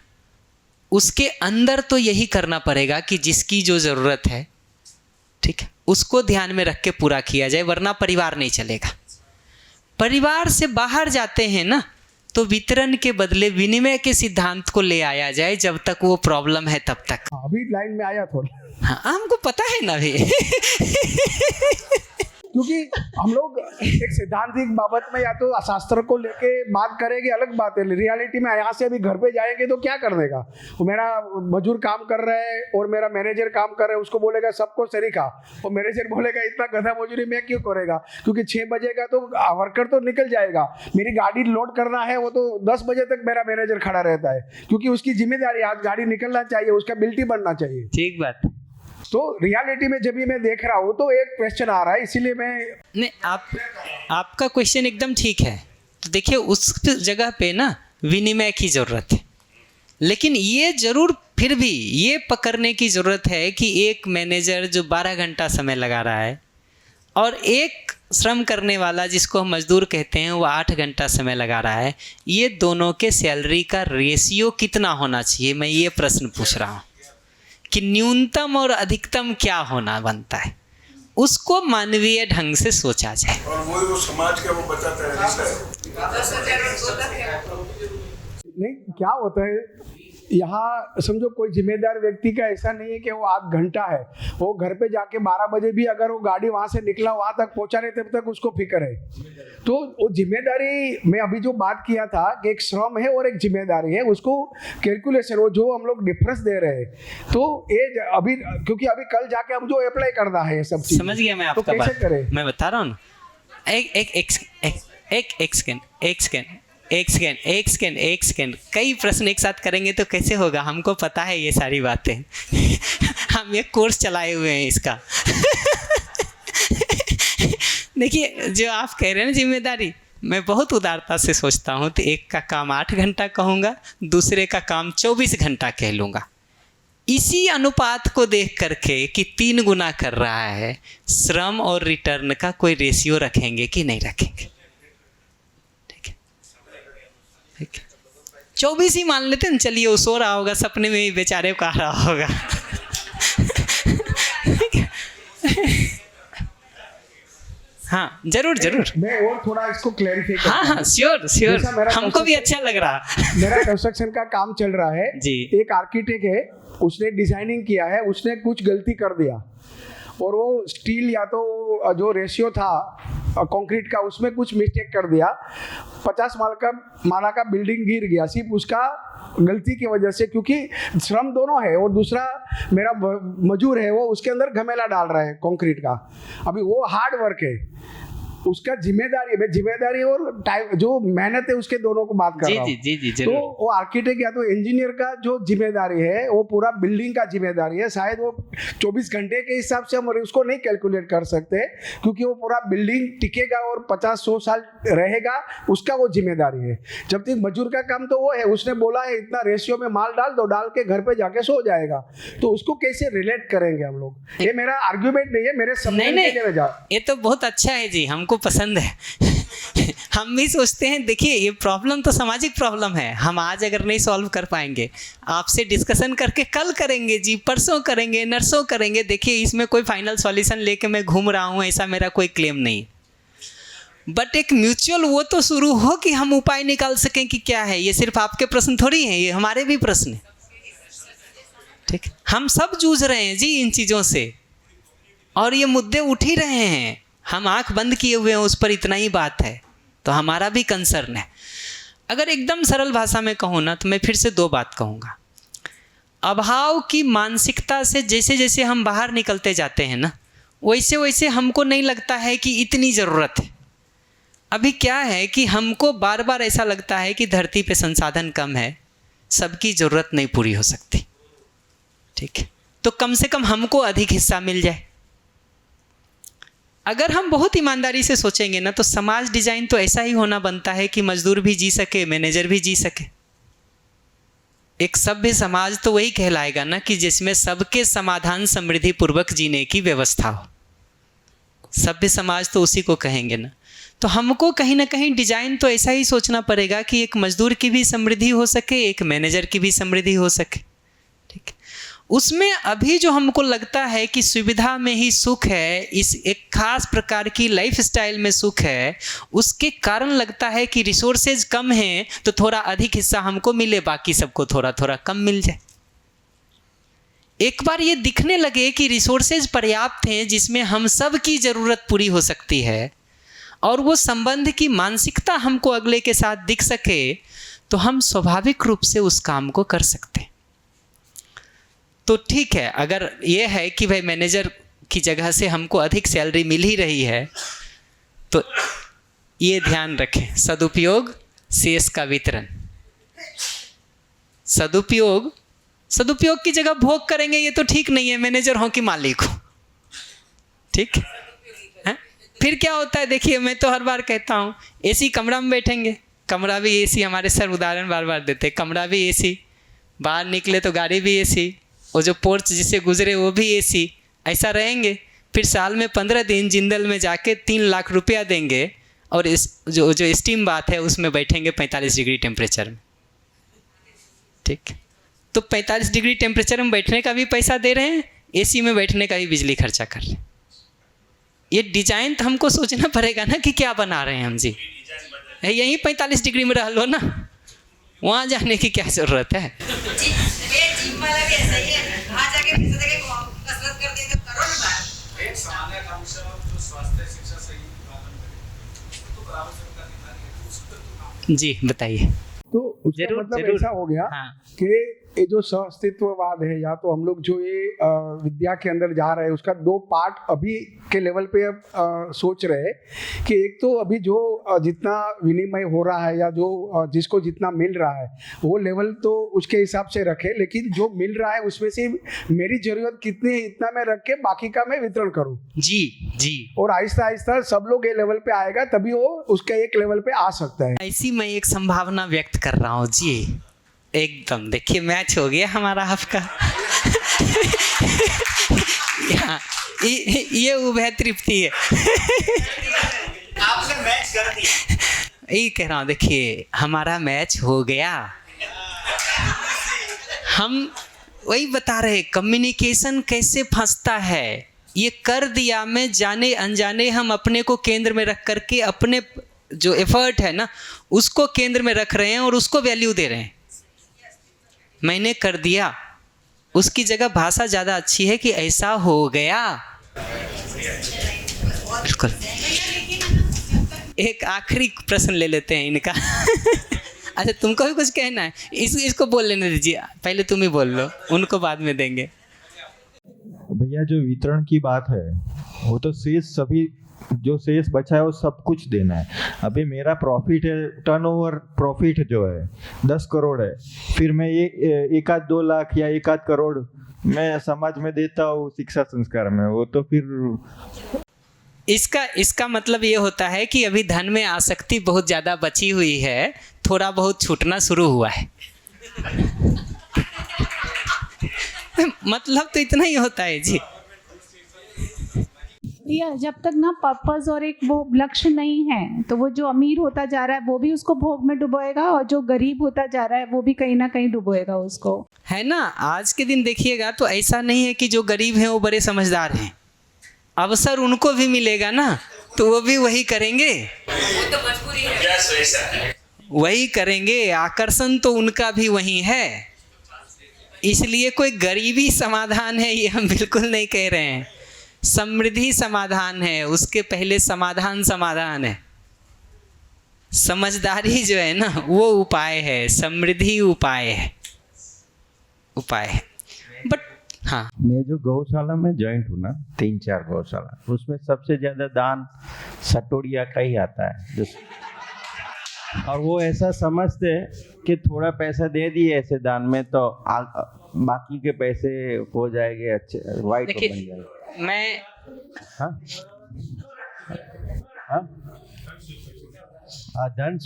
उसके अंदर तो यही करना पड़ेगा कि जिसकी जो ज़रूरत है, ठीक है, उसको ध्यान में रख के पूरा किया जाए, वरना परिवार नहीं चलेगा। परिवार से बाहर जाते हैं ना, तो वितरण के बदले विनिमय के सिद्धांत को ले आया जाए, जब तक वो प्रॉब्लम है तब तक। अभी लाइन में आया थोड़ा। हाँ, हमको पता है ना भी। क्योंकि हम लोग एक सैद्धांतिक बाबत में या तो शास्त्र को लेके बात करेंगे, अलग बात है। रियलिटी में यहाँ से अभी घर पे जाएंगे तो क्या करने का, वो मेरा मजदूर काम कर रहा है और मेरा मैनेजर काम कर रहा है, उसको बोलेगा सबको सरीखा, और मैनेजर बोलेगा इतना गधा मजदूरी मैं क्यों करेगा, क्योंकि 6 बजेगा तो वर्कर तो निकल जाएगा, मेरी गाड़ी लोड करना है वो तो 10 बजे तक मेरा मैनेजर खड़ा रहता है, क्योंकि उसकी जिम्मेदारी, आज गाड़ी निकलना चाहिए, उसका बिल्टी बनना चाहिए। ठीक बात। तो रियलिटी में जब भी मैं देख रहा हूँ तो एक क्वेश्चन आ रहा है, इसीलिए मैं नहीं, आपका क्वेश्चन एकदम ठीक है। तो देखिए, उस जगह पे ना विनिमय की ज़रूरत है, लेकिन ये ज़रूर फिर भी ये पकड़ने की ज़रूरत है कि एक मैनेजर जो 12 घंटा समय लगा रहा है और एक श्रम करने वाला जिसको हम मजदूर कहते हैं वो 8 घंटा समय लगा रहा है, ये दोनों के सैलरी का रेशियो कितना होना चाहिए, मैं ये प्रश्न पूछ रहा हूँ कि न्यूनतम और अधिकतम क्या होना बनता है, उसको मानवीय ढंग से सोचा जाए। और वो समाज का वो बचाता है। नहीं, क्या होता है यहाँ, समझो कोई जिम्मेदार व्यक्ति का ऐसा नहीं है कि वो 8 घंटा है, वो घर पे जाके 12 बजे भी अगर वो गाड़ी वहाँ से निकला वहाँ तक पहुँचा रहे तब तक उसको फिक्र है। तो वो जिम्मेदारी, मैं अभी जो बात किया था कि एक श्रम है और एक जिम्मेदारी है, उसको कैलकुलेशन, वो जो हम लोग डिफरेंस दे रहे हैं, तो ये अभी, क्योंकि अभी कल जाके हम जो अप्लाई करना है ये सब चीज़, समझ गया मैं आपका तो कैसे बात करें? मैं बता रहा हूँ ना, एक सेकेंड, कई प्रश्न एक साथ करेंगे तो कैसे होगा, हमको पता है ये सारी बातें। हम एक कोर्स चलाए हुए हैं इसका। देखिए, जो आप कह रहे हैं ना जिम्मेदारी, मैं बहुत उदारता से सोचता हूँ, तो एक का काम 8 घंटा कहूँगा, दूसरे का काम 24 घंटा कह लूँगा। इसी अनुपात को देख करके कि 3 गुना कर रहा है, श्रम और रिटर्न का कोई रेशियो रखेंगे कि नहीं रखेंगे? ठीक है, 24 ही मान लेते हैं, चलिए वो सो रहा होगा, सपने में ही बेचारे को आ रहा होगा। हाँ, जरूर जरूर, मैं और थोड़ा इसको क्लैरिफाई करता हाँ हाँ, श्योर, हमको भी अच्छा लग रहा। मेरा कंस्ट्रक्शन का काम चल रहा है जी। एक आर्किटेक्ट है, उसने डिजाइनिंग किया है, उसने कुछ गलती कर दिया और वो स्टील या तो जो रेशियो था कंक्रीट का उसमें कुछ मिस्टेक कर दिया, 50 माला का बिल्डिंग गिर गया सिर्फ उसका गलती की वजह से, क्योंकि श्रम दोनों है और दूसरा मेरा मजदूर है वो उसके अंदर घमेला डाल रहा है कंक्रीट का, अभी वो हार्ड वर्क है, उसका जिम्मेदारी है, जिम्मेदारी और टाइम जो मेहनत है उसके दोनों को बात कर रहा हूँ। जी, तो वो आर्किटेक्ट या तो इंजीनियर का जो जिम्मेदारी है वो पूरा बिल्डिंग का जिम्मेदारी है, शायद वो 24 घंटे के हिसाब से हम उसको नहीं कैलकुलेट कर सकते, क्योंकि वो पूरा बिल्डिंग टिकेगा और 50-100 साल रहेगा, उसका वो जिम्मेदारी है। जब तक मजदूर का काम तो वो है, उसने बोला है इतना रेशियो में माल डाल दो, डाल के घर पे जाके सो जाएगा, तो उसको कैसे रिलेट करेंगे हम लोग? ये मेरा आर्ग्यूमेंट नहीं है, मेरे समझने के लिए ये तो बहुत अच्छा है जी, हमको पसंद है। हम भी सोचते हैं, देखिए ये प्रॉब्लम तो सामाजिक प्रॉब्लम है, हम आज अगर नहीं सॉल्व कर पाएंगे, आपसे डिस्कशन करके कल करेंगे जी, परसों करेंगे, नरसों करेंगे। देखिए, इसमें कोई फाइनल सॉल्यूशन लेके मैं घूम रहा हूँ ऐसा मेरा कोई क्लेम नहीं, बट एक म्यूचुअल वो तो शुरू हो कि हम उपाय निकाल सकें कि क्या है। ये सिर्फ आपके प्रश्न थोड़ी हैं, ये हमारे भी प्रश्न हैं। ठीक, हम सब जूझ रहे हैं जी इन चीज़ों से, और ये मुद्दे उठ ही रहे हैं, हम आंख बंद किए हुए हैं उस पर, इतना ही बात है, तो हमारा भी कंसर्न है। अगर एकदम सरल भाषा में कहूँ ना, तो मैं फिर से 2 बात कहूँगा। अभाव की मानसिकता से जैसे जैसे हम बाहर निकलते जाते हैं ना, वैसे वैसे हमको नहीं लगता है कि इतनी ज़रूरत है। अभी क्या है कि हमको बार बार ऐसा लगता है कि धरती पे संसाधन कम है, सबकी ज़रूरत नहीं पूरी हो सकती। ठीक है, तो कम से कम हमको अधिक हिस्सा मिल जाए। अगर हम बहुत ईमानदारी से सोचेंगे ना, तो समाज डिजाइन तो ऐसा ही होना बनता है कि मजदूर भी जी सके, मैनेजर भी जी सके। एक सभ्य समाज तो वही कहलाएगा ना कि जिसमें सबके समाधान समृद्धि पूर्वक जीने की व्यवस्था हो। सभ्य समाज तो उसी को कहेंगे ना। तो हमको कहीं ना कहीं डिजाइन तो ऐसा ही सोचना पड़ेगा कि एक मजदूर की भी समृद्धि हो सके, एक मैनेजर की भी समृद्धि हो सके। ठीक है, उसमें अभी जो हमको लगता है कि सुविधा में ही सुख है, इस एक खास प्रकार की लाइफ स्टाइल में सुख है, उसके कारण लगता है कि रिसोर्सेज कम हैं तो थोड़ा अधिक हिस्सा हमको मिले, बाकी सबको थोड़ा थोड़ा कम मिल जाए। एक बार ये दिखने लगे कि रिसोर्सेज पर्याप्त हैं जिसमें हम सब की ज़रूरत पूरी हो सकती है, और वो संबंध की मानसिकता हमको अगले के साथ दिख सके, तो हम स्वाभाविक रूप से उस काम को कर सकते हैं। तो ठीक है, अगर ये है कि भाई मैनेजर की जगह से हमको अधिक सैलरी मिल ही रही है, तो ये ध्यान रखें, सदुपयोग शेष का वितरण। सदुपयोग की जगह भोग करेंगे ये तो ठीक नहीं है, मैनेजर हो कि मालिक हो, ठीक है। फिर क्या होता है, देखिए मैं तो हर बार कहता हूँ, एसी कमरा में बैठेंगे, कमरा भी एसी, हमारे सर उदाहरण बार बार देते, कमरा भी एसी, बाहर निकले तो गाड़ी भी एसी, और जो पोर्च जिससे गुजरे वो भी एसी, ऐसा रहेंगे। फिर साल में 15 दिन जिंदल में जाके 3 लाख रुपया देंगे, और इस जो स्टीम बात है उसमें बैठेंगे 45 डिग्री टेम्परेचर में, ठीक। तो 45 डिग्री टेम्परेचर में बैठने का भी पैसा दे रहे हैं, एसी में बैठने का भी बिजली खर्चा कर रहे हैं। ये डिजाइन तो हमको सोचना पड़ेगा ना कि क्या बना रहे हैं हम जी। यहीं 45 डिग्री में रह लो ना, वहाँ जाने की क्या ज़रूरत है। जिम वाला भी ऐसा ही है, वहाँ जाके पैसे देके कसरत कर देंगे, करो ना बात। एक सामान्य आकांक्षा जो स्वास्थ्य शिक्षा सही पालन करे तो बराबर से उनका निभानी है। जी बताइए। तो उसका मतलब ऐसा हो गया कि ये जो सहअस्तित्ववाद है, या तो हम लोग जो ये विद्या के अंदर जा रहे हैं, उसका 2 पार्ट अभी के लेवल पे अब सोच रहे हैं कि एक तो अभी जो जितना विनिमय हो रहा है, या जो जिसको जितना मिल रहा है वो लेवल तो उसके हिसाब से रखे, लेकिन जो मिल रहा है उसमें से मेरी जरूरत कितनी है इतना मैं रख के बाकी का मैं वितरण करूँ। जी जी। और आहिस्ता आहिस्ता सब लोग ये लेवल पे आएगा, तभी वो उसके एक लेवल पे आ सकता है। ऐसी मैं एक संभावना व्यक्त कर रहा हूँ जी, एकदम। देखिए मैच हो गया हमारा आपका। ये उभय तृप्ति है। आपने मैच कर दिया। यही कह रहा हूँ, देखिए हमारा मैच हो गया। हम वही बता रहे, कम्युनिकेशन कैसे फंसता है। ये कर दिया में जाने अनजाने हम अपने को केंद्र में रख करके अपने जो एफर्ट है ना उसको केंद्र में रख रहे हैं और उसको वैल्यू दे रहे हैं। मैंने कर दिया, उसकी जगह भाषा ज़्यादा अच्छी है कि ऐसा हो गया। बिल्कुल। एक आखिरी प्रश्न ले लेते हैं इनका। अच्छा तुमको भी कुछ कहना है? इसको बोल लेने दीजिए, पहले तुम ही बोल लो, उनको बाद में देंगे। भैया जो वितरण की बात है वो तो शेष सभी जो शेष बचा है वो सब कुछ देना है। अभी मेरा प्रॉफिट है, टर्नओवर प्रॉफिट जो है 10 करोड़ है, फिर मैं ये 1-2 लाख या 1-8 करोड़ मैं समाज में देता हूँ शिक्षा संस्कार में, वो तो फिर इसका मतलब ये होता है कि अभी धन में आसक्ति बहुत ज़्यादा बची हुई है, थोड़ा बहुत छूटना शुरू हुआ है। मतलब तो इतना ही होता है जी। या जब तक ना पर्पस और एक वो लक्ष्य नहीं है तो वो जो अमीर होता जा रहा है वो भी उसको भोग में डुबोएगा, और जो गरीब होता जा रहा है वो भी कहीं ना कहीं डुबोएगा उसको, है ना। आज के दिन देखिएगा तो ऐसा नहीं है कि जो गरीब हैं वो बड़े समझदार हैं, अवसर उनको भी मिलेगा ना तो वो भी वही करेंगे, वो तो मजबूरी है, वही करेंगे। आकर्षण तो उनका भी वही है, इसलिए कोई गरीबी समाधान है ये हम बिल्कुल नहीं कह रहे हैं। समृद्धि समाधान है, उसके पहले समाधान है। समझदारी जो है ना वो उपाय है, समृद्धि उपाय है। बट हाँ, मैं जो गौशाला में ज्वाइंट हूँ ना, 3-4 गौशाला, उसमें सबसे ज़्यादा दान सटोरिया का ही आता है। और वो ऐसा समझते हैं कि थोड़ा पैसा दे दिए ऐसे दान में तो बाकी के पैसे हो जाएंगे अच्छे, वाइट बन जाएंगे। मैं धन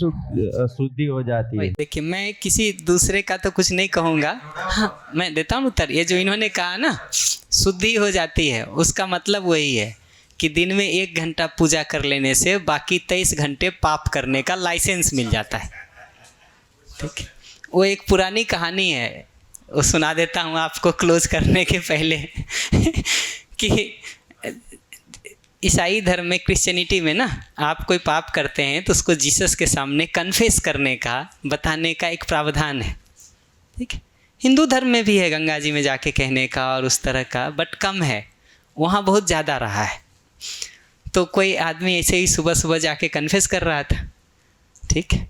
शुद्धि हो जाती है। देखिए मैं किसी दूसरे का तो कुछ नहीं कहूँगा, हाँ, मैं देता हूँ उत्तर। ये जो इन्होंने कहा ना शुद्धि हो जाती है, उसका मतलब वही है कि दिन में 1 घंटा पूजा कर लेने से बाकी 23 घंटे पाप करने का लाइसेंस मिल जाता है। ठीक है, वो एक पुरानी कहानी है, वो सुना देता हूँ आपको क्लोज करने के पहले कि ईसाई धर्म में, क्रिश्चियनिटी में ना, आप कोई पाप करते हैं तो उसको जीसस के सामने कन्फेस करने का, बताने का एक प्रावधान है, ठीक है। हिंदू धर्म में भी है गंगा जी में जाके कहने का और उस तरह का, बट कम है, वहाँ बहुत ज़्यादा रहा है। तो कोई आदमी ऐसे ही सुबह सुबह जाके कन्फेस कर रहा था, ठीक है,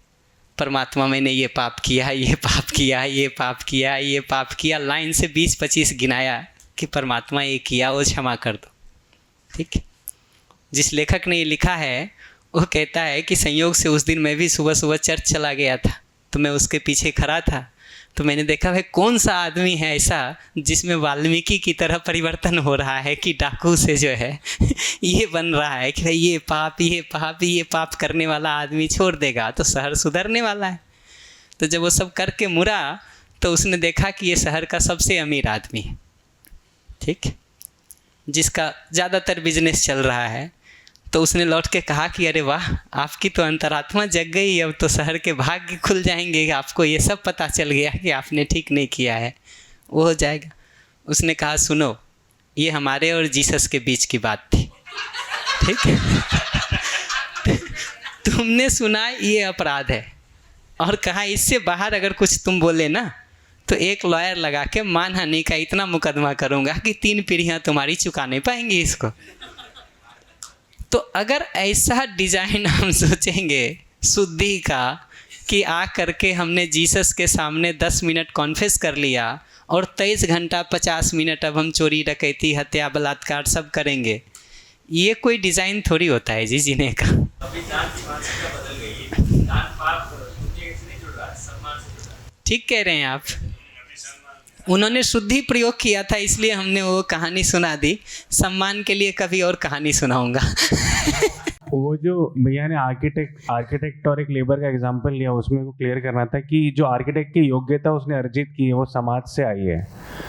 परमात्मा मैंने ये पाप किया, ये पाप किया, ये पाप किया, ये पाप किया, लाइन से 20-25 गिनाया कि परमात्मा ये किया, वो क्षमा कर दो, ठीक है। जिस लेखक ने ये लिखा है वो कहता है कि संयोग से उस दिन मैं भी सुबह सुबह चर्च चला गया था, तो मैं उसके पीछे खड़ा था, तो मैंने देखा भाई कौन सा आदमी है ऐसा जिसमें वाल्मीकि की तरह परिवर्तन हो रहा है कि डाकू से जो है ये बन रहा है कि भाई ये पाप, ये पाप, ये पाप करने वाला आदमी छोड़ देगा तो शहर सुधरने वाला है। तो जब वो सब करके मुड़ा तो उसने देखा कि ये शहर का सबसे अमीर आदमी है, ठीक, जिसका ज़्यादातर बिजनेस चल रहा है। तो उसने लौट के कहा कि अरे वाह, आपकी तो अंतरात्मा जग गई, अब तो शहर के भाग्य खुल जाएंगे, आपको ये सब पता चल गया कि आपने ठीक नहीं किया है, वो हो जाएगा। उसने कहा सुनो, ये हमारे और जीसस के बीच की बात थी, ठीक है तुमने सुना ये अपराध है, और कहा इससे बाहर अगर कुछ तुम बोले ना तो एक लॉयर लगा के मानहानि का इतना मुकदमा करूँगा कि 3 पीढ़ियाँ तुम्हारी चुका नहीं पाएंगी इसको। तो अगर ऐसा डिज़ाइन हम सोचेंगे शुद्धि का कि आ करके हमने जीसस के सामने 10 मिनट कॉन्फेस कर लिया और 23 घंटा 50 मिनट अब हम चोरी, डकैती, हत्या, बलात्कार सब करेंगे, ये कोई डिज़ाइन थोड़ी होता है जी जीने का। अभी दान की मानसिकता बदल गई है, दान पाप पुण्य से नहीं जुड़ रहा है, सम्मान से जुड़ रहा है। ठीक कह रहे हैं आप। उन्होंने शुद्धि प्रयोग किया था इसलिए हमने वो कहानी सुना दी, सम्मान के लिए कभी और कहानी सुनाऊंगा वो जो भैया ने आर्किटेक्ट और एक लेबर का एग्जांपल लिया, उसमें को क्लियर करना था कि जो आर्किटेक्ट की योग्यता उसने अर्जित की है वो समाज से आई है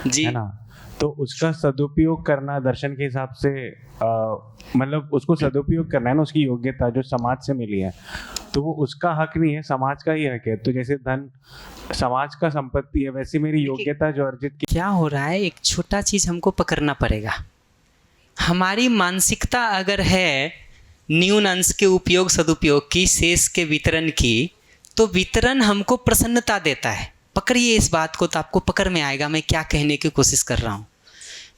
जी, है ना। तो उसका सदुपयोग करना दर्शन के हिसाब से मतलब उसको सदुपयोग करना है ना, उसकी योग्यता जो समाज से मिली है, तो वो उसका हक नहीं है, समाज का ही हक है। तो जैसे धन समाज का संपत्ति है, वैसे मेरी योग्यता जो अर्जित की। क्या हो रहा है, एक छोटा चीज़ हमको पकड़ना पड़ेगा। हमारी मानसिकता अगर है न्यून अंश के उपयोग सदुपयोग की, शेष के वितरण की, तो वितरण हमको प्रसन्नता देता है। पकड़िए इस बात को तो आपको पकड़ में आएगा मैं क्या कहने की कोशिश कर रहा हूँ।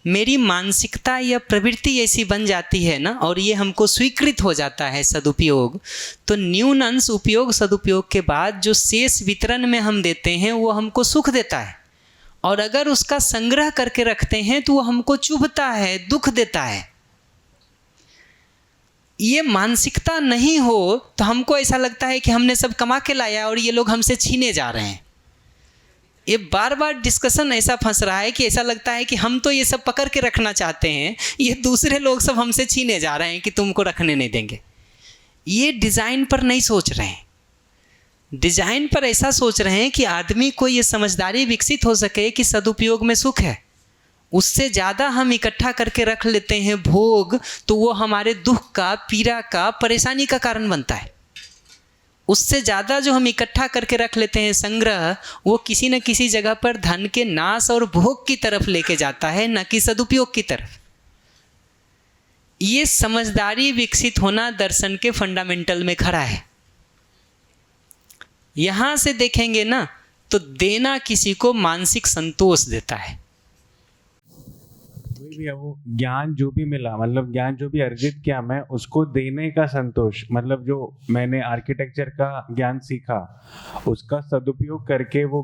मेरी मानसिकता या प्रवृत्ति ऐसी बन जाती है ना, और ये हमको स्वीकृत हो जाता है सदुपयोग, तो न्यून अंश उपयोग सदुपयोग के बाद जो शेष वितरण में हम देते हैं वो हमको सुख देता है, और अगर उसका संग्रह करके रखते हैं तो वो हमको चुभता है, दुख देता है। ये मानसिकता नहीं हो तो हमको ऐसा लगता है कि हमने सब कमा के लाया और ये लोग हमसे छीने जा रहे हैं। ये बार बार डिस्कशन ऐसा फंस रहा है कि ऐसा लगता है कि हम तो ये सब पकड़ के रखना चाहते हैं, ये दूसरे लोग सब हमसे छीने जा रहे हैं कि तुमको रखने नहीं देंगे। ये डिज़ाइन पर नहीं सोच रहे हैं। डिज़ाइन पर ऐसा सोच रहे हैं कि आदमी को ये समझदारी विकसित हो सके कि सदुपयोग में सुख है। उससे ज़्यादा हम इकट्ठा करके रख लेते हैं भोग, तो वो हमारे दुख का, पीड़ा का, परेशानी का कारण बनता है। उससे ज़्यादा जो हम इकट्ठा करके रख लेते हैं संग्रह, वो किसी न किसी जगह पर धन के नाश और भोग की तरफ लेके जाता है, न कि सदुपयोग की तरफ। ये समझदारी विकसित होना दर्शन के फंडामेंटल में खड़ा है। यहाँ से देखेंगे ना तो देना किसी को मानसिक संतोष देता है। वो ज्ञान जो भी मिला, मतलब ज्ञान जो भी अर्जित किया मैं, उसको देने का संतोष, मतलब जो मैंने आर्किटेक्चर का ज्ञान सीखा उसका सदुपयोग करके वो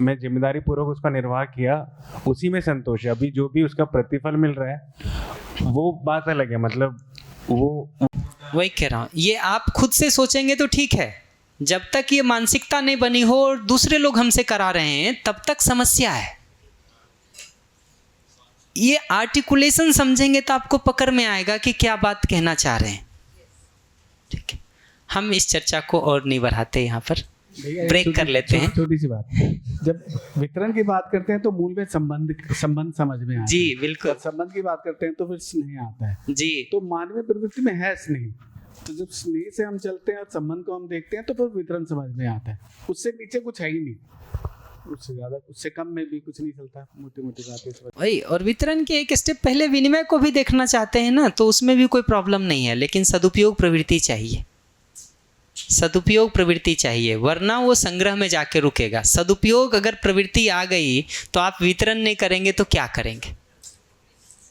मैं जिम्मेदारी पूर्वक उसका निर्वाह किया, उसी में संतोष है। अभी जो भी उसका प्रतिफल मिल रहा है वो बात अलग है। मतलब वो वही कह रहा हूँ, ये आप खुद से सोचेंगे तो ठीक है, जब तक ये मानसिकता नहीं बनी हो और दूसरे लोग हमसे करा रहे हैं तब तक समस्या है। ये आर्टिकुलेशन समझेंगे तो आपको पकड़ में आएगा कि क्या बात कहना चाह रहे हैं। ठीक है, हम इस चर्चा को और नहीं बढ़ाते, यहाँ पर ब्रेक कर लेते हैं। छोटी सी बात, जब वितरण की बात करते हैं तो मूल में संबंध समझ में आता है। जी बिल्कुल। संबंध की बात करते हैं तो फिर स्नेह आता है जी। तो मानवीय प्रवृत्ति में है स्नेह, तो जब स्नेह से हम चलते हैं और संबंध को हम देखते हैं तो फिर वितरण समझ में आता है। उससे नीचे कुछ है ही नहीं। उससे ज़्यादा उससे कम में भी कुछ नहीं चलता, मोटी मोटी बातें। वही, और वितरण के एक स्टेप पहले विनिमय को भी देखना चाहते हैं ना, तो उसमें भी कोई प्रॉब्लम नहीं है, लेकिन सदुपयोग प्रवृत्ति चाहिए, सदुपयोग प्रवृत्ति चाहिए, वरना वो संग्रह में जाके रुकेगा। सदुपयोग अगर प्रवृत्ति आ गई तो आप वितरण नहीं करेंगे तो क्या करेंगे?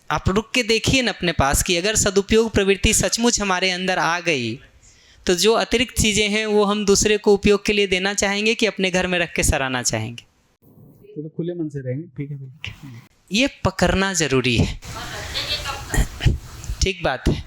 आप रुक के देखिए न अपने पास कि अगर सदुपयोग प्रवृत्ति सचमुच हमारे अंदर आ गई तो जो अतिरिक्त चीज़ें हैं वो हम दूसरे को उपयोग के लिए देना चाहेंगे कि अपने घर में रख के सराहना चाहेंगे? तो खुले मन से रहेंगे। ठीक है, ये पकड़ना जरूरी है। ठीक बात है।